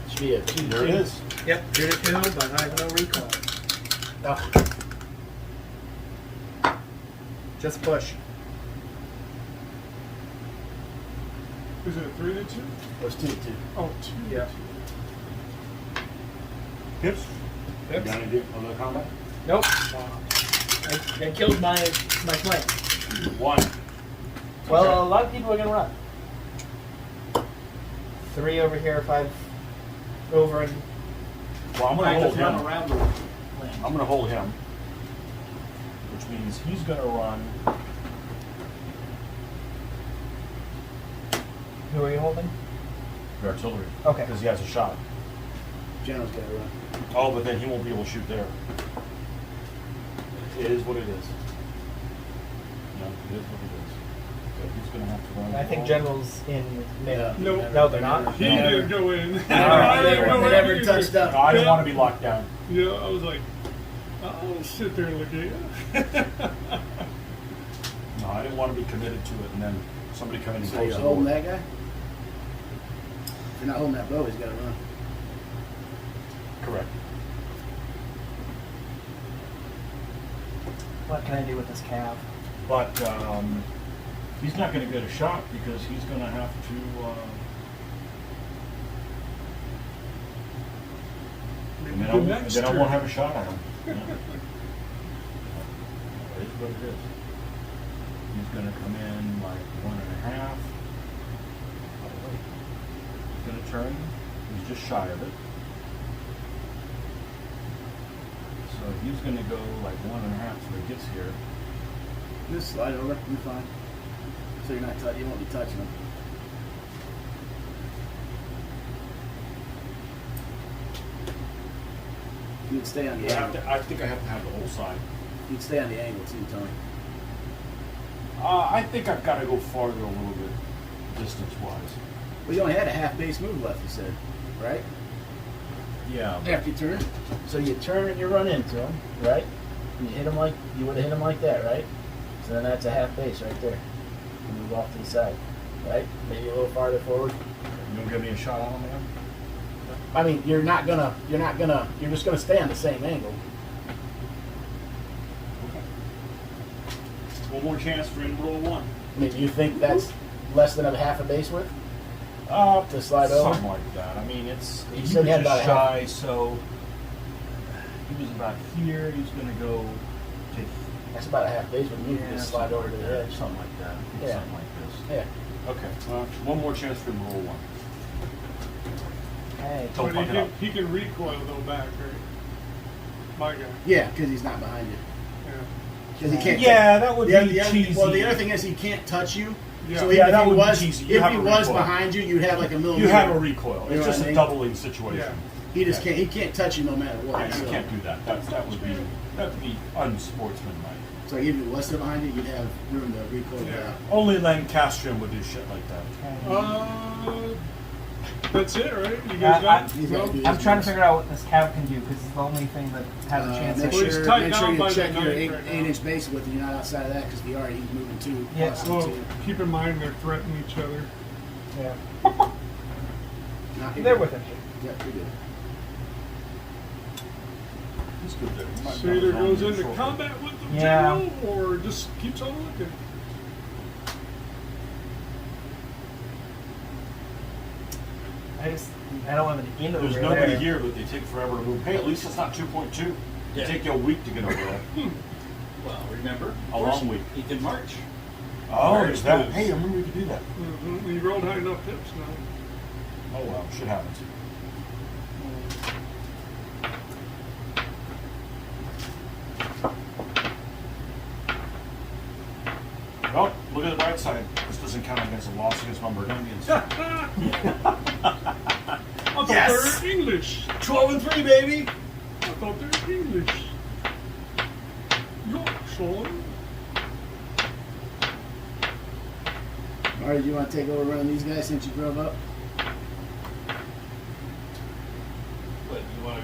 Should be a 2-2. There it is. Yep, did it too, but I have no recall. Oh. Just push. Is it a 3-2? It was 2-2. Oh, 2. Yeah. Hips. You Yep. got any other combat? Nope. I killed my flank. 1. Well, Okay. a lot of people are gonna run. 3 over here, 5 over and Well, I'm gonna hold him. around the I'm gonna hold him. Which means he's going to run. Who are you holding? The artillery. Okay. Because he has a shot. General's got to run. Oh, but then he won't be able to shoot there. It is what it is. No, it is what it is. So he's gonna have to run. I think general's in mid. Yeah. No. No, they're not. He didn't go in. They I didn't go never in touched either. up. No, I didn't Yeah. want to be locked down. Yeah, I was like, I'll sit there and look at you. No, I didn't want to be committed to it, and then somebody come in and So close you're the holding door. that guy? If you're not holding that bow, he's got to run. Correct. What can I do with this calf? But he's not going to get a shot because he's going to have to. And then, The next then I turn. won't have a shot at him. Yeah. It is what it is. He's going to come in like 1.5. Oh, wait. He's going to turn. He's just shy of it. So he's going to go like 1.5 till he gets here. Just slide over. You're fine. So you're not you won't be touching him. You'd stay on the angle. I think I have to have the whole side. You'd stay on the angle too, Tony. I think I've got to go farther a little bit, distance-wise. Well, you only had a half base move left, you said, right? Yeah. After you turn. So you turn and you run into him, right? And you hit him like you would have hit him like that, right? So then that's a half base right there. You move off to the side, right? Maybe a little farther forward. You gonna give me a shot on him, man? I mean, you're just gonna stay on the same angle. One more chance for him to roll 1. I mean, do you think that's less than a half a base width? To slide over? Something like that. I mean, it's You he said was he had just about a shy, so he was about here. He's going to go to That's about a half base width. You can just slide over to the edge. something like that. Yeah. Something like this. Yeah. Okay. One more chance for him to roll 1. Hey. Don't But fuck it up. he can recoil though back, right? My guy. Yeah, because he's not behind you. Yeah. Because he can't. Yeah, that would be cheesy. Well, the other thing is he can't touch you. Yeah. So Yeah, even that if he would be was, cheesy. You if have he a was recoil. behind you, you'd have like a millimeter. You have a recoil. You know It's what just I a mean? doubling situation. Yeah. He just can't. He can't touch you no matter what. Yeah, you so. can't do that. That would be unsportsmanlike. So even if it was still behind you, you'd have room to recoil Yeah. back. Only Lancastrian would do shit like that. That's it, right? You guys I- done? He's got to do I'm his trying to moves. figure out what this calf can do because it's the only thing that has a chance. Make to Well, he's sure, tied make down sure by you the check your knife 8, right now. 8-inch base width, and you're not outside of that because the already moving 2. Yeah. plus Well, 2. keep in mind they're threatening each other. Yeah. Not They're within. Yeah, pretty good. He's good there. He might So not either have goes gone into short. combat with the Yeah. general or just keeps on looking. I don't have an in over There's there. nobody here, but they take forever to move. Hey, at least it's not 2.2. They Yeah. take you a week to get over there. Well, remember? A long week. He can march. Oh, Very there's that. smooth. Hey, I remember we could do that. Mm-hmm. You rolled high enough tips now. Oh well, shit happens. Well, look at the bright side. This doesn't count against a loss against my Burgundians. I thought Yes! they were English. 12-3, baby. I thought they were English. York, son. All right, you want to take over running these guys since you drove up?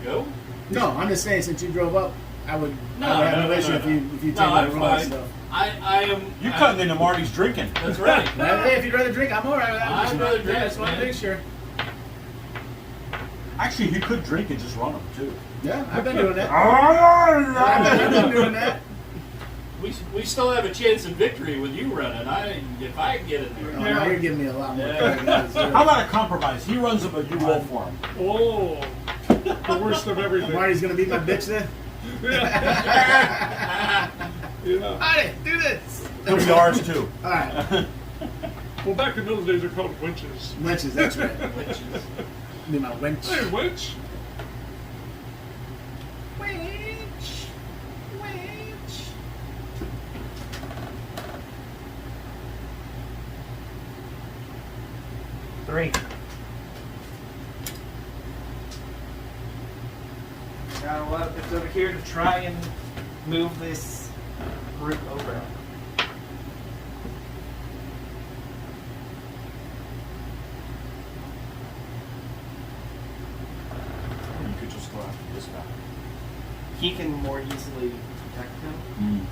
want to go? No, I'm just saying, since you drove up, I would No, have no, no no, issue no, if no. you take No, my I'm roll and fine. stuff. I am. You're cutting into Marty's drinking. That's right. Well, hey, if you'd rather drink, I'm alright with that. I'd rather drink, Yeah, I just want to man. make sure. Actually, you could drink and just run them too. Yeah, I've been doing that. I've been doing that. We still have a chance of victory with you running. If I get in there. Oh, now you're giving me a lot more. Yeah. credit than I deserve. How about a compromise? He runs them, but you roll for him. Oh, the worst of everything. Marty's gonna beat my bitch then? Yeah. Marty, do this! He'll be ours too. Alright. Well, back in those days, they're called winches. Wenches, that's right. Witches. Do my wench. Hey, winch. Wench. Wench. Three. Now what? It's over here to try and move this group over. You could just go after this guy. He can more easily protect him.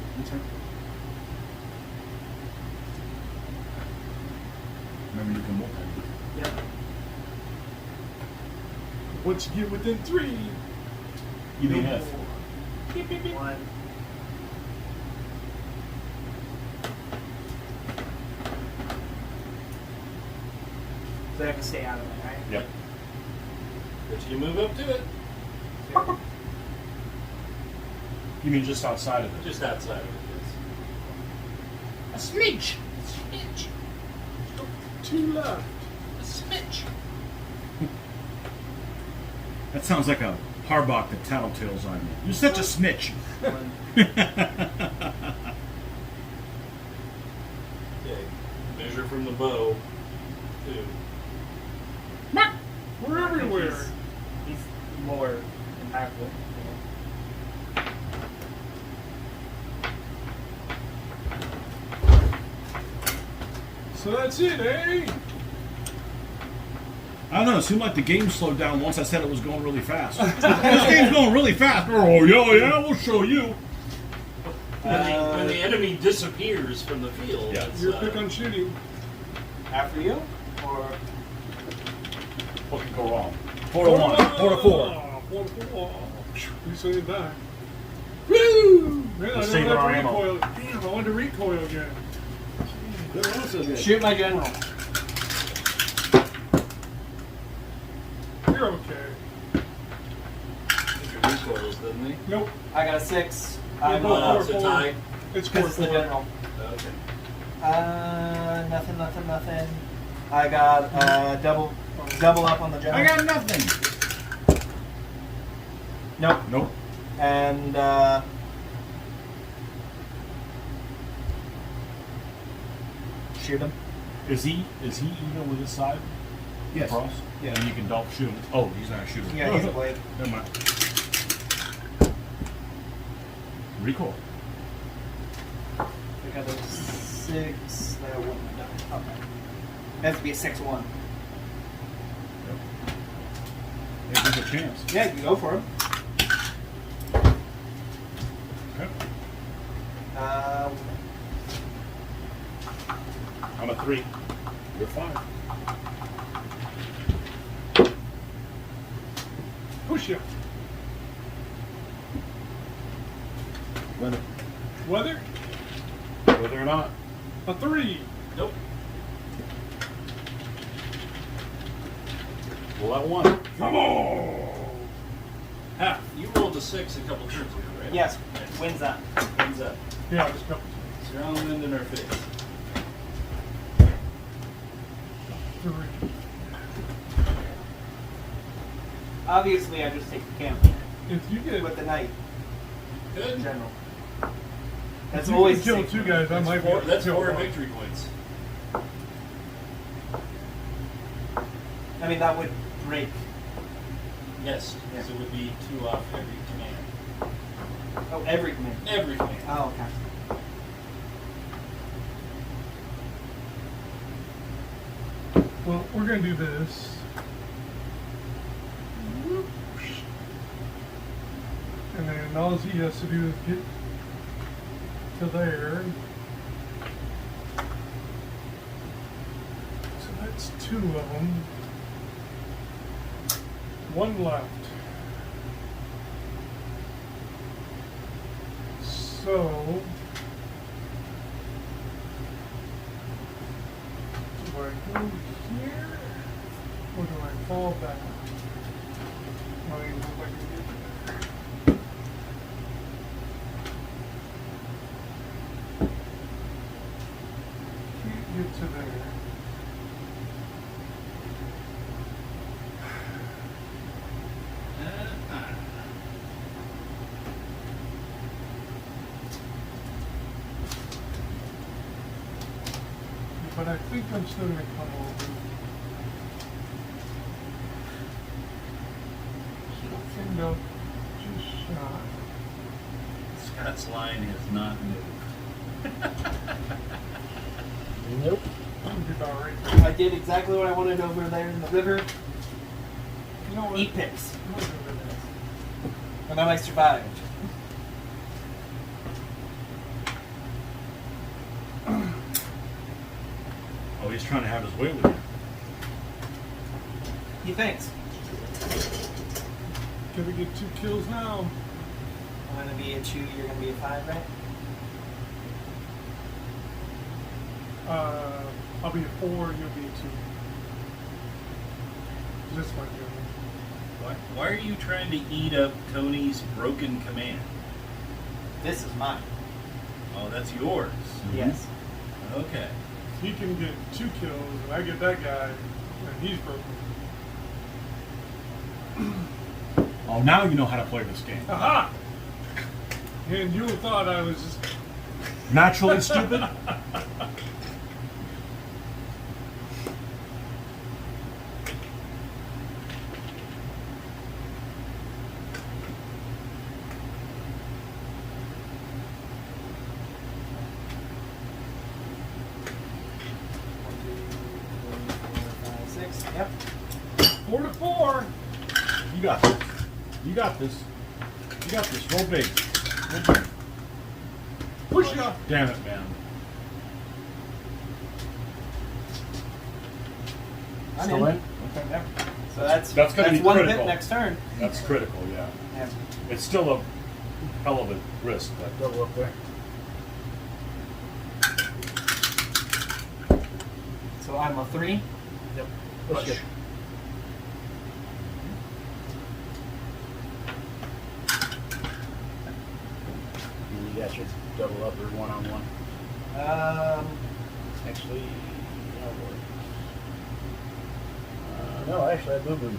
Remember, you can move him. Yep. Once you get within 3, You mean no if. more. One. So I have to stay out of it, right? Yep. But you move up to it, You mean just outside of it? just outside of it. Yes. A smidge. Smidge. 2 left. A smidge. That sounds like a Harbach that tattletales on you. You're such a smitch. One. Okay. Measure from the bow. 2. We're everywhere. He's more impactful. So that's it, eh? I don't know. It seemed like the game slowed down once I said it was going really fast. This game's going really fast. Oh, yeah, we'll show you. When the enemy disappears from the field, Yeah. it's, Your pick on shooting. After you? Or What could go wrong? 4 to 1. 4 to 4. 4 to 4. You say it die. Woo! Man, I Let's don't save have our to ammo. recoil. Damn, I wanted to recoil again. They're also good. shoot my general. You're okay. Your recoils, doesn't he? Nope. I got a 6. You're I'm both Oh, it's a tie. It's 4 because it's the 4. general. Okay. Nothing. I got double up on the general. I got nothing. Nope. Nope. And shoot him. Is he even with his side? Yes. Cross? Yeah. And you can double shoot him. Oh, he's not a shooter. Yeah, he's a blade. Never mind. Recoil. I got a 6. That wouldn't have done it. Okay. It has to be a 6-1. Hey, there's a chance. Yeah, you can go for him. Okay. I'm a 3. You're 5. Push you. Weather. Weather? Whether or not. A 3. Nope. Well, that 1. Come on. Half. You rolled a 6 a couple turns ago, right? Yes. Wins that. Wins up. Yeah, just go. Strong wind in our face. 3. Obviously, I just take the camp If you get with the knight in Good. general. if That's you always can kill safe. 2 guys, I might be able to That's kill 4 one. victory points. I mean, that would break. Yes. So it would be 2 off every command. Oh, every command. Every command. Oh, okay. Well, we're going to do this. all he has to do is get to there. So that's 2 of them. 1 left. So do I go here or do I fall back? I mean, if I can get there. Can't get to there. But I think I'm still going to come over. End up just shy. Scott's line has not moved. Nope. I'm about right there. I did exactly what I wanted over there in the river. You know what? Eat pigs. I'm not doing that. And then I survived. Oh, he's trying to have his way with you. He thinks. Gonna get 2 kills now. I'm gonna be a 2, you're gonna be a 5, right? I'll be a 4, you'll be a 2. This might be Why are you trying to eat up Tony's broken command? This is mine. Oh, that's yours. Yes. Okay. He can get 2 kills, and I get that guy, and he's broken. Oh, now you know how to play this game. Aha! And you thought I was just. Naturally stupid? Yep. 4 to 4! You got this. You got this. You got this. Roll big. Roll big. Push ya! Damn it, man. I'm Still in. in? Okay. Yep. So that's gonna be 1 critical. hit next turn. That's critical, yeah. Yeah. It's still a hell of a risk, but Double up there. So I'm a 3. Yep. Push. Push it. And you got your double up or 1-on-1. Actually, no, actually I boo-booed.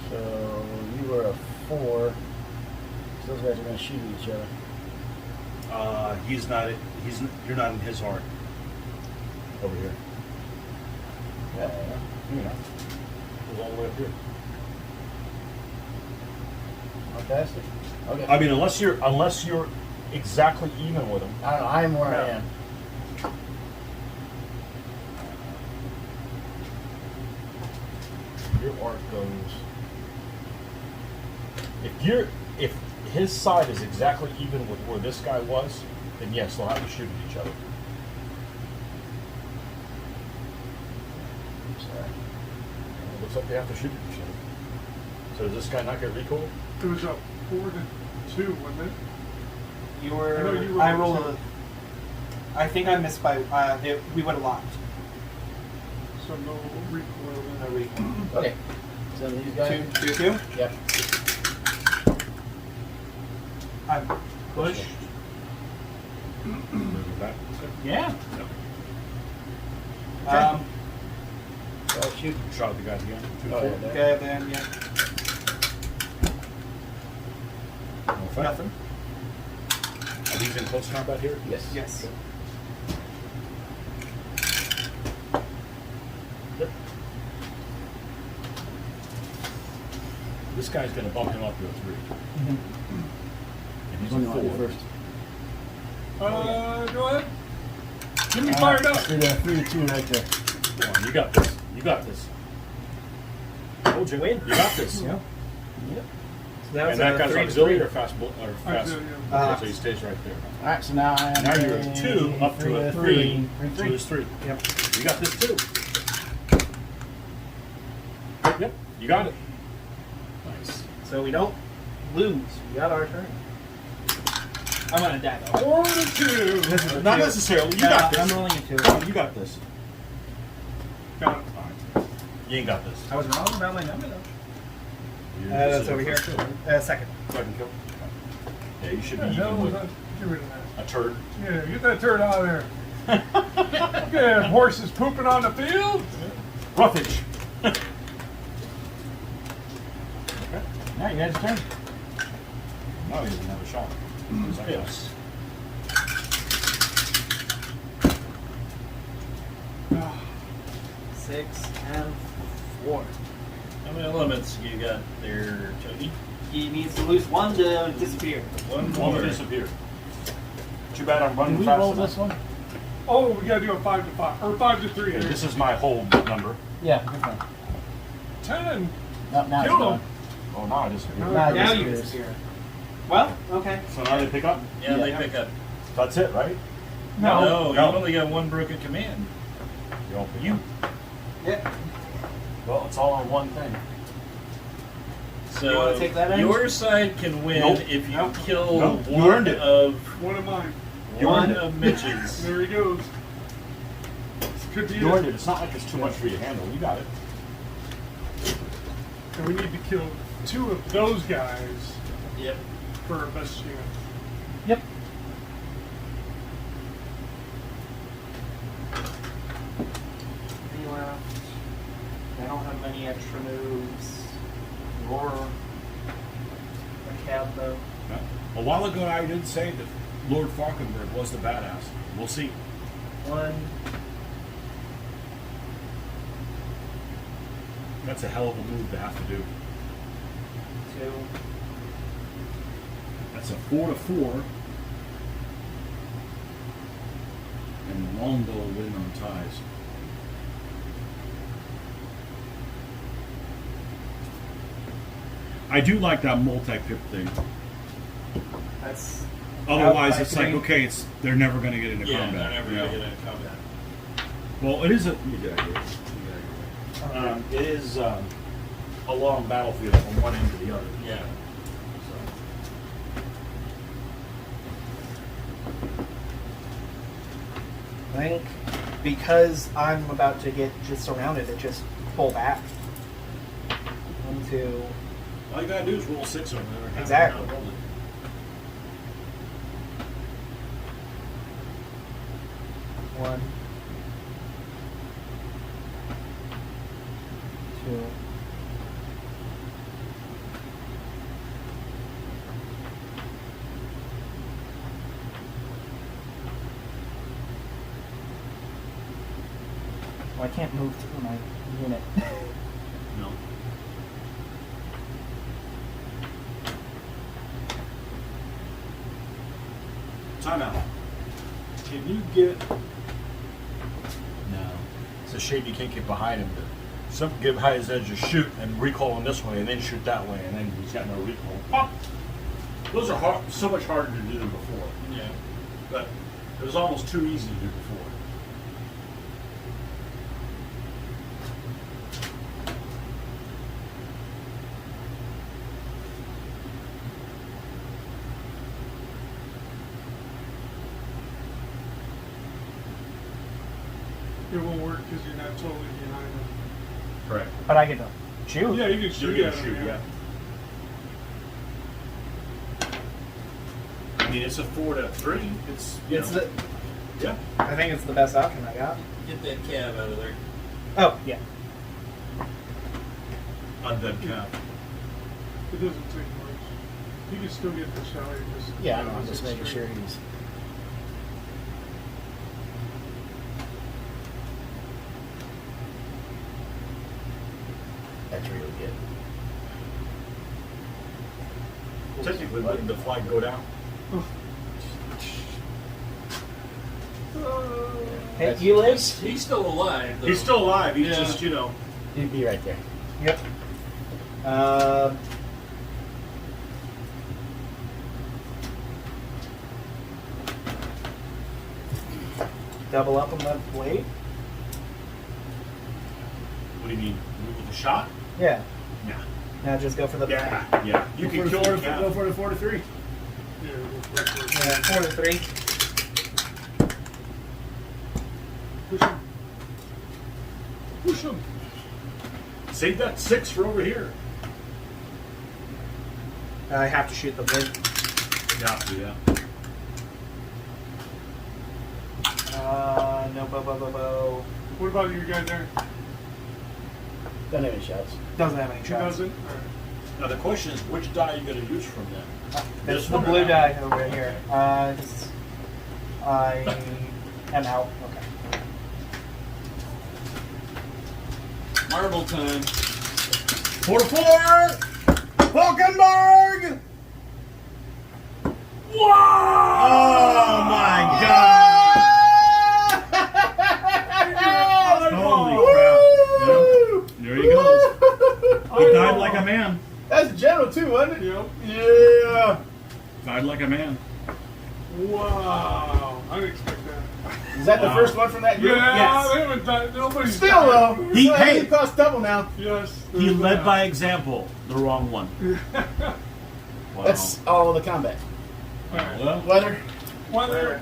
So you were a 4. So those guys are going to shoot at each other. he's not. You're not in his heart. Over here. Yeah. You know. Goes all the way up here. Fantastic. Okay. I mean, unless you're exactly even with him. I don't know. I am where I No. am. Your arc goes. If his side is exactly even with where this guy was, then yes, they'll have to shoot at each other. Sorry. It looks like they have to shoot at each other. So does this guy not get recoil? It was a 4 to 2, wasn't it? You I know were. you were I a rolled 2. a. I think I missed by. We would have locked. So no recoil in No there. recoil. Okay. So these guys. 2. Yep. I'm pushed. Move it back. Yeah. Oh, shoot. Shot at the guys again. 2 to Oh, 4. yeah, there. Okay, then yeah. No effect. Nothing. Are these in close combat here? Yes. Yes. Yep. This guy's going to bump him up to a 3. And he's What do a you want to 4. do first? Go ahead. Get me fired up. You're doing 3 to 2 right there. Come on, you got this. You got this. Told you, win. You got this. Yep. Yep. that was And that a guy's 3 to auxiliary 3. or fast? Auxiliary. Okay, so he stays right there. All right, so now I am Now you're a 2 up to a 3. So Three. there's 3. Yep. You got this too. Yep, you got it. Nice. So we don't lose. We got our turn. I'm gonna die though. 4 to 2. This is a Not two. necessarily. You got this. I'm rolling a 2. Come on, you got this. Got it. You ain't got this. I was wrong about my number though. That's over here. Second. Second kill. Yeah, you should What be the hell even was with that? Get rid of that. a turd. Yeah, get that turd out of there. Okay, horses pooping on the field. Roughage. Now you guys' turn. Now he doesn't have a shot. Yes. Ah, 6 and 4. How many elements you got there, Tony? He needs to lose 1 to disappear. One One more. will disappear. Too bad I'm Did running we fast roll enough. this one? Oh, we gotta do a 5 to 5 or 5 to 3. Okay, this is my whole number. Yeah. Okay. 10. No, now it's Kill gone. him. Oh, now I disappear. Now Now you disappears. disappear. Well, okay. So now they pick up? Yeah, they Yeah. pick up. That's it, right? No, No. you've only got one broken command. You don't pick You. up. Yeah. Well, it's all on one thing. So You wanna take that end? your side can win Nope. if you Nope. kill Nope. You one earned it. of One of mine. You one earned it. of Mitch's. There he goes. Could be You it. earned it. It's not like it's too much for you to handle. You got it. And we need to kill 2 of those guys Yep. for our best chance. Yep. Three left. I don't have many extra moves. Roar. A cab though. A while ago, I did say that Lord Fauconberg was the badass. We'll see. 1. That's a hell of a move to have to do. 2. That's a 4 to 4. And Longbow win on ties. I do like that multi-pip thing. That's. Otherwise, Out by it's like, 3. okay, they're never going to get into Yeah, combat. they're never Yeah. gonna get into combat. Well, it is a. Let me get out of here. Let me get out of here. It is a long battlefield from one end to the other. Yeah. I think because I'm about to get just surrounded, it just pull back. 1, 2. All you gotta do is roll 6 over there. and have Exactly. it roll it. 1, 2. Well, I can't move to my unit. No. Timeout. Can you get? No. It's a shame you can't get behind him. Some get behind his edge, just shoot and recoil him this way, and then shoot that way, and then he's got no recoil. Pop. Those are hard, so much harder to do than before. Yeah. But it was almost too easy to do before. It won't work because you're not totally behind them. Correct. But I get to shoot. Yeah, you can You shoot get at to them. shoot, yeah. I mean, it's a 4 to 3. It's you It's know, the, yeah. I think it's the best option I got. Get that cab out of there. Oh, yeah. Undead cap. It doesn't take much. You can still get the shot. You just Yeah, I know. I'm just making sure he's. That's really good. Technically, wouldn't the flag go down? Hey, you live? He's still alive, though. He's still alive. He's Yeah. just, you know. He'd be right there. Yep. double up on the blade? What do you mean? With the shot? Yeah. Yeah. Now just go for the Yeah. Yeah. You can kill Go the for the 4 to 3. Yeah, Yeah, 4 to 3. push him. Push him. Save that 6 for over here. I have to shoot the blade. Yeah. No, bo. What about you guys there? Don't have any shots. Doesn't have any He shots. doesn't? All right. Now the question is, which die are you going to use from them? It's This the one or blue that die over here. I am out. Okay. Marble time. 4 to 4! Fauconberg! Wow! Oh my God! Holy crap! Yep. There he goes. He died like a man. That's the general too, wasn't it? Yep. Yeah. Died like a man. Wow. I didn't expect that. Is that the Wow. first one from that group? Yeah, Yes. they haven't done. Nobody's Still done though, He- so hey. it costs double now. it. Yes. He there's led that. by example. The wrong one. Wow. That's all the combat. All right. Well, Weather. Weather.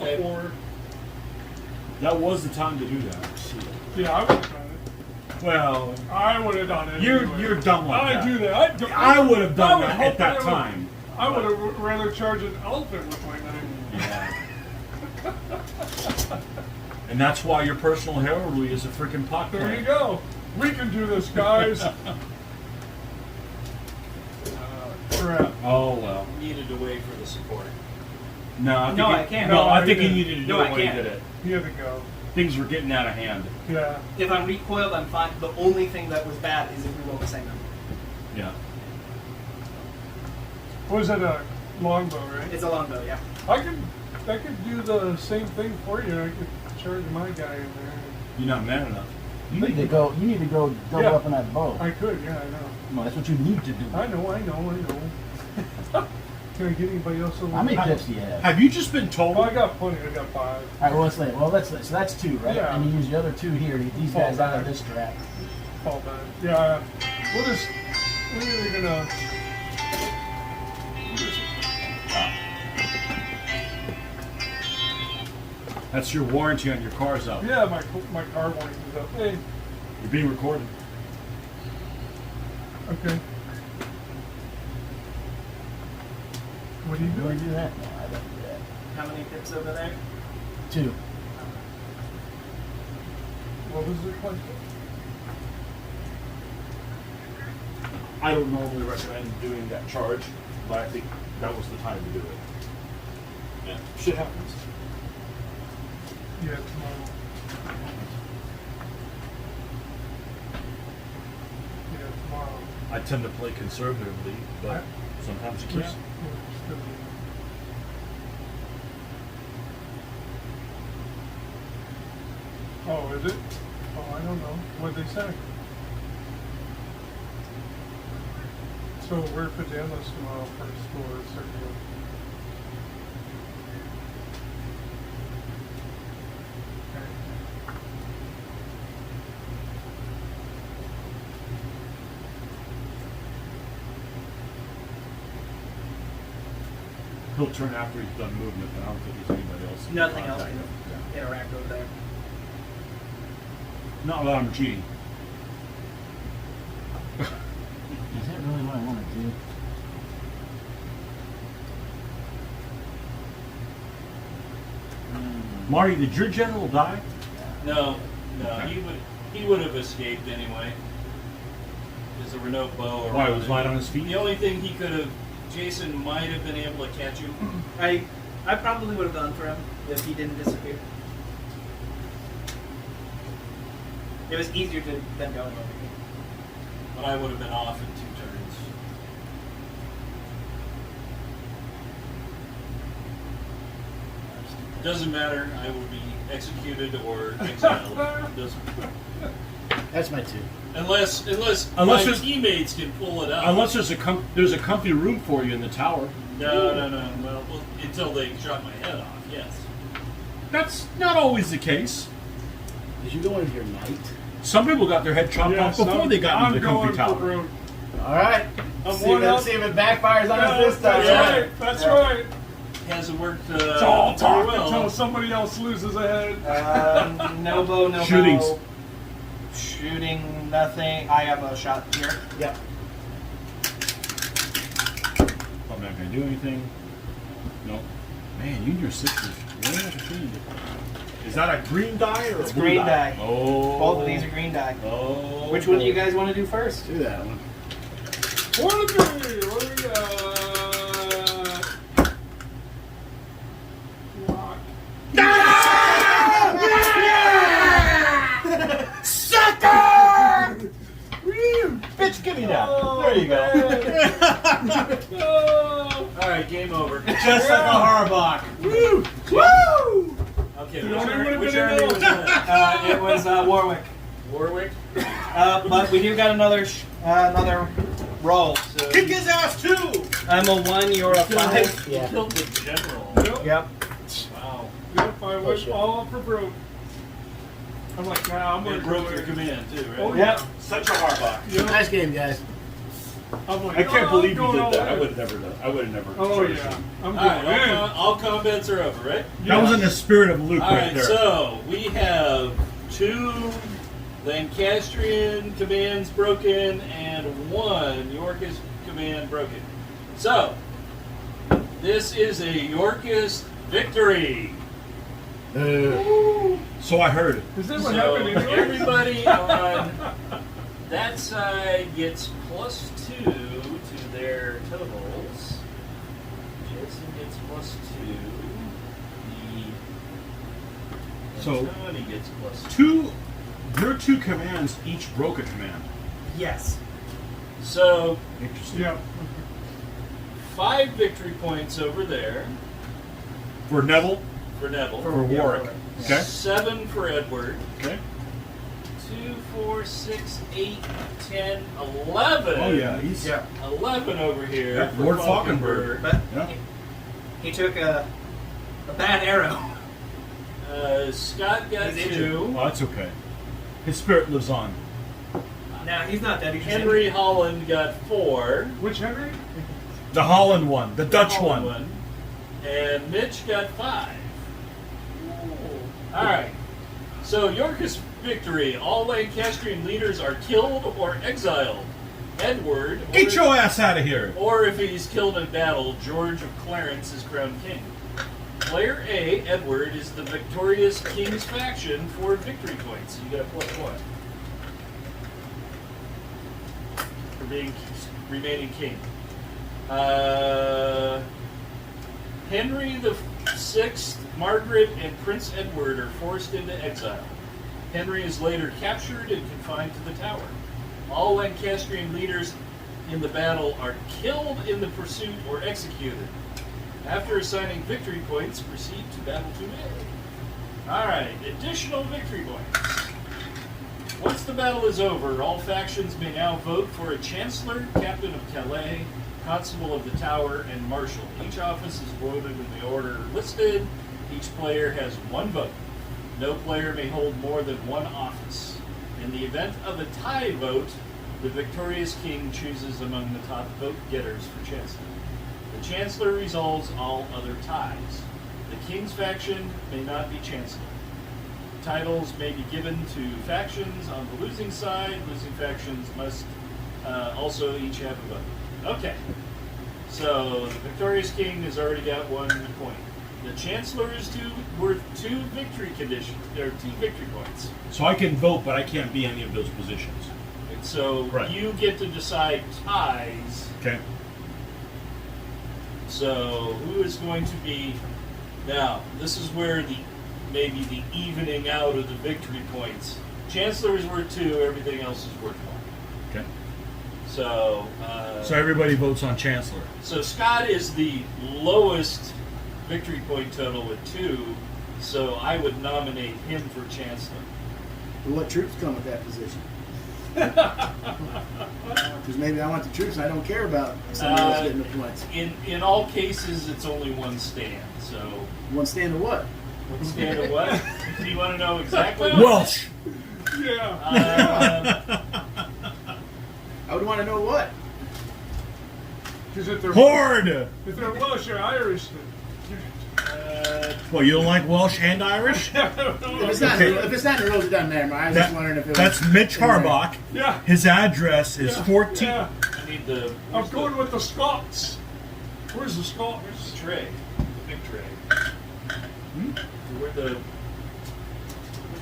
Okay. Or, That was the time to do that. yeah, I would have done it. well, I would have done it. you're anyway. dumb like I that. do that. I would have I done would that hope at that I would- time. I would have rather charged an elephant with my knife. Yeah. And that's why your personal heraldry is a freaking pot There you plant. go. We can do this, guys. Crap. Oh well. Needed to wait for the support. No, I think No, he, I can't. No, No, I think he he didn't. needed to do No, it I when he can't. did it. He had to go. Things were getting out of hand. Yeah. If I'm recoiled, I'm fine. The only thing that was bad is if we roll the same number. Yeah. Was it a longbow, right? It's a longbow, yeah. I could do the same thing for you. I could charge my guy in there. You're not man enough. You need to go. You need to go double Yeah. up on that bow. I could, yeah, I know. No, that's what you need to do. I know. Can I get anybody else a How many pips do you have? Have you just been told? Oh, I got plenty. I got 5. All right, well, so that's 2, right? Yeah. And you use the other 2 here to get these guys out of this trap. Fall back. Yeah. We're either gonna. That's your warranty on your car's up. Yeah, my car warning is up. Hey, You're being recorded. okay. What are you You want doing? to do that? No, I don't do that. How many pips over there? 2. What was the question? I don't normally recommend doing that charge, but I think that was the time to do it. Yeah, shit happens. Yeah, tomorrow. Yeah, tomorrow. I tend to play conservatively, but sometimes you We're can't. still- Oh, is it? Oh, I don't know. What'd they say? So we're pajamas tomorrow for school or something. He'll turn after he's done movement, but I don't think there's anybody else. in Nothing else contact. can interact over there. Not without him cheating. Is that really what I want to do? Marty, did your general die? No, Okay. he would have escaped anyway. Because there were no bow around. Why, he was him. light on his feet? The only thing he could have, Jason might have been able to catch him. I probably would have gone for him if he didn't disappear. It was easier than going over here. But I would have been off in 2 turns. Doesn't matter. I will be executed or exiled. Doesn't, That's my 2. unless my there's- teammates can pull it out. Unless there's a comfy room for you in the tower. No. Well, until they shot my head off. Yes. That's not always the case. Did you go in here night? Some people got their head chopped off before they got into the I'm comfy going for tower. Brute. All right. I'm See one up. if it backfires on us this time. That's Yeah. right. That's right. Hasn't worked It's all very talk well. until somebody else loses a head. No bow, no Shootings. bow. Shooting, nothing. I have a shot here. Yep. I'm not gonna do anything. No. Man, you and your sisters. Way out of tune. Is that a green die or It's a blue green die? die. Oh. Both of these are green die. Oh. Which one do you guys want to do first? Do that one. 1 to 3. What do we got? Rock. Sucker! Bitch, give me that. There you go. Oh. All right, game over. Just like a Harbach. Woo! Okay, The which only army, one which that army knows. was that? It was Warwick. Warwick. But we do got another roll. So Kick his ass too. I'm a 1, you're a 5. You killed the general. Yep. Wow. Yep, I went shit. all up for Brute. I'm like, nah, I'm You gonna broke go your in. command too, right? Oh, Yep. Such a Harbach. Yep. Nice game, guys. I'm like, I can't oh, believe I'm you going did all that. I in. would have never done. I would have never. Oh charged yeah, him. I'm All right, going in. all combats are over, right? That was in the spirit of Luke All right right, there. so we have 2 Lancastrian commands broken and 1 Yorkist command broken. So this is a Yorkist victory. So I heard. Is that what So happened in yours? everybody on that side gets +2 to their totals. Jason gets +2. So- Tony gets +2. Your 2 commands each broke a command. Yes. So Interesting. Yep. 5 victory points over there For Neville, for Neville. for Warwick. Okay. 7 for Edward. Okay. 2, 4, 6, 8, 10, 11. Oh yeah, he's 11 over here. Yeah, for Lord Fauconberg. But Yeah. he took a bad arrow. Scott got He's 2. Oh, that's okay. His spirit lives on. No, he's not dead. He's just Henry Holland got 4. Which Henry? The Holland one, the Dutch Holland one. And Mitch got 5. All right. So Yorkist victory. All Lancastrian leaders are killed or exiled. Edward, Get your ass out of here. or if he's killed in battle, George of Clarence is crowned king. Player A, Edward, is the victorious king's faction for victory points. You get a +1 for being remaining king. Henry the Sixth, Margaret, and Prince Edward are forced into exile. Henry is later captured and confined to the tower. All Lancastrian leaders in the battle are killed in the pursuit or executed. After assigning victory points, proceed to battle 2A. Alright, additional victory points. Once the battle is over, all factions may now vote for a Chancellor, Captain of Calais, Constable of the Tower, and Marshal. Each office is voted in the order listed. Each player has 1 vote. No player may hold more than 1 office. In the event of a tie vote, the victorious king chooses among the top vote getters for Chancellor. The Chancellor resolves all other ties. The king's faction may not be Chancellor. Titles may be given to factions on the losing side. Losing factions must also each have a vote. Okay. So the victorious king has already got 1 point. The Chancellor is worth 2 victory conditions, or 2 victory points. So I can vote, but I can't be any of those positions. And so Right. you get to decide ties. Okay. So who is going to be now? This is where maybe the evening out of the victory points. Chancellor is worth 2. Everything else is worth 1. Okay. So. So everybody votes on Chancellor. So Scott is the lowest victory point total with 2. So I would nominate him for Chancellor. What troops come with that position? Because maybe I want the troops and I don't care about somebody else getting the points. In all cases, it's only 1 stand. So One stand of what? What stand of what? Do you want to know exactly what? Welsh. Yeah. I would want to know what. Because if they're Horde. if they're Welsh or Irish, then Well, you don't like Welsh and Irish? If it's not, Okay. if it's not in the rules, it doesn't matter. I was just wondering if it was. That's Mitch in there. Harbach. yeah. His address is Yeah, 14. Yeah. I need the. I'm going with the Scots. Where's the Scots? the tray, the big tray. Where'd the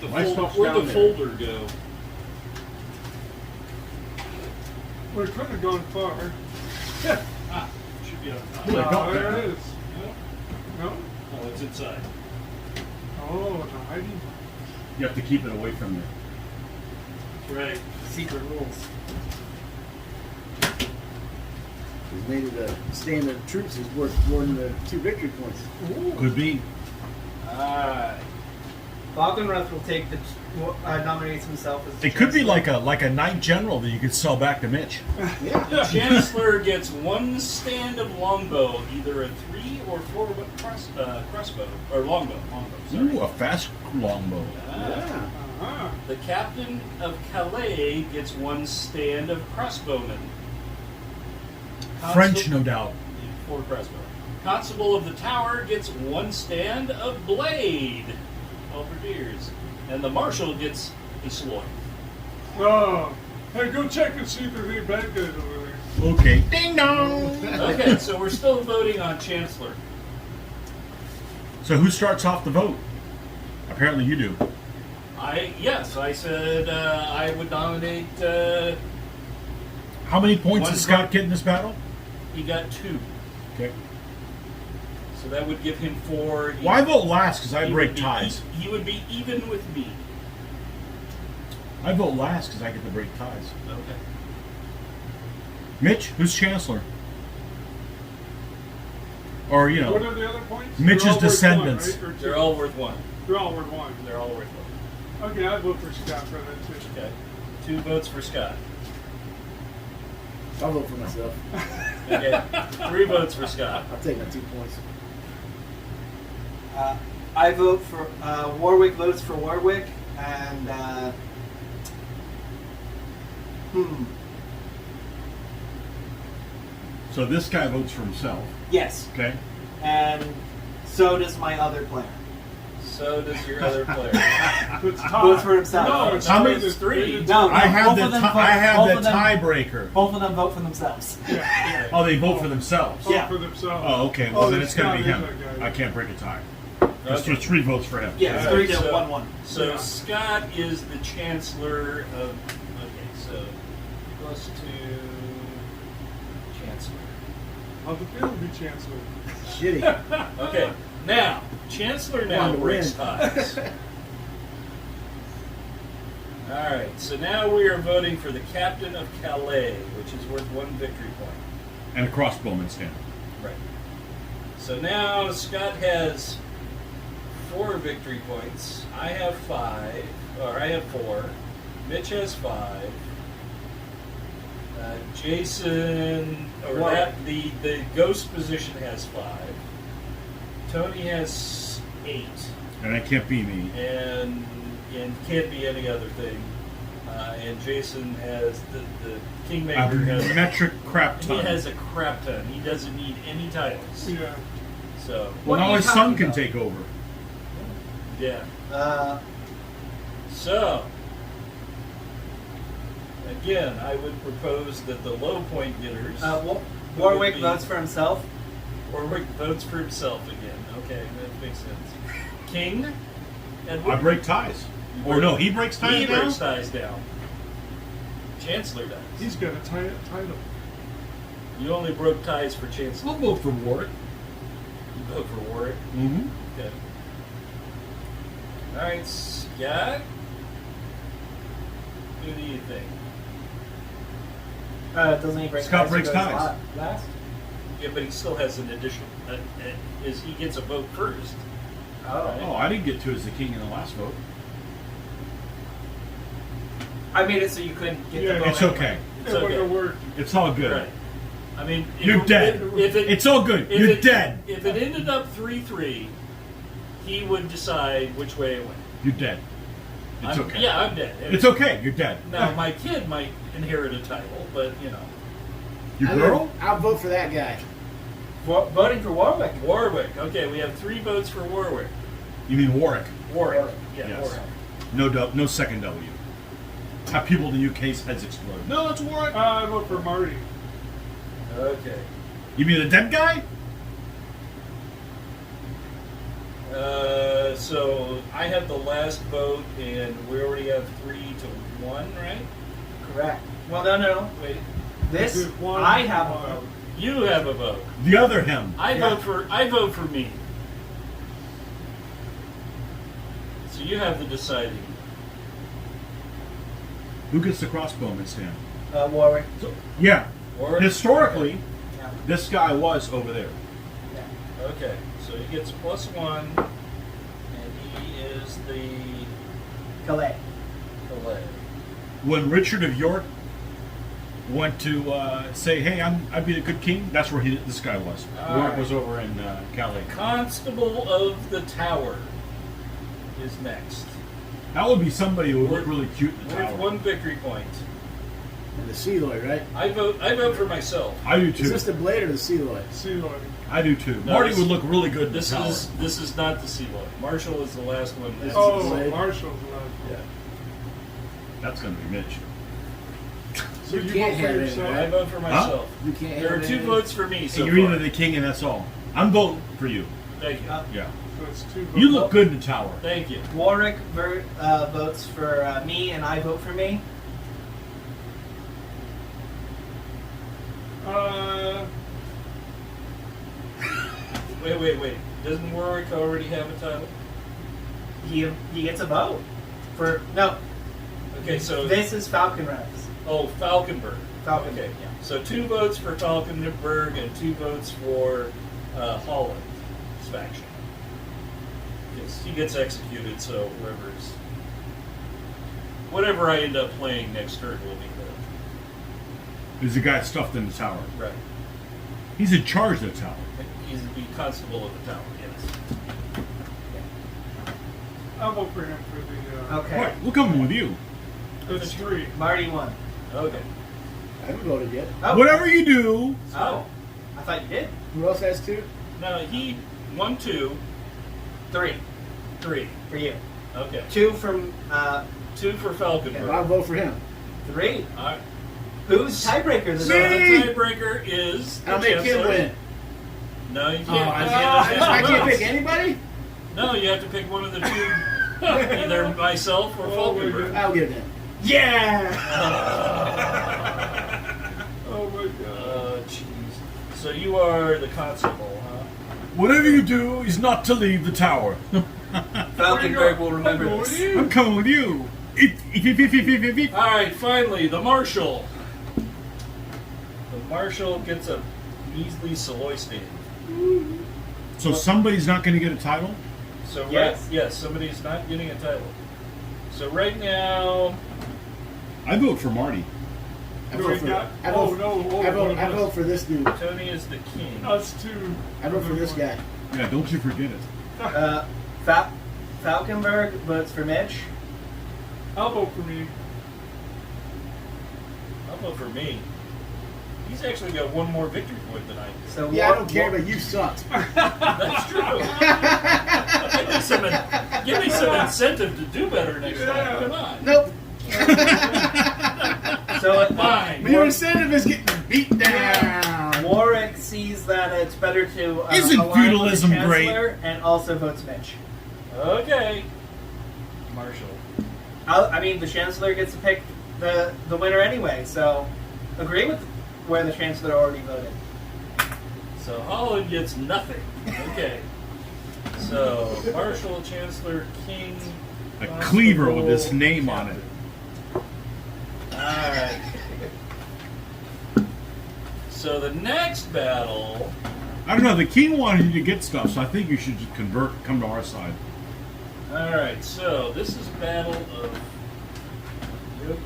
My stuff's where'd down the there. folder go? We couldn't have gone far. Should be on top. Well, I got there that. it is. No? No? Oh, it's inside. Oh, it's a hiding. You have to keep it away from you. Right. Secret rules. Because maybe the stand of troops is worth more than the 2 victory points. Could be. Fauconberg will take the nominates himself as. It could be like a knight general that you could sell back to Mitch. Yeah. Chancellor gets 1 stand of longbow, either a 3 or 4 crossbow or longbow. Sorry. Ooh, a fast longbow. Yeah. Ah. The captain of Calais gets 1 stand of crossbowmen. French, no doubt. 4 crossbow. Constable of the Tower gets 1 stand of blade. Halberdiers. And the marshal gets a sword. Oh. Hey, go check and see if there's any bad guys over there. Okay. Ding dong. Okay, so we're still voting on Chancellor. So who starts off the vote? Apparently you do. I said I would nominate. How many points One does Scott vote. get in this battle? He got 2, Okay. so that would give him 4. Well, I vote last because I He break would be ties. He would be even with me. I vote last because I get to break ties. Okay. Mitch, who's chancellor? Or you What know, are the other points? Mitch's They're all worth descendants. One, right? Or 2? They're all worth 1. They're all worth 1. They're all worth 1. Okay, I'd vote for Scott for that too. Okay. 2 votes for Scott. I'll vote for myself. Okay. 3 votes for Scott. I'll take my 2 points. I vote for Warwick votes for Warwick, and So this guy votes for himself. yes, Okay. and so does my other player. So does your other player. It's tie. Votes for himself. No, it's How three many- to- three? No, I have both the of them vote- I have both the of them- tiebreaker. Both of them vote for themselves. Yeah. Oh, they vote for themselves. Vote Yeah. for themselves. Oh, okay. Well, then then it's going to be Scott him. is that guy. I can't break a tie. There's Okay. 3 votes for him. Yeah, it's Alright, 3 to so- 1-1. So Yeah. Scott is the chancellor of. Okay, so +2 chancellor. How'd the field be chancellor? Shitty. Okay, now chancellor now Wanted to breaks win. ties. All right, so now we are voting for the captain of Calais, which is worth 1 victory point. And a crossbowman stand. Right. So now Scott has 4 victory points. I have 5, or I have 4. Mitch has 5. Jason, or Warwick. that the ghost position has 5. Tony has 8, And that can't be me. and can't be any other thing. And Jason has the Kingmaker A has metric crap he ton. has a crap ton. He doesn't need any titles. Yeah. So Well, What are now you his son talking can about? take over. yeah. So, again, I would propose that the low point getters. Warwick would be- votes for himself. Warwick votes for himself again. Okay, that makes sense. King. Edward. I break ties. Or no, he breaks ties He now? breaks ties down. Chancellor does. He's got a title. You only broke ties for Chancellor. I'll vote for Warwick. You vote for Warwick. Mm-hmm. Okay. All right, Scott. Who do you think? Doesn't he break Scott ties? breaks He goes ties. Last. Yeah, but he still has an additional. Is he gets a vote first? Oh. Oh, I didn't get to as the king in the last vote. I made it so you couldn't get Yeah, the vote. It's anyway. okay. It's It wouldn't okay. have worked. It's all good. Right. I mean, You're dead. If it, It's all good. if You're it- dead. If it ended up 3-3, he would decide which way it went. You're dead. It's I'm- okay. Yeah, I'm dead. It's okay. You're dead. Now, my kid might inherit a title, but, you know. Your girl? I'll vote for that guy. Voting for Warwick. Warwick. Okay, we have 3 votes for Warwick. You mean Warwick? Warwick. Yeah, Yes. Warwick. No second W. Have people in the UK's heads explode. No, it's Warwick. I vote for Marty. Okay. You mean the dead guy? So I have the last vote, and we already have 3-1, right? Correct. Well, no. Wait, This, This is one- I have a one. vote. you have a vote. The other him. I vote for me. So you have the deciding. Who gets the crossbowman stand? Warwick. Yeah. Warwick? Historically, Yeah. this guy was over there. Yeah. Okay, so he gets +1, and he is the Calais. Calais. When Richard of York went to say, "Hey, I'd be a good king," that's where this guy was. All Warwick right. was over in Calais. Constable of the Tower is next. That would be somebody who would look really cute in the Worth tower. 1 victory point. And the Sealoy, right? I vote for myself. I do Is too. this the blade or the Sealoy? Sealoy. I do too. No, Marty this- would look really good in the This tower. is not the Sealoy. Marshall is the last one. This is Oh, the blade. Marshall's left. Yeah. That's going to be Mitch. So You you can't vote for have it, yourself? I vote for myself. You can't There are have 2 any- votes for me so And you're far. either the king and that's all. I'm voting for you. Thank you. Yeah. So it's 2 You votes. look good in the tower. Thank you. Warwick votes for me, and I vote for me. Wait. Doesn't Warwick already have a title? He gets a vote. For no, Okay, so this is Fauconberg. Fauconberg. Falconberg, Okay, yeah. so 2 votes for Fauconberg and 2 votes for Holland's faction. Yes, he gets executed, so whatever I end up playing next turn will be There's a guy stuffed in the tower. good. Right. He's in charge of the tower. He's the constable of the tower. Yes. I'll vote for him for the. Okay. What? We're coming with you. That's 3. Marty won. Okay. I haven't voted yet. Oh. Whatever you do, Oh, I thought you did. Who else has 2? Now he 1, 2, 3 3. for you. Okay. 2 from 2 for Falconberg. And I'll vote for him. 3. All right. Who's tiebreaker this So the time? tiebreaker is the I'll make him Chancellor. win. No, you Oh, can't. I can't pick anybody? No, you have to pick one of the 2. Either myself or Oh, my Falconberg. goodness. I'll give him. Yeah. Oh my god. Jeez. So you are the constable, huh? whatever you do is not to leave the tower. Falconberg will remember I'm going this. with you. I'm coming with you. If. All right, finally, the marshal. The marshal gets a measly Saloy stand. So somebody's not going to get a title? So Yes. yes, somebody's not getting a title. So right now, I vote for Marty. I Do vote we for, got- I oh, vote, no, oh, I vote, no, I no. vote for this dude. Tony is the king. Us 2. I vote for this guy. Yeah, don't you forget it. Falconberg votes for Mitch. I'll vote for me. I'll vote for me. He's actually got 1 more victory point than I do. So Yeah, I don't care, but you sucked. That's true. Give me some incentive to do better next time. Come on. Nope. So Fine. Your incentive is getting beat down. Warwick sees that it's better to Isn't align with feudalism the great? Chancellor and also votes Mitch. Okay. Marshall. I mean, the Chancellor gets to pick the winner anyway, so agree with where the Chancellor already voted. So Holland gets nothing. Okay. So Marshal, Chancellor, King. A cleaver with this name on it. Alright. So the next battle. I don't know. The king wanted you to get stuff, so I think you should just come to our side. Alright, so this is Battle of. Yep, okay.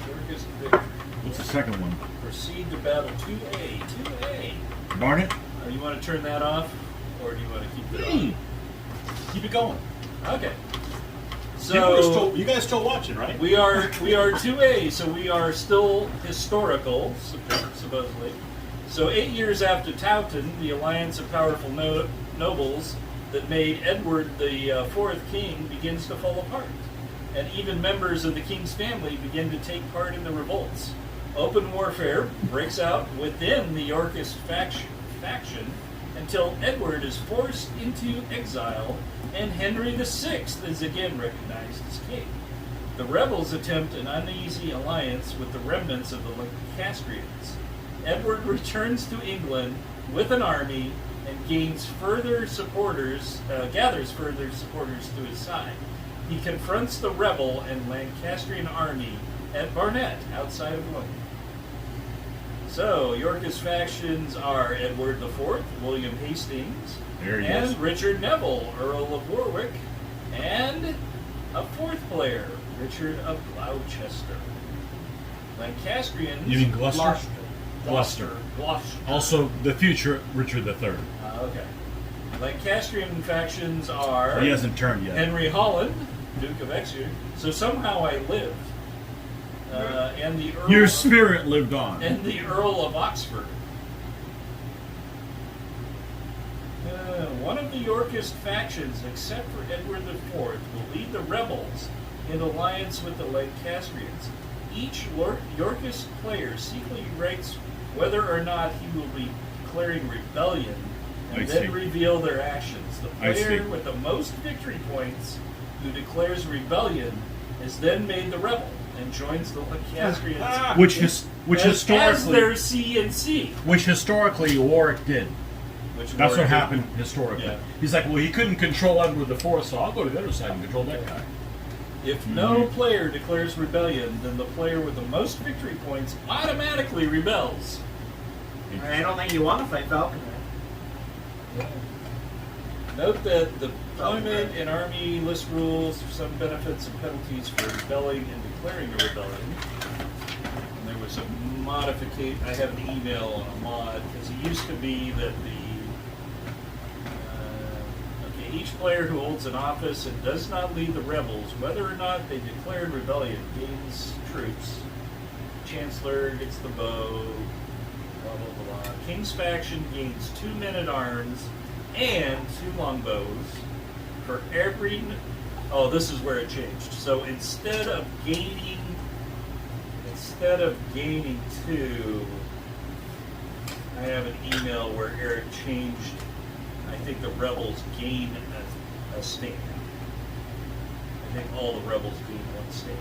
Shortest victory. What's the second one? Proceed to battle 2A. 2A. Darn it. You want to turn that off? Or do you want to keep it on? Keep it going. Okay. People are So you guys still watching, right? we are 2A, so we are still historical, supposedly. So 8 years after Towton, the alliance of powerful nobles that made Edward the Fourth king begins to fall apart, and even members of the king's family begin to take part in the revolts. Open warfare breaks out within the Yorkist faction until Edward is forced into exile and Henry VI is again recognized as king. The rebels attempt an uneasy alliance with the remnants of the Lancastrians. Edward returns to England with an army and gathers further supporters to his side. He confronts the rebel and Lancastrian army at Barnet, outside of London. So, Yorkist factions are Edward IV, William Hastings, There he and is. Richard Neville, Earl of Warwick, and a fourth player, Richard of Gloucester. Lancastrians. You mean Gloucester? Gloucester. Also, the future Richard III. Okay. Lancastrian factions are He hasn't turned yet. Henry Holland, Duke of Exeter. So somehow I lived. And the Earl Your of- spirit lived on. and the Earl of Oxford. One of the Yorkist factions, except for Edward IV, will lead the rebels in alliance with the Lancastrians. Each Yorkist player secretly writes whether or not he will be declaring rebellion and I then see. reveal their actions. The I see. player with the most victory points who declares rebellion is then made the rebel and joins the Lancastrians Which as historically, their C&C. which historically Warwick did. Which That's what Warwick did. happened historically. Yeah. He's like, well, he couldn't control Edward IV, so I'll go to the other side and control that guy. If no player declares rebellion, then the player with the most victory points automatically rebels. I don't think you want to fight Fauconberg. Note that the deployment and army list rules some benefits and penalties for rebelling and declaring a rebellion. And there was a modification. I have an email on a mod because it used to be that each player who holds an office and does not lead the rebels, whether or not they declared rebellion, gains troops. Chancellor gets the bow. Blah blah blah. King's faction gains 2 men-at-arms and 2 longbows for every. Oh, this is where it changed. So instead of gaining 2, I have an email where Eric changed. I think the rebels gain a stand. I think all the rebels gain 1 stand.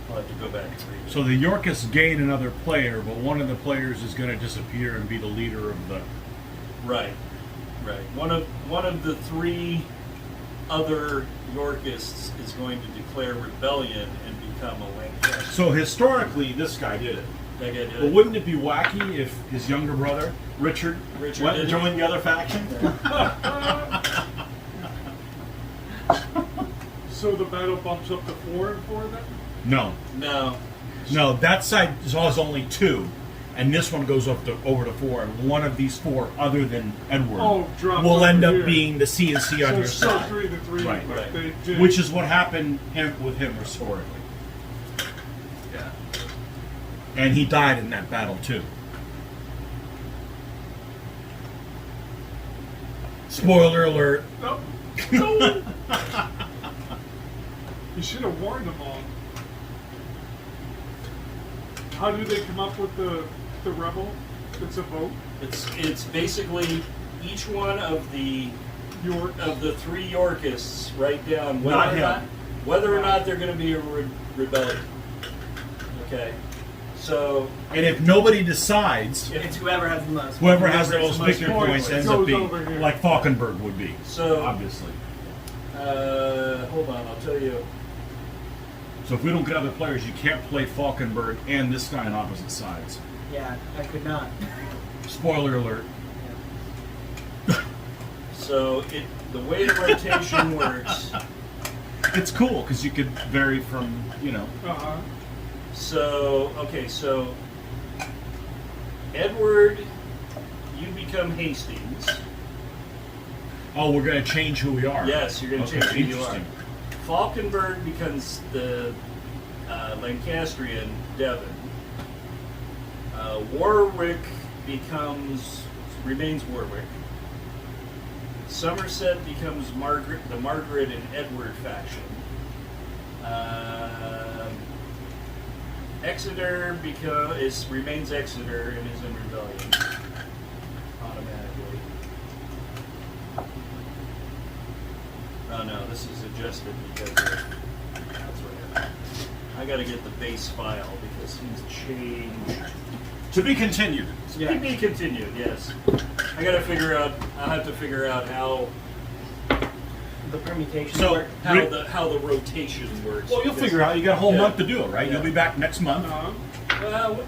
I'll have to go back and read it. So the Yorkists gain another player, but one of the players is going to disappear and be the leader of the. Right. One of the 3 other Yorkists is going to declare rebellion and become a Lancaster. So historically, this guy did it. That guy did But it. wouldn't it be wacky if his younger brother, Richard went and did it. joined the other faction? So the battle bumps up to 4 and 4 then? No. No. That side is only 2, and this one goes over to 4, and one of these 4, other than Edward, drops will end over up here. being the C&C on So your it's still side. 3 to 3. Right. but Right. they did. Which is what happened with him historically. Yeah. And he died in that battle too. Spoiler alert. Nope. No. You should have warned them all. How do they come up with the rebel? It's a vote. It's basically each one of the York. 3 Yorkists write down Not him. whether or not they're going to be a rebellion. Okay. So And if nobody decides, It's whoever has the most. whoever has the most has victory points points ends goes up being over here. like Fauconberg would be. So Obviously. Hold on, I'll tell you. So if we don't get other players, you can't play Fauconberg and this guy on opposite sides. Yeah, I could not. Spoiler alert. So the way the rotation works. It's cool because you could vary from, Uh-huh. So Edward, you become Hastings. Oh, we're going to change who we are. Yes, you're going to Okay, change who you are. interesting. Fauconberg becomes the Lancastrian Devon. Warwick remains Warwick. Somerset becomes the Margaret and Edward faction. Exeter remains Exeter and is in rebellion automatically. Oh no, this is adjusted because of, that's what I got to get the base file because he's changed. To be continued. To be continued, yes. I got to figure out. I'll have to figure out how The permutation So- work. how the rotation works. Well, you'll because- figure out. You got a whole Yeah. month to do it, right? Yeah. You'll be back next month. Well,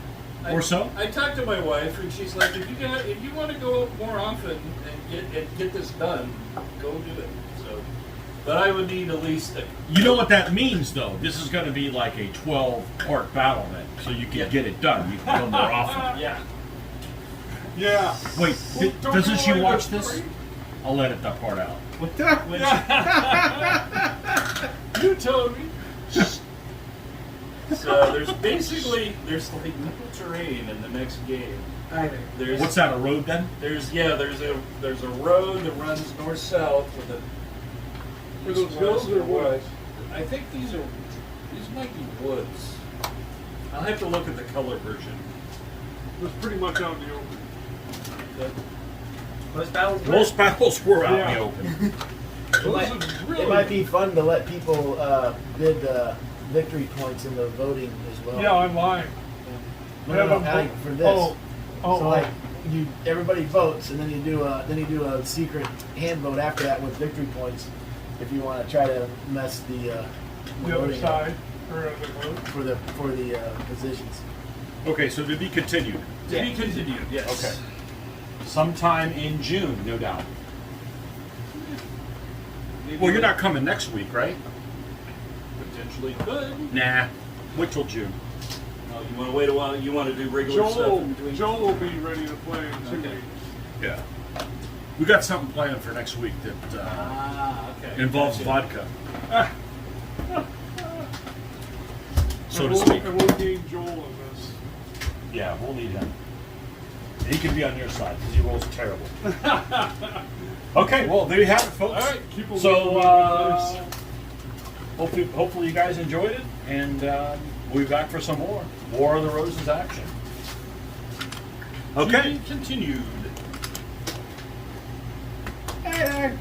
Or so? I talked to my wife, and she's like, if you want to go up more often and get this done, go do it. So, but I would need at least You know what that means, though? This is going to be like a 12-part battle then, so you can Yeah. get it done. You can go more often. yeah. Yeah. Wait, Well, don't doesn't give she away watch the this? story. I'll edit that part out. You told me. So there's like no terrain in the next game. Either. There's What's that, a road then? there's a road that runs north south with a. Are those hills or what? I think these might be woods. I'll have to look at the color version. It was pretty much out in the open. Most battles were. Most battles were out in Yeah. the open. Those are really It might be fun to let people bid victory points in the voting as well. Yeah, online. No, Have no, them Alec, vote- for this. Oh, So like everybody votes, and then you do a secret hand vote after that with victory points, if you want to try to mess the the other voting up side or the vote. for the positions. Okay, so to be continued. To be continued, yes. Okay. Sometime in June, no doubt. Maybe Well, you're not coming next week, right? potentially could. Nah. Wait till June. Oh, you want to wait a while? You want to do regular stuff in between? Joel will be ready to play in 2 Okay. weeks. Yeah. We got something planned for next week that Okay. involves Gotcha. vodka, so And to speak. And we'll gain Joel in this. Yeah, we'll need him. He can be on your side because he rolls terrible. Okay, well, there you have it, folks. All right, keep a So, look hopefully you guys enjoyed it, and we'll be back for some more War of the Roses action. To Okay. be continued. Hey there.